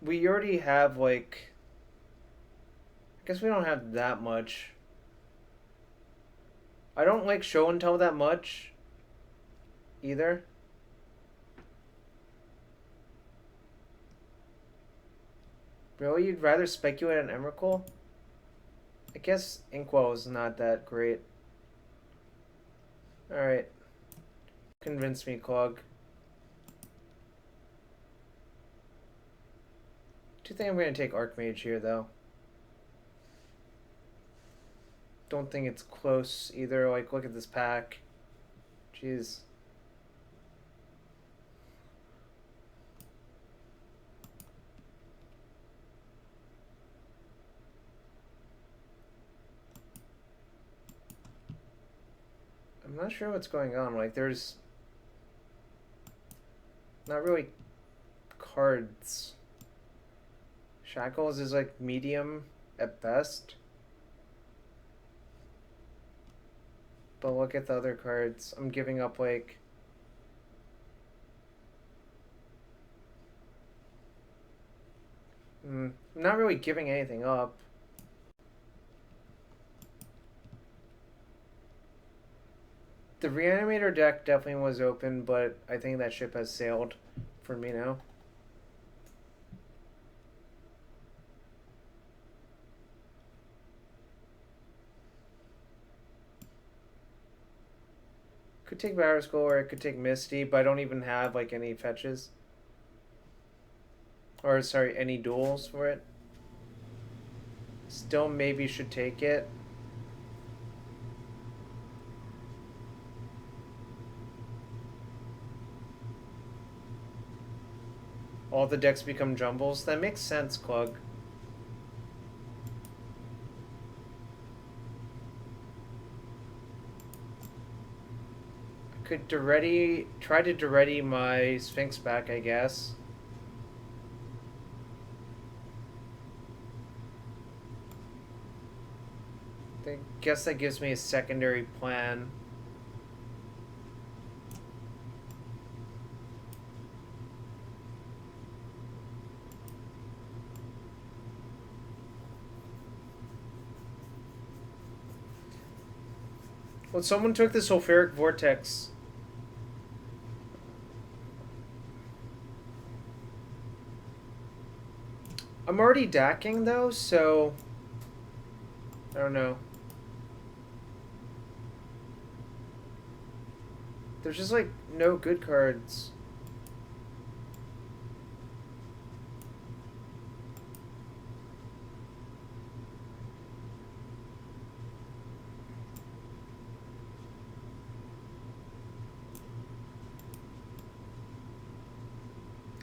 We already have like. I guess we don't have that much. I don't like show and tell that much either. Really? You'd rather speculate on Emrakul? I guess Inkwell is not that great. Alright. Convince me, Clog. Do you think I'm going to take Archmage here, though? Don't think it's close either. Like, look at this pack. Jeez. I'm not sure what's going on. Like, there's not really cards. Shackles is like medium at best. But look at the other cards. I'm giving up like. I'm not really giving anything up. The Reanimator deck definitely was open, but I think that ship has sailed for me now. Could take Barrow Skull or I could take Misty, but I don't even have like any fetches. Or sorry, any duels for it. Still maybe should take it. All the decks become jumbles. That makes sense, Clug. I could try to Duretti my Sphinx back, I guess. I guess that gives me a secondary plan. Well, someone took the Sulfuric Vortex. I'm already DACking though, so I don't know. There's just like no good cards.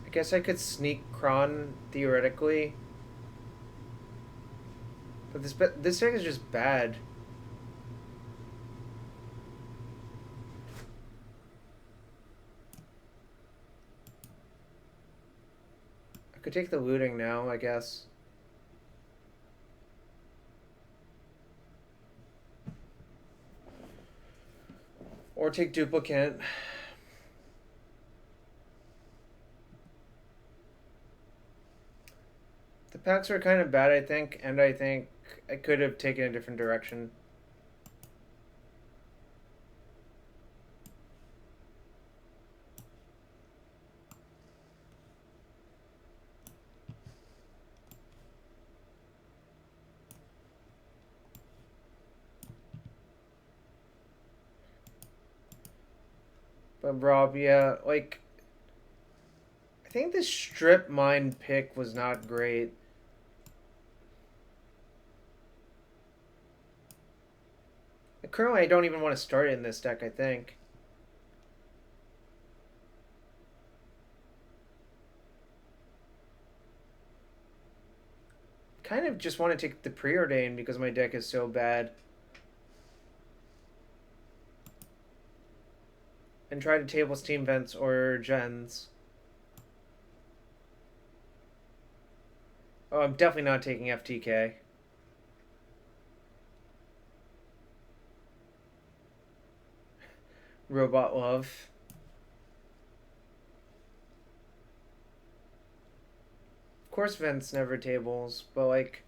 I guess I could sneak Kron theoretically. But this deck is just bad. I could take the looting now, I guess. Or take duplicate. The packs are kind of bad, I think, and I think I could have taken a different direction. But Rob, yeah, like I think the strip mine pick was not great. Currently, I don't even want to start it in this deck, I think. Kind of just want to take the Preordain because my deck is so bad. And try to table Steam Vents or Gens. Oh, I'm definitely not taking FTK. Robot Love. Of course Vents never tables, but like...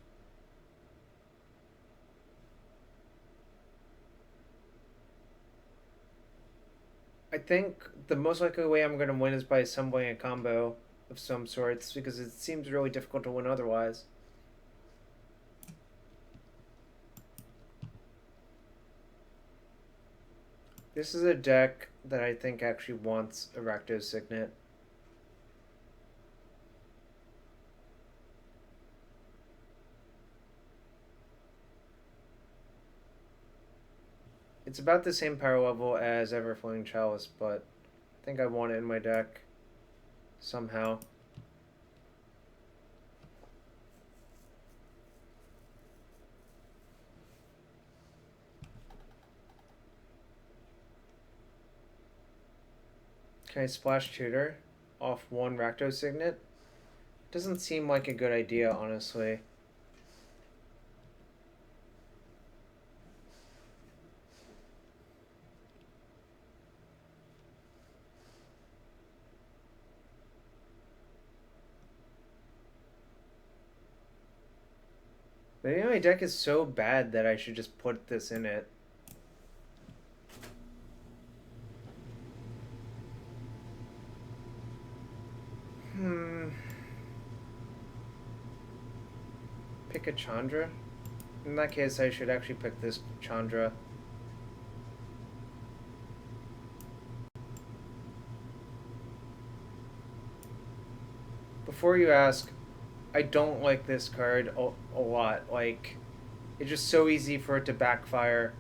I think the most likely way I'm going to win is by assembling a combo of some sorts, because it seems really difficult to win otherwise. This is a deck that I think actually wants a Rakdos Signet. It's about the same power level as Everflowing Chalice, but I think I want it in my deck somehow. Can I Splash Tutor off one Rakdos Signet? Doesn't seem like a good idea, honestly. Maybe my deck is so bad that I should just put this in it. Pick a Chandra? In that case, I should actually pick this Chandra. Before you ask, I don't like this card a lot. Like, it's just so easy for it to backfire.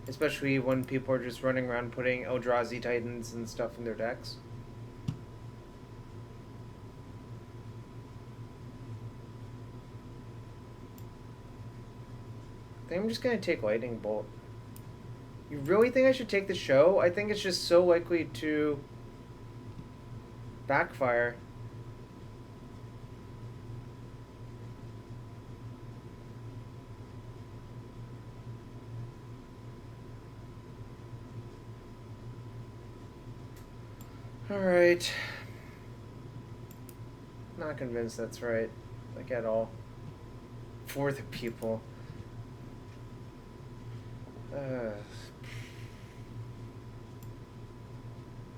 Especially when people are just running around putting Eldrazi Titans and stuff in their decks. I think I'm just going to take Lightning Bolt. You really think I should take the show? I think it's just so likely to backfire. Alright. Not convinced that's right. Like, at all. For the people.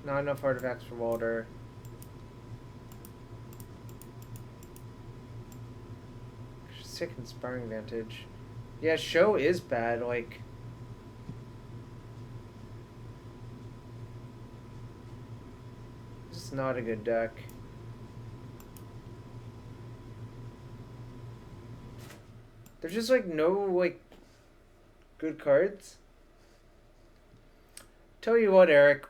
Not enough artifacts for Walder. Sick Inspiring Vantage. Yeah, show is bad, like... This is not a good deck. There's just, like, no, like, good cards. Tell you what, Eric.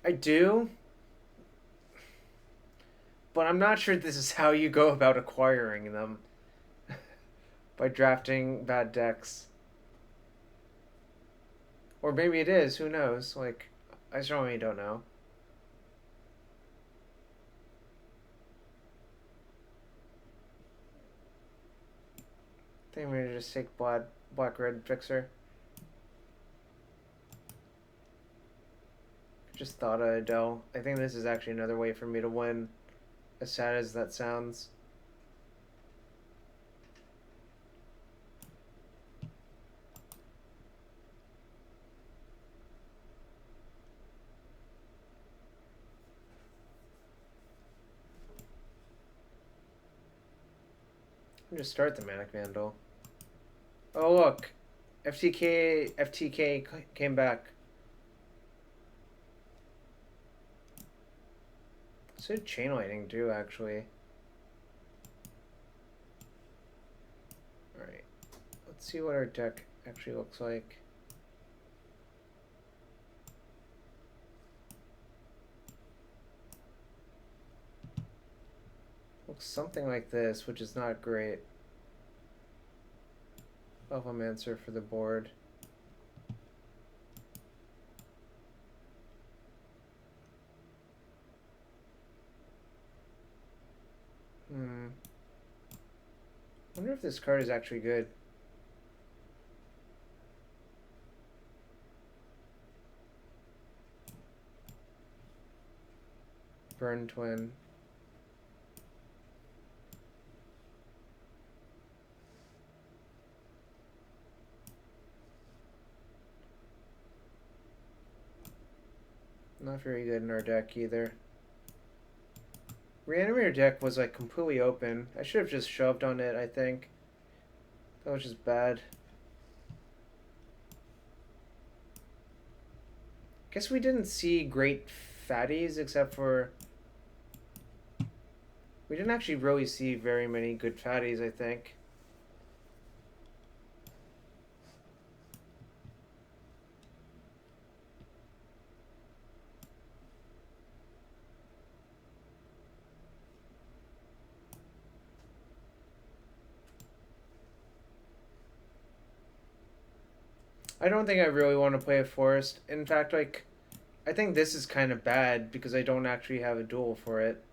I do. But I'm not sure this is how you go about acquiring them. By drafting bad decks. Or maybe it is, who knows? Like, I certainly don't know. I think I'm gonna just take black-red fixer. Just thought of Adele. I think this is actually another way for me to win. As sad as that sounds. I'm gonna start the Manic Vandal. Oh look, FTK came back. So did Chain Lightning too, actually. Alright, let's see what our deck actually looks like. Looks something like this, which is not great. Mancer for the board. Wonder if this card is actually good. Burn Twin. Not very good in our deck either. Reanimator deck was like completely open. I should have just shoved on it, I think. That was just bad. Guess we didn't see great fatties except for... We didn't actually really see very many good fatties, I think. I don't think I really want to play a forest. In fact, like, I think this is kind of bad because I don't actually have a duel for it.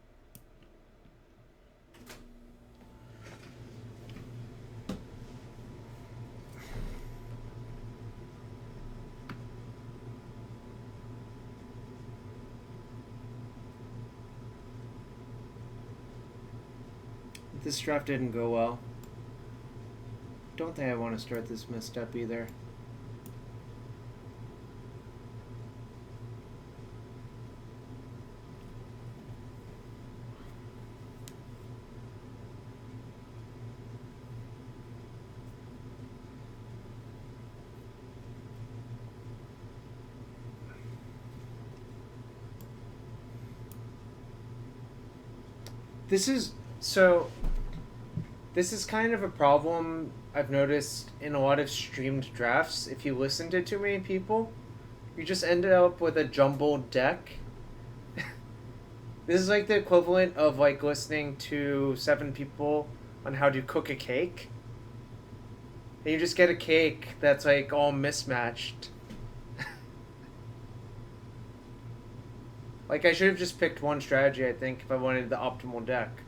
This draft didn't go well. Don't think I want to start this misstep either. This is kind of a problem I've noticed in a lot of streamed drafts. If you listen to too many people, you just end up with a jumbled deck. This is like the equivalent of like listening to 7 people on how to cook a cake. And you just get a cake that's like all mismatched. Like I should have just picked one strategy, I think, if I wanted the optimal deck.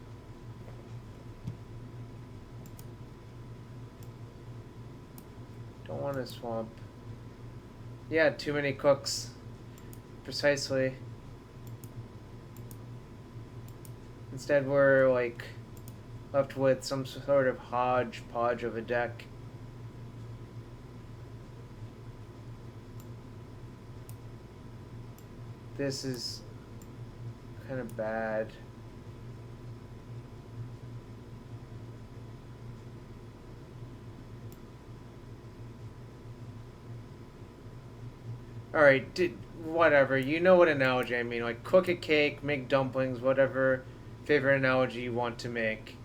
Don't want to swamp. Yeah, too many cooks. Precisely. Instead we're like left with some sort of hodgepodge of a deck. This is kind of bad. Alright, whatever. You know what analogy I mean. Like, cook a cake, make dumplings, whatever favorite analogy you want to make.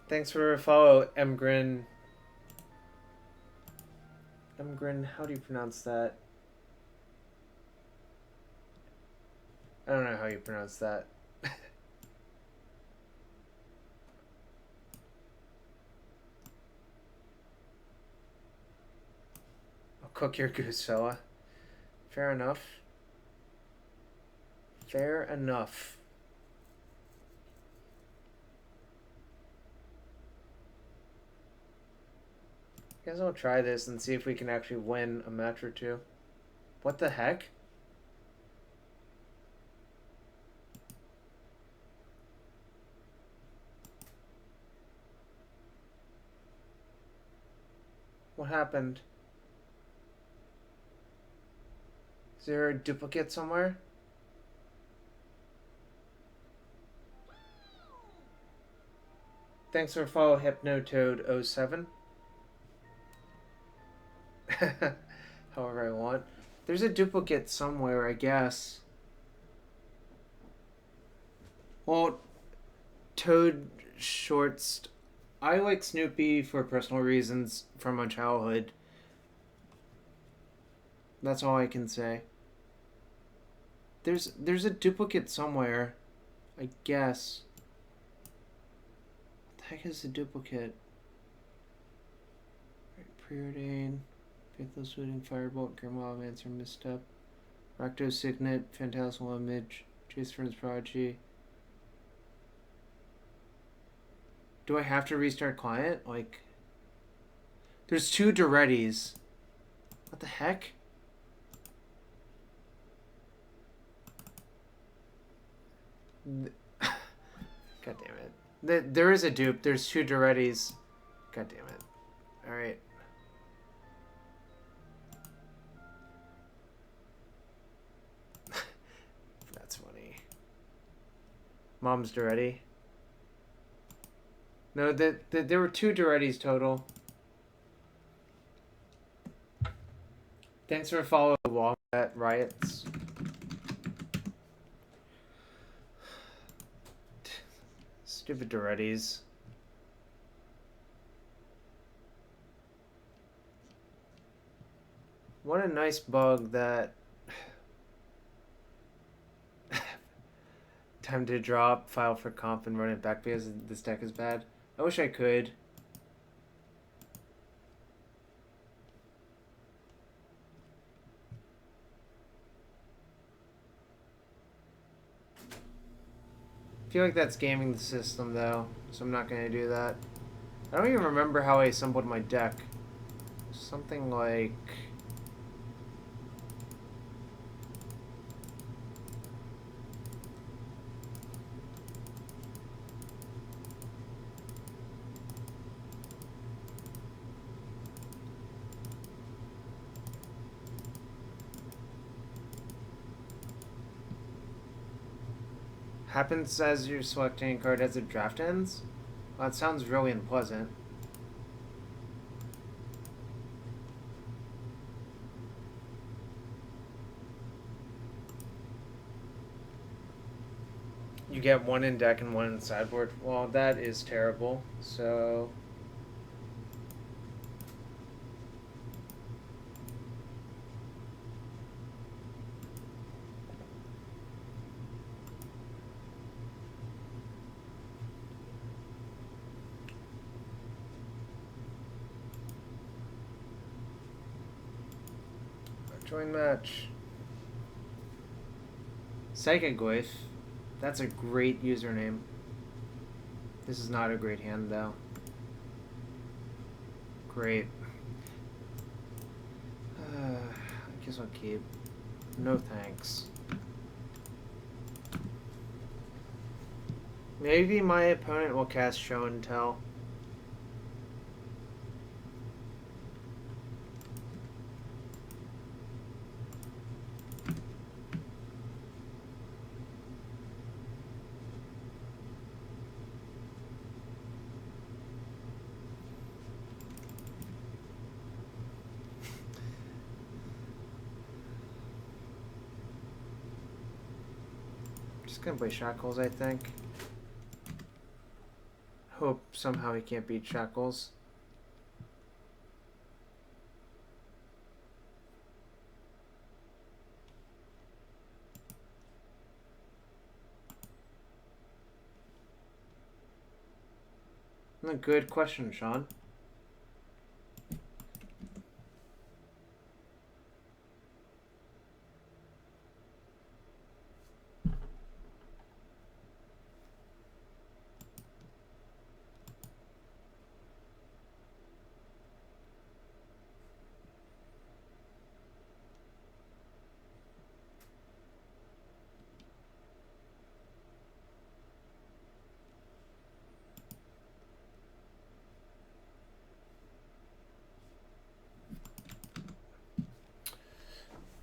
Thanks for a follow, Emgrin. Emgrin, how do you pronounce that? I don't know how you pronounce that. I'll cook your goose, fella. Fair enough. Fair enough. I guess I'll try this and see if we can actually win a match or two. What the heck? What happened? Is there a duplicate somewhere? Thanks for follow HypnoToad07. However I want. There's a duplicate somewhere, I guess. Well, Toad Shorts I like Snoopy for personal reasons from my childhood. That's all I can say. There's a duplicate somewhere, I guess. What the heck is the duplicate? Right, Preordain, Faithless Wooting, Firebolt, Grimwald, Answer, Misstep, Rakdos Signet, Phantasmal Image, Chase Friends Prodigy. Do I have to restart client? Like, there's 2 Durettis. What the heck? God damn it. There is a dupe. There's 2 Durettis. God damn it. Alright. That's funny. Mom's Duretti. No, there were 2 Durettis total. Thanks for following along at Riots. Stupid Durettis. What a nice bug that... Time to drop, file for comp, and run it back because this deck is bad. I wish I could. I feel like that's gaming the system, though, so I'm not going to do that. I don't even remember how I assembled my deck. Something like... Happens as you're selecting a card as the draft ends? Well, that sounds really unpleasant. You get 1 in deck and 1 in sideboard. Well, that is terrible. So... Join match. Psychic Glyph. That's a great username. This is not a great hand, though. Great. I guess I'll keep. No thanks. Maybe my opponent will cast Show and Tell. Just gonna play Shackles, I think. Hope somehow he can't beat Shackles. A good question, Sean.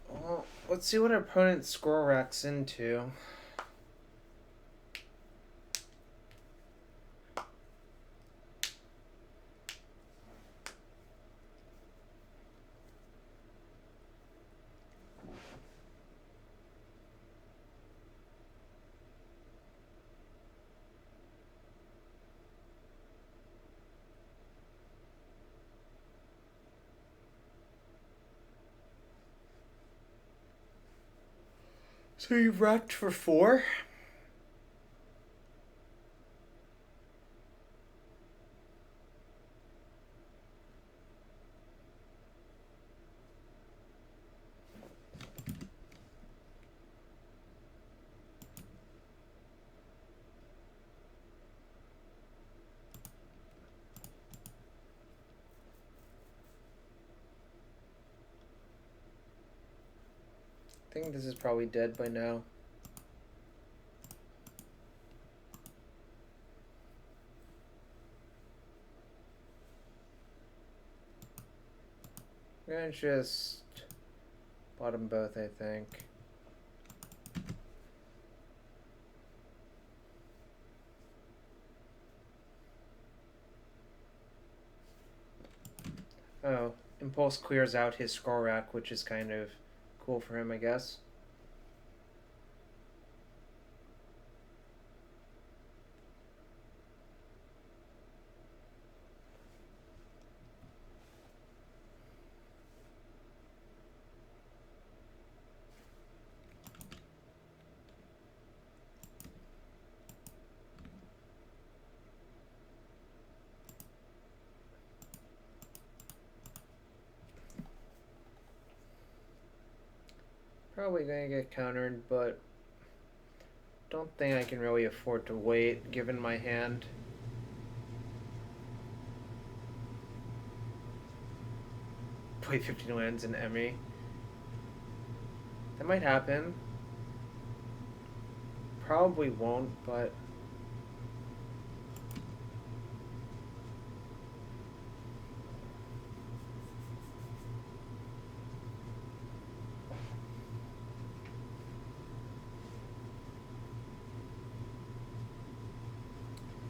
Well, let's see what our opponent score racks into. So you've racked for 4? I think this is probably dead by now. I'm gonna just bottom both, I think. Oh, Impulse clears out his scroll rack, which is kind of cool for him, I guess. Probably gonna get countered, but don't think I can really afford to wait, given my hand. Play 15 lands in Emmy. That might happen. Probably won't, but...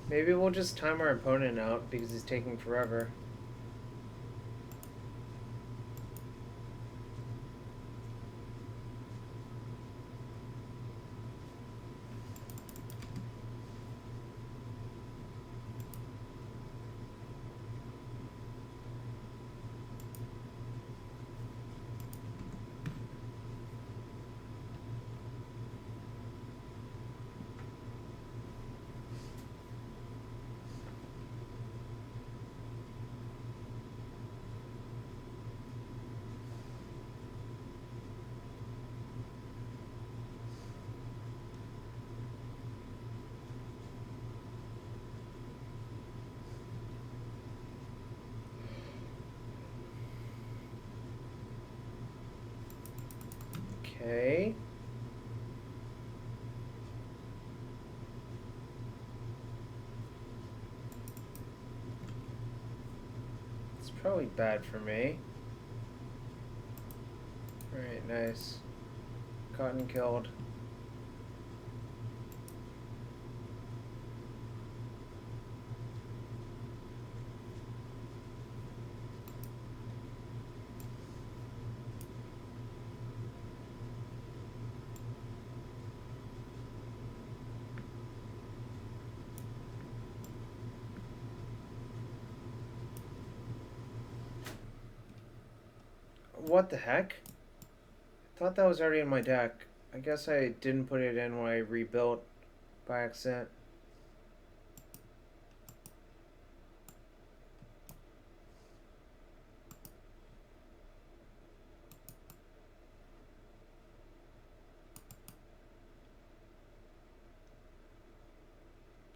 maybe we'll just time our opponent out because he's taking forever. Okay. It's probably bad for me. Alright, nice. Cotton killed. What the heck? I thought that was already in my deck. I guess I didn't put it in when I rebuilt by accident.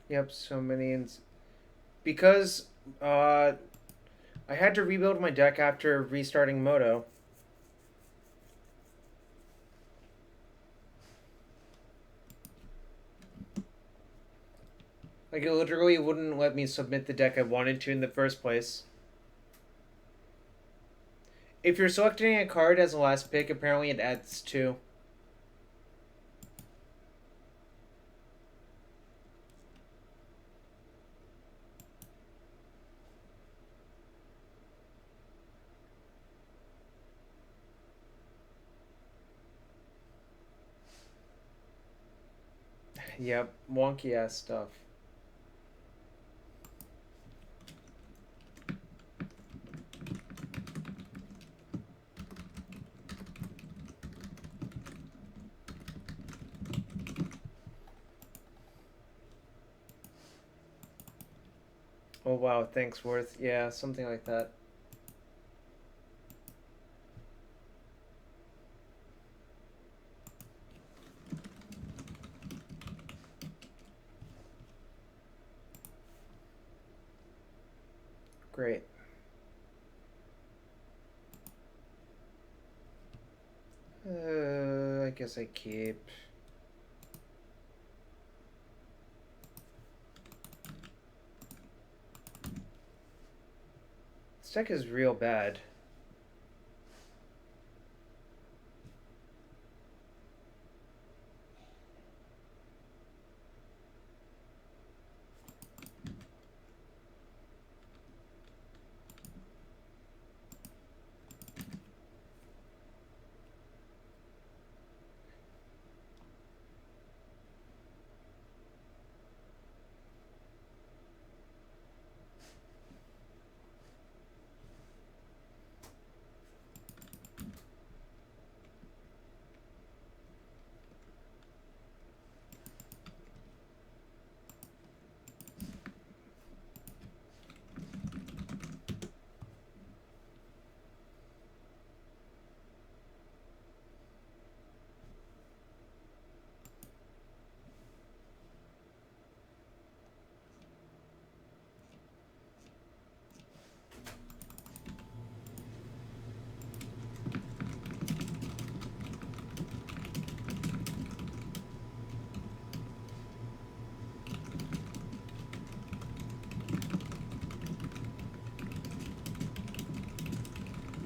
Yep, so minions. Because I had to rebuild my deck after restarting Moto. Like, it literally wouldn't let me submit the deck I wanted to in the first place. If you're selecting a card as the last pick, apparently it adds 2. Yep, wonky ass stuff. Oh wow, thanks Worth. Yeah, something like that. Great. I guess I keep. This deck is real bad.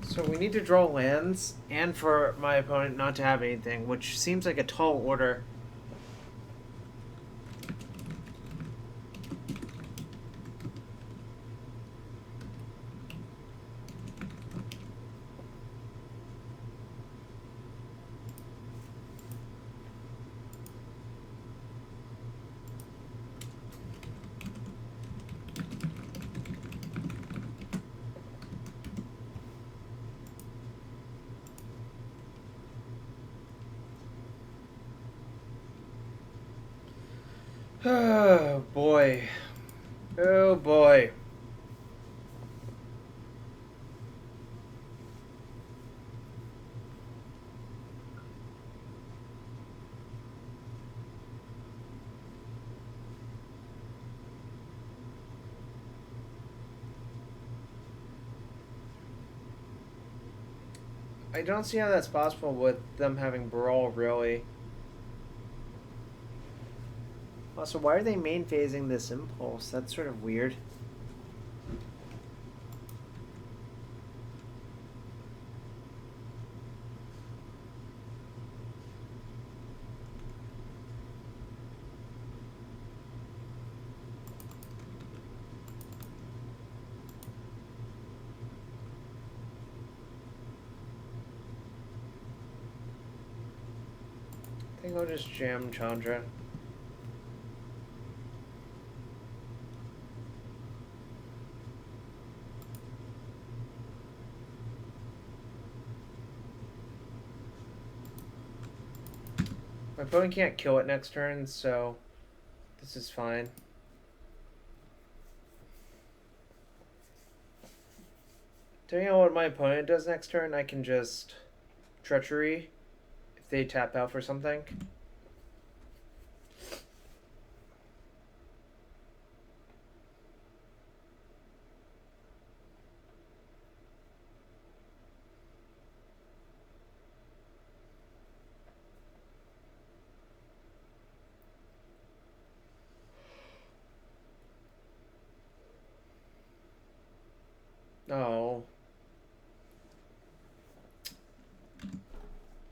So we need to draw lands, and for my opponent not to have anything, which seems like a tall order. Oh boy. Oh boy. I don't see how that's possible with them having Brawl, really. Also, why are they main phasing this Impulse? That's sort of weird. I think I'll just jam Chandra. My opponent can't kill it next turn, so this is fine. Depending on what my opponent does next turn, I can just Treachery if they tap out for something. Oh.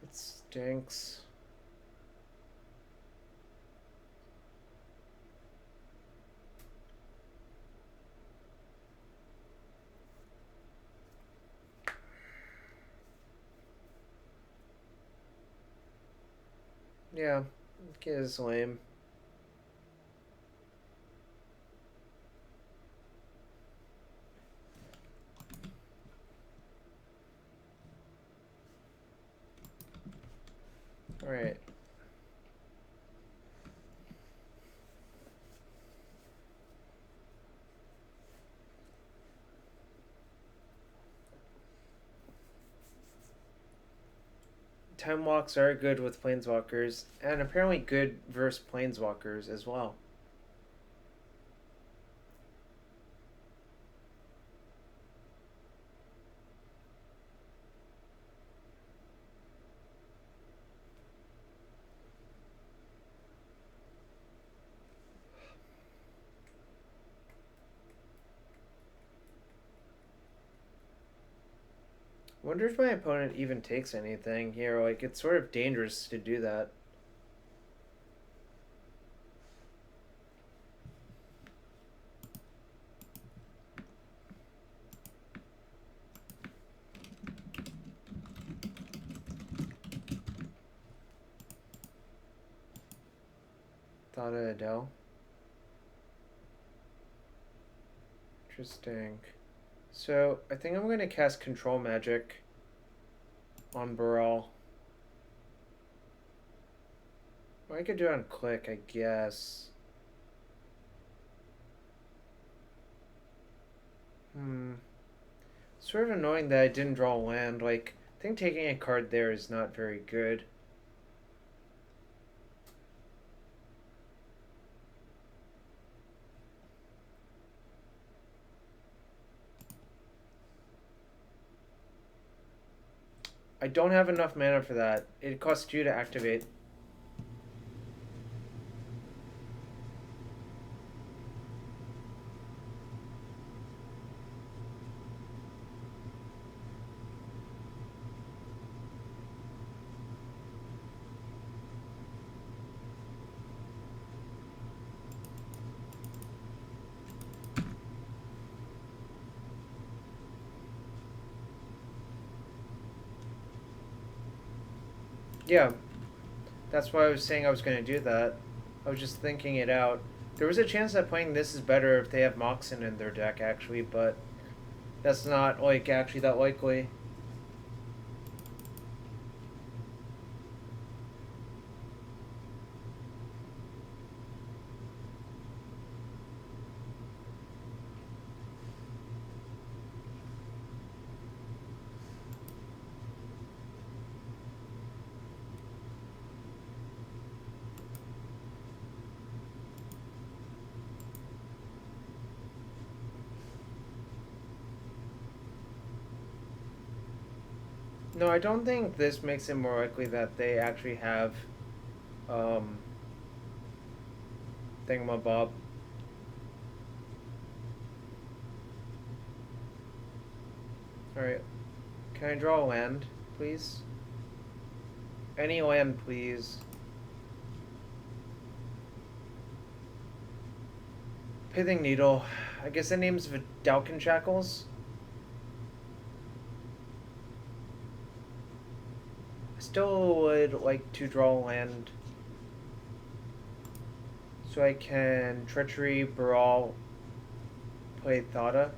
It stinks. Yeah, it is lame. Alright. time walks are good with planeswalkers, and apparently good versus planeswalkers as well. Wonder if my opponent even takes anything here. Like, it's sort of dangerous to do that. Thought of Adele. Interesting. So, I think I'm going to cast Control Magic on Baral. Or I could do it on Click, I guess. Sort of annoying that I didn't draw a land. Like, I think taking a card there is not very good. I don't have enough mana for that. It costs 2 to activate. Yeah, that's why I was saying I was going to do that. I was just thinking it out. There was a chance that playing this is better if they have Moxen in their deck, actually, but that's not, like, actually that likely. No, I don't think this makes it more likely that they actually have Thingamabob. Alright. Can I draw a land, please? Any land, please. Pithing Needle. I guess the name's Vidalcan Shackles. I still would like to draw a land. So I can Treachery, Brawl, play Thada.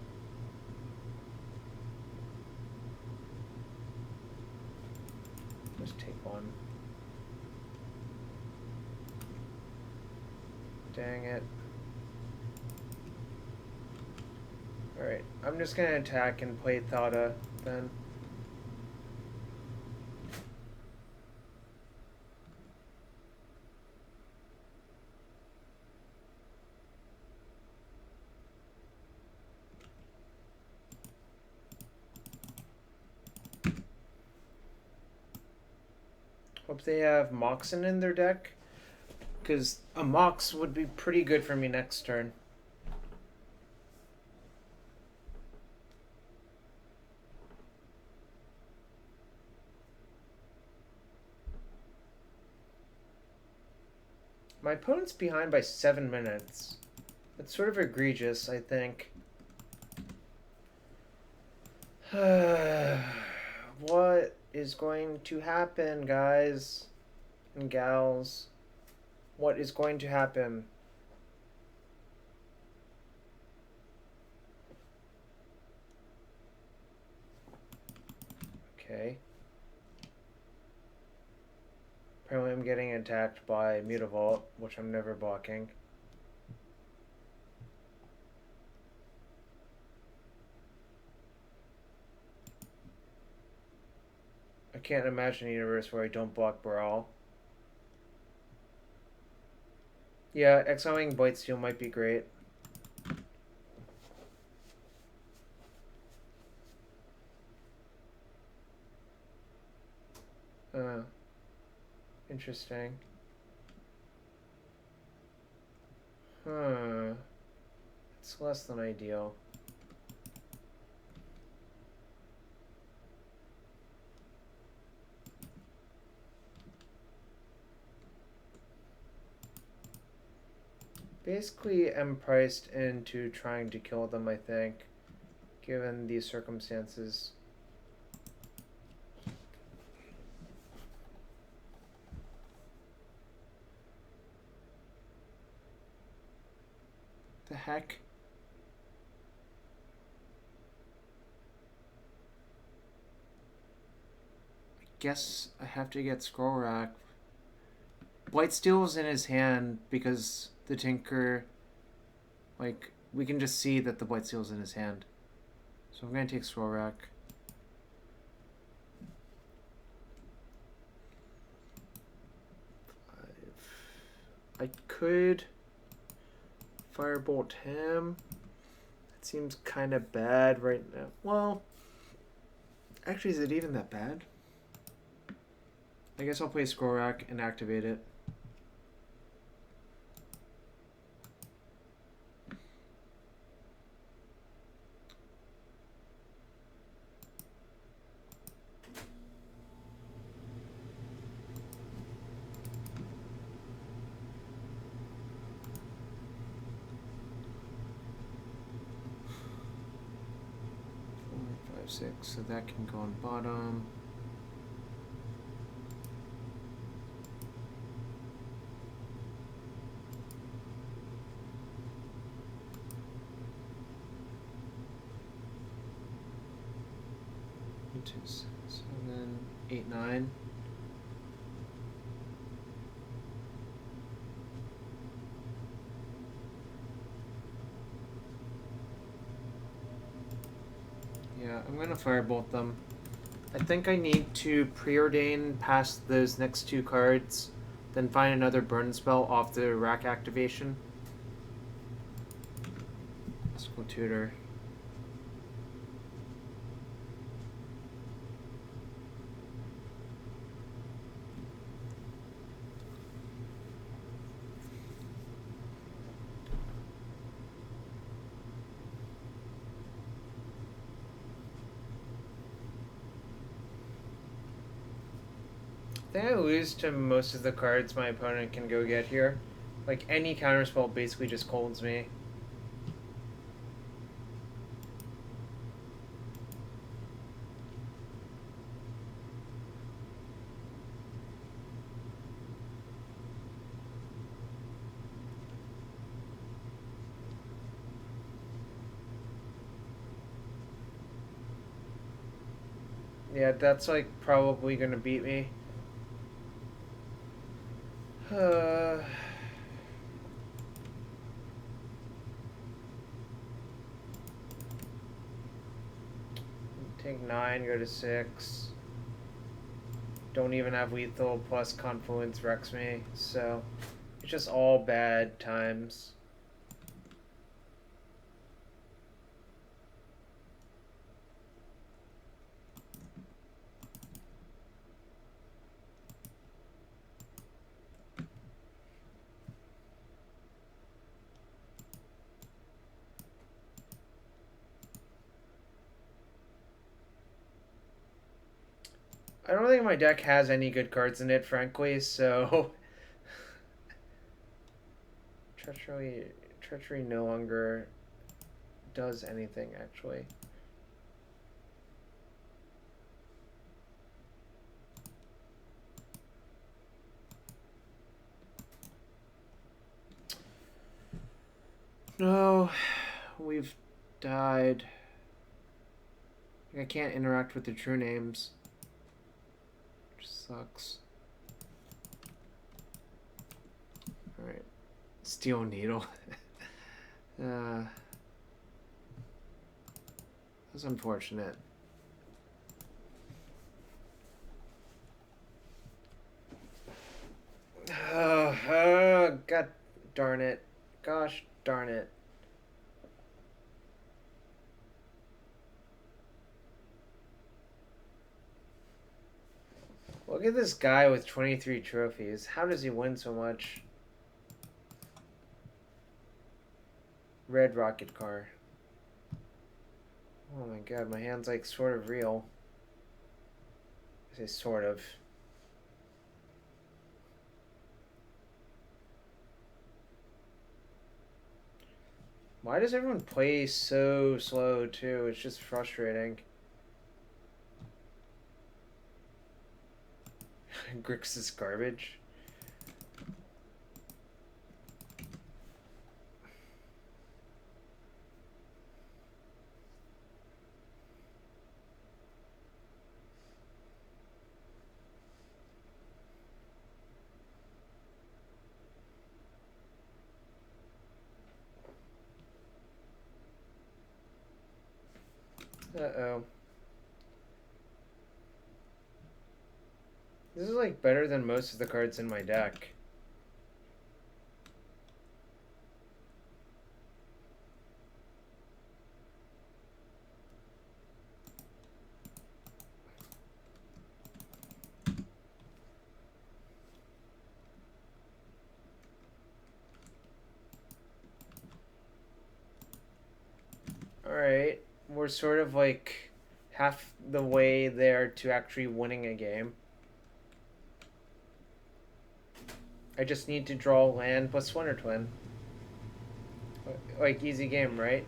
Just take one. Dang it. Alright, I'm just gonna attack and play Thada then. Hope they have Moxen in their deck, because a Mox would be pretty good for me next turn. My opponent's behind by 7 minutes. That's sort of egregious, I think. What is going to happen, guys and gals? What is going to happen? Okay. Apparently I'm getting attacked by Mutavault, which I'm never blocking. I can't imagine a universe where I don't block Brawl. Yeah, exiling Blightsteel might be great. Interesting. Huh. It's less than ideal. Basically, I'm priced into trying to kill them, I think, given these circumstances. The heck? I guess I have to get Scroll Rack. Blightsteel's in his hand because the Tinker, like, we can just see that the Blightsteel's in his hand. So I'm gonna take Scroll Rack. I could Firebolt him. It seems kind of bad right now. Well, actually, is it even that bad? I guess I'll play Scroll Rack and activate it. Six, so that can go on bottom. Two, 7, 8, 9. Yeah, I'm gonna Firebolt them. I think I need to preordain past those next two cards, then find another burn spell off the rack activation. School Tutor. I think I lose to most of the cards my opponent can go get here. Like, any counterspell basically just colds me. Yeah, that's like probably gonna beat me. Take 9, go to 6. Don't even have lethal, plus Confluence wrecks me, so it's just all bad times. I don't think my deck has any good cards in it, frankly, so Treachery no longer does anything, actually. No, we've died. I can't interact with the true names. Which sucks. Alright. Steel Needle. That's unfortunate. darn it. Gosh darn it. Look at this guy with 23 trophies. How does he win so much? Red rocket car. Oh my god, my hand's like sort of real. I say sort of. Why does everyone play so slow too? It's just frustrating. Grix is garbage. Uh-oh. This is like better than most of the cards in my deck. Alright, we're sort of like half the way there to actually winning a game. I just need to draw land plus Wonder Twin. Like, easy game, right?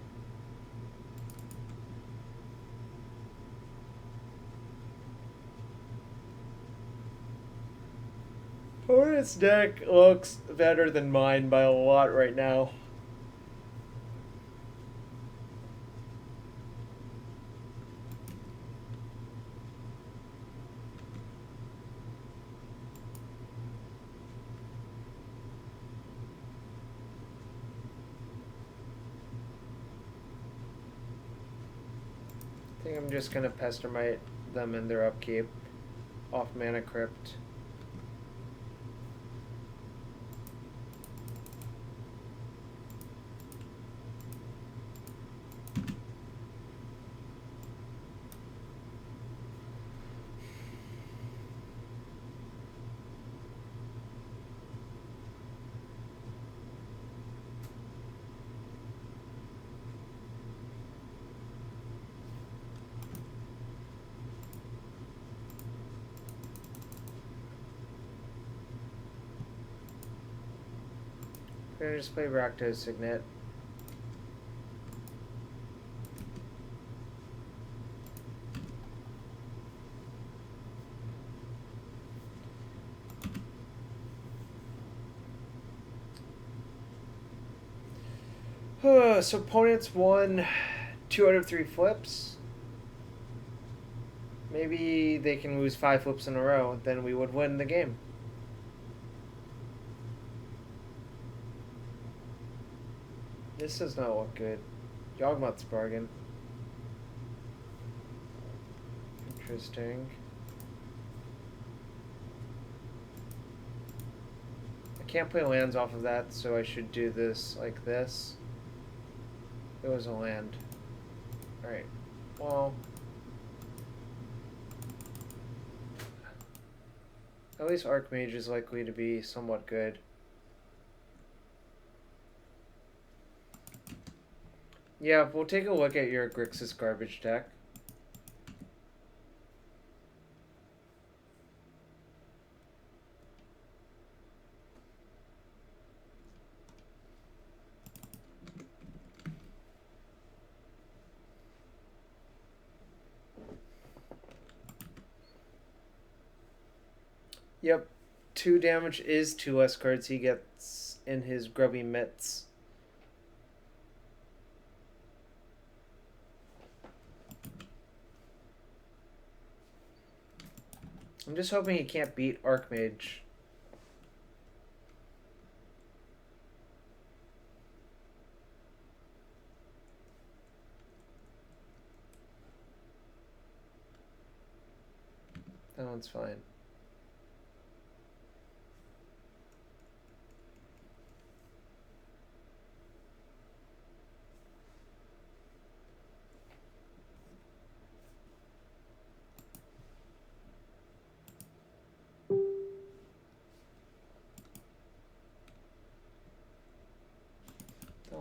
Opponent's deck looks better than mine by a lot right now. I think I'm just gonna pestermite them in their upkeep. Off Mana Crypt. I'm gonna just play Rakdos Signet. So opponents won 2 out of 3 flips. Maybe they can lose 5 flips in a row, then we would win the game. This does not look good. Yawgmoth's bargain. Interesting. I can't play lands off of that, so I should do this like this. It was a land. Alright. Well, at least Archmage is likely to be somewhat good. Yeah, we'll take a look at your Grixis garbage deck. Yep, 2 damage is 2 less cards he gets in his grubby mitts. I'm just hoping he can't beat Archmage. That one's fine.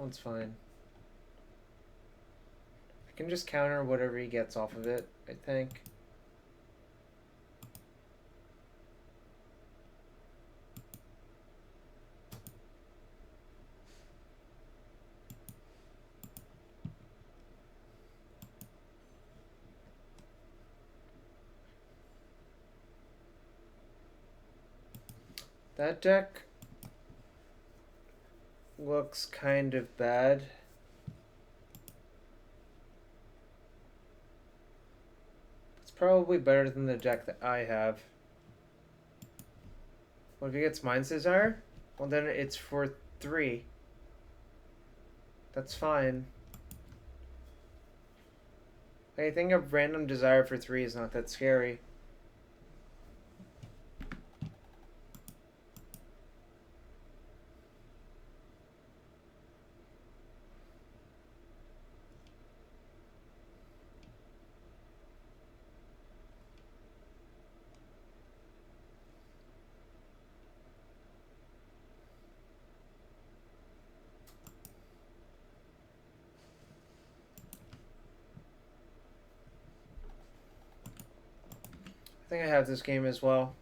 one's fine. I can just counter whatever he gets off of it, I think. That deck looks kind of bad. It's probably better than the deck that I have. What if he gets Mind's Desire? Well, then it's for 3. That's fine. I think a random desire for 3 is not that scary. I think I have this game as well.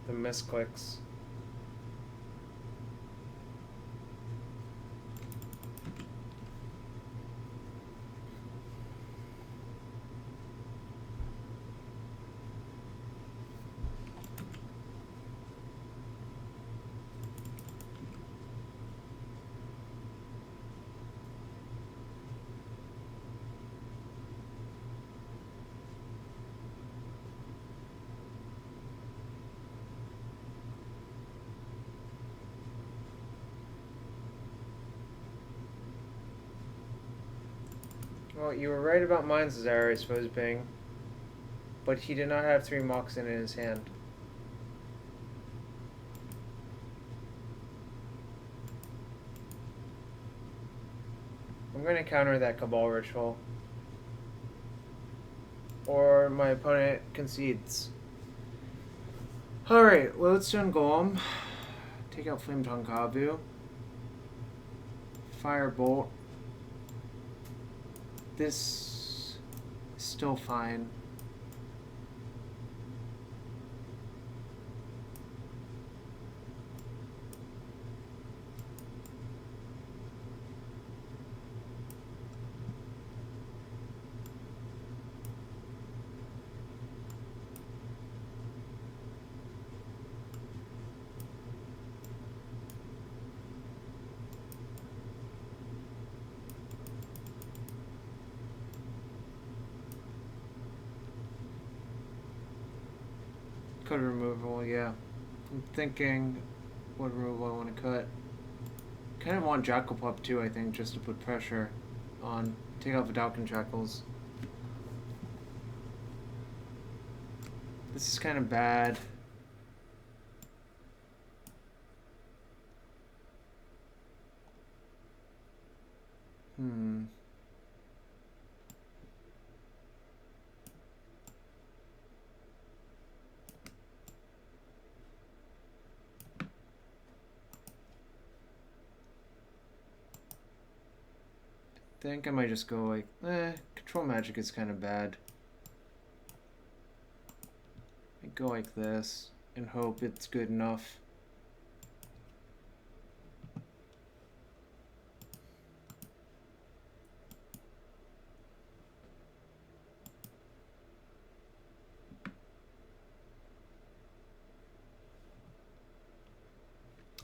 The misclicks. Well, you were right about Mind's Desire, I suppose, Bing. But he did not have 3 Moxen in his hand. I'm going to counter that Cabal Ritual. Or my opponent concedes. Alright, well, let's do Golem. Take out Flame Tonkavu. Firebolt. This is still fine. Cut removal, yeah. I'm thinking what removal I want to cut. Kind of want Jackal-Pup too, I think, just to put pressure on. Take out Vidalcan Jackals. This is kind of bad. I think I might just go like, Control Magic is kind of bad. I go like this and hope it's good enough.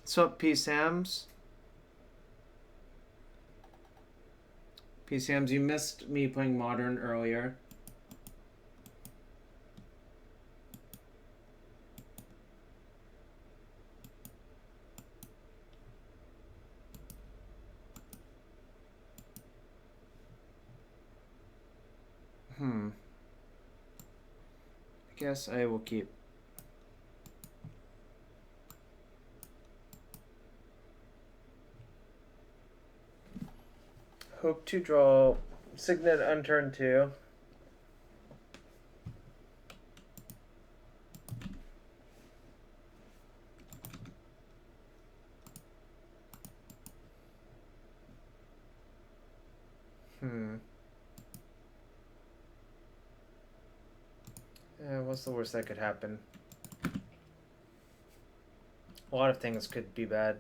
What's up, P-Sams? P-Sams, you missed me playing Modern earlier. I guess I will keep. Hope to draw Signet on turn 2. What's the worst that could happen? A lot of things could be bad.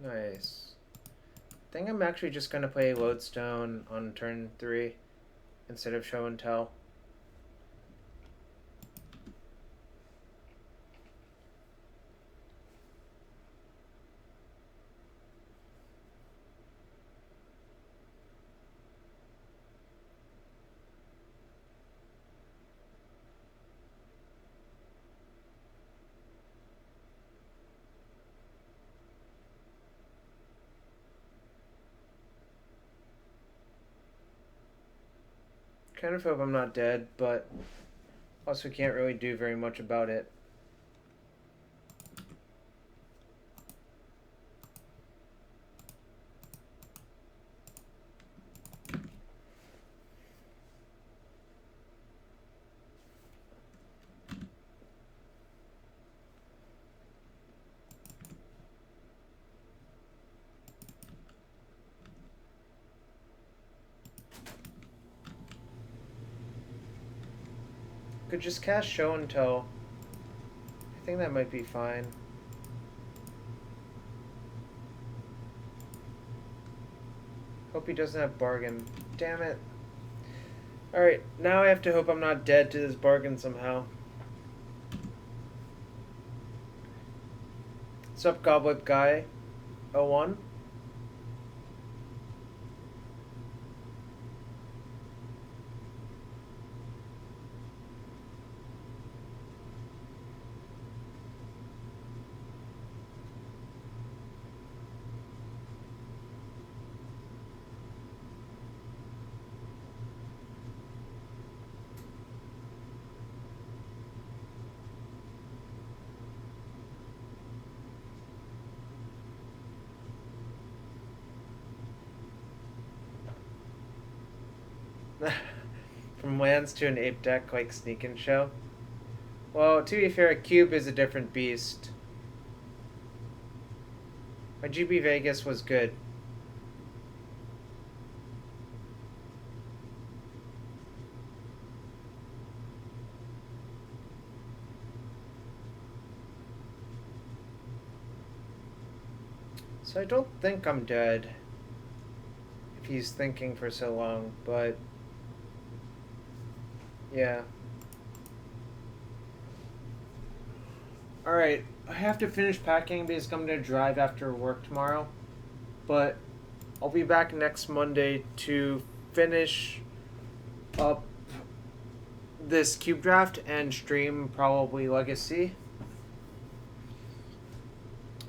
Nice. I think I'm actually just going to play Lodestone on turn 3 instead of Show and Tell. Kind of hope I'm not dead, but also can't really do very much about it. Could just cast Show and Tell. I think that might be fine. Hope he doesn't have Bargain. Damn it. Alright, now I have to hope I'm not dead to this Bargain somehow. What's up, Goblet Guy? 01? From lands to an ape deck like Sneak and Show. Well, to be fair, a cube is a different beast. My GB Vegas was good. So I don't think I'm dead. If he's thinking for so long, but yeah. Alright, I have to finish packing because I'm going to drive after work tomorrow. But I'll be back next Monday to finish up this cube draft and stream probably Legacy.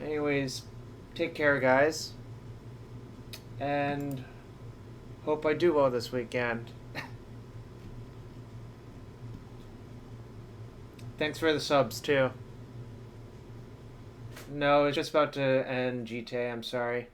Anyways, take care, guys. And hope I do well this weekend. Thanks for the subs, too. No, it's just about to end GTA, I'm sorry.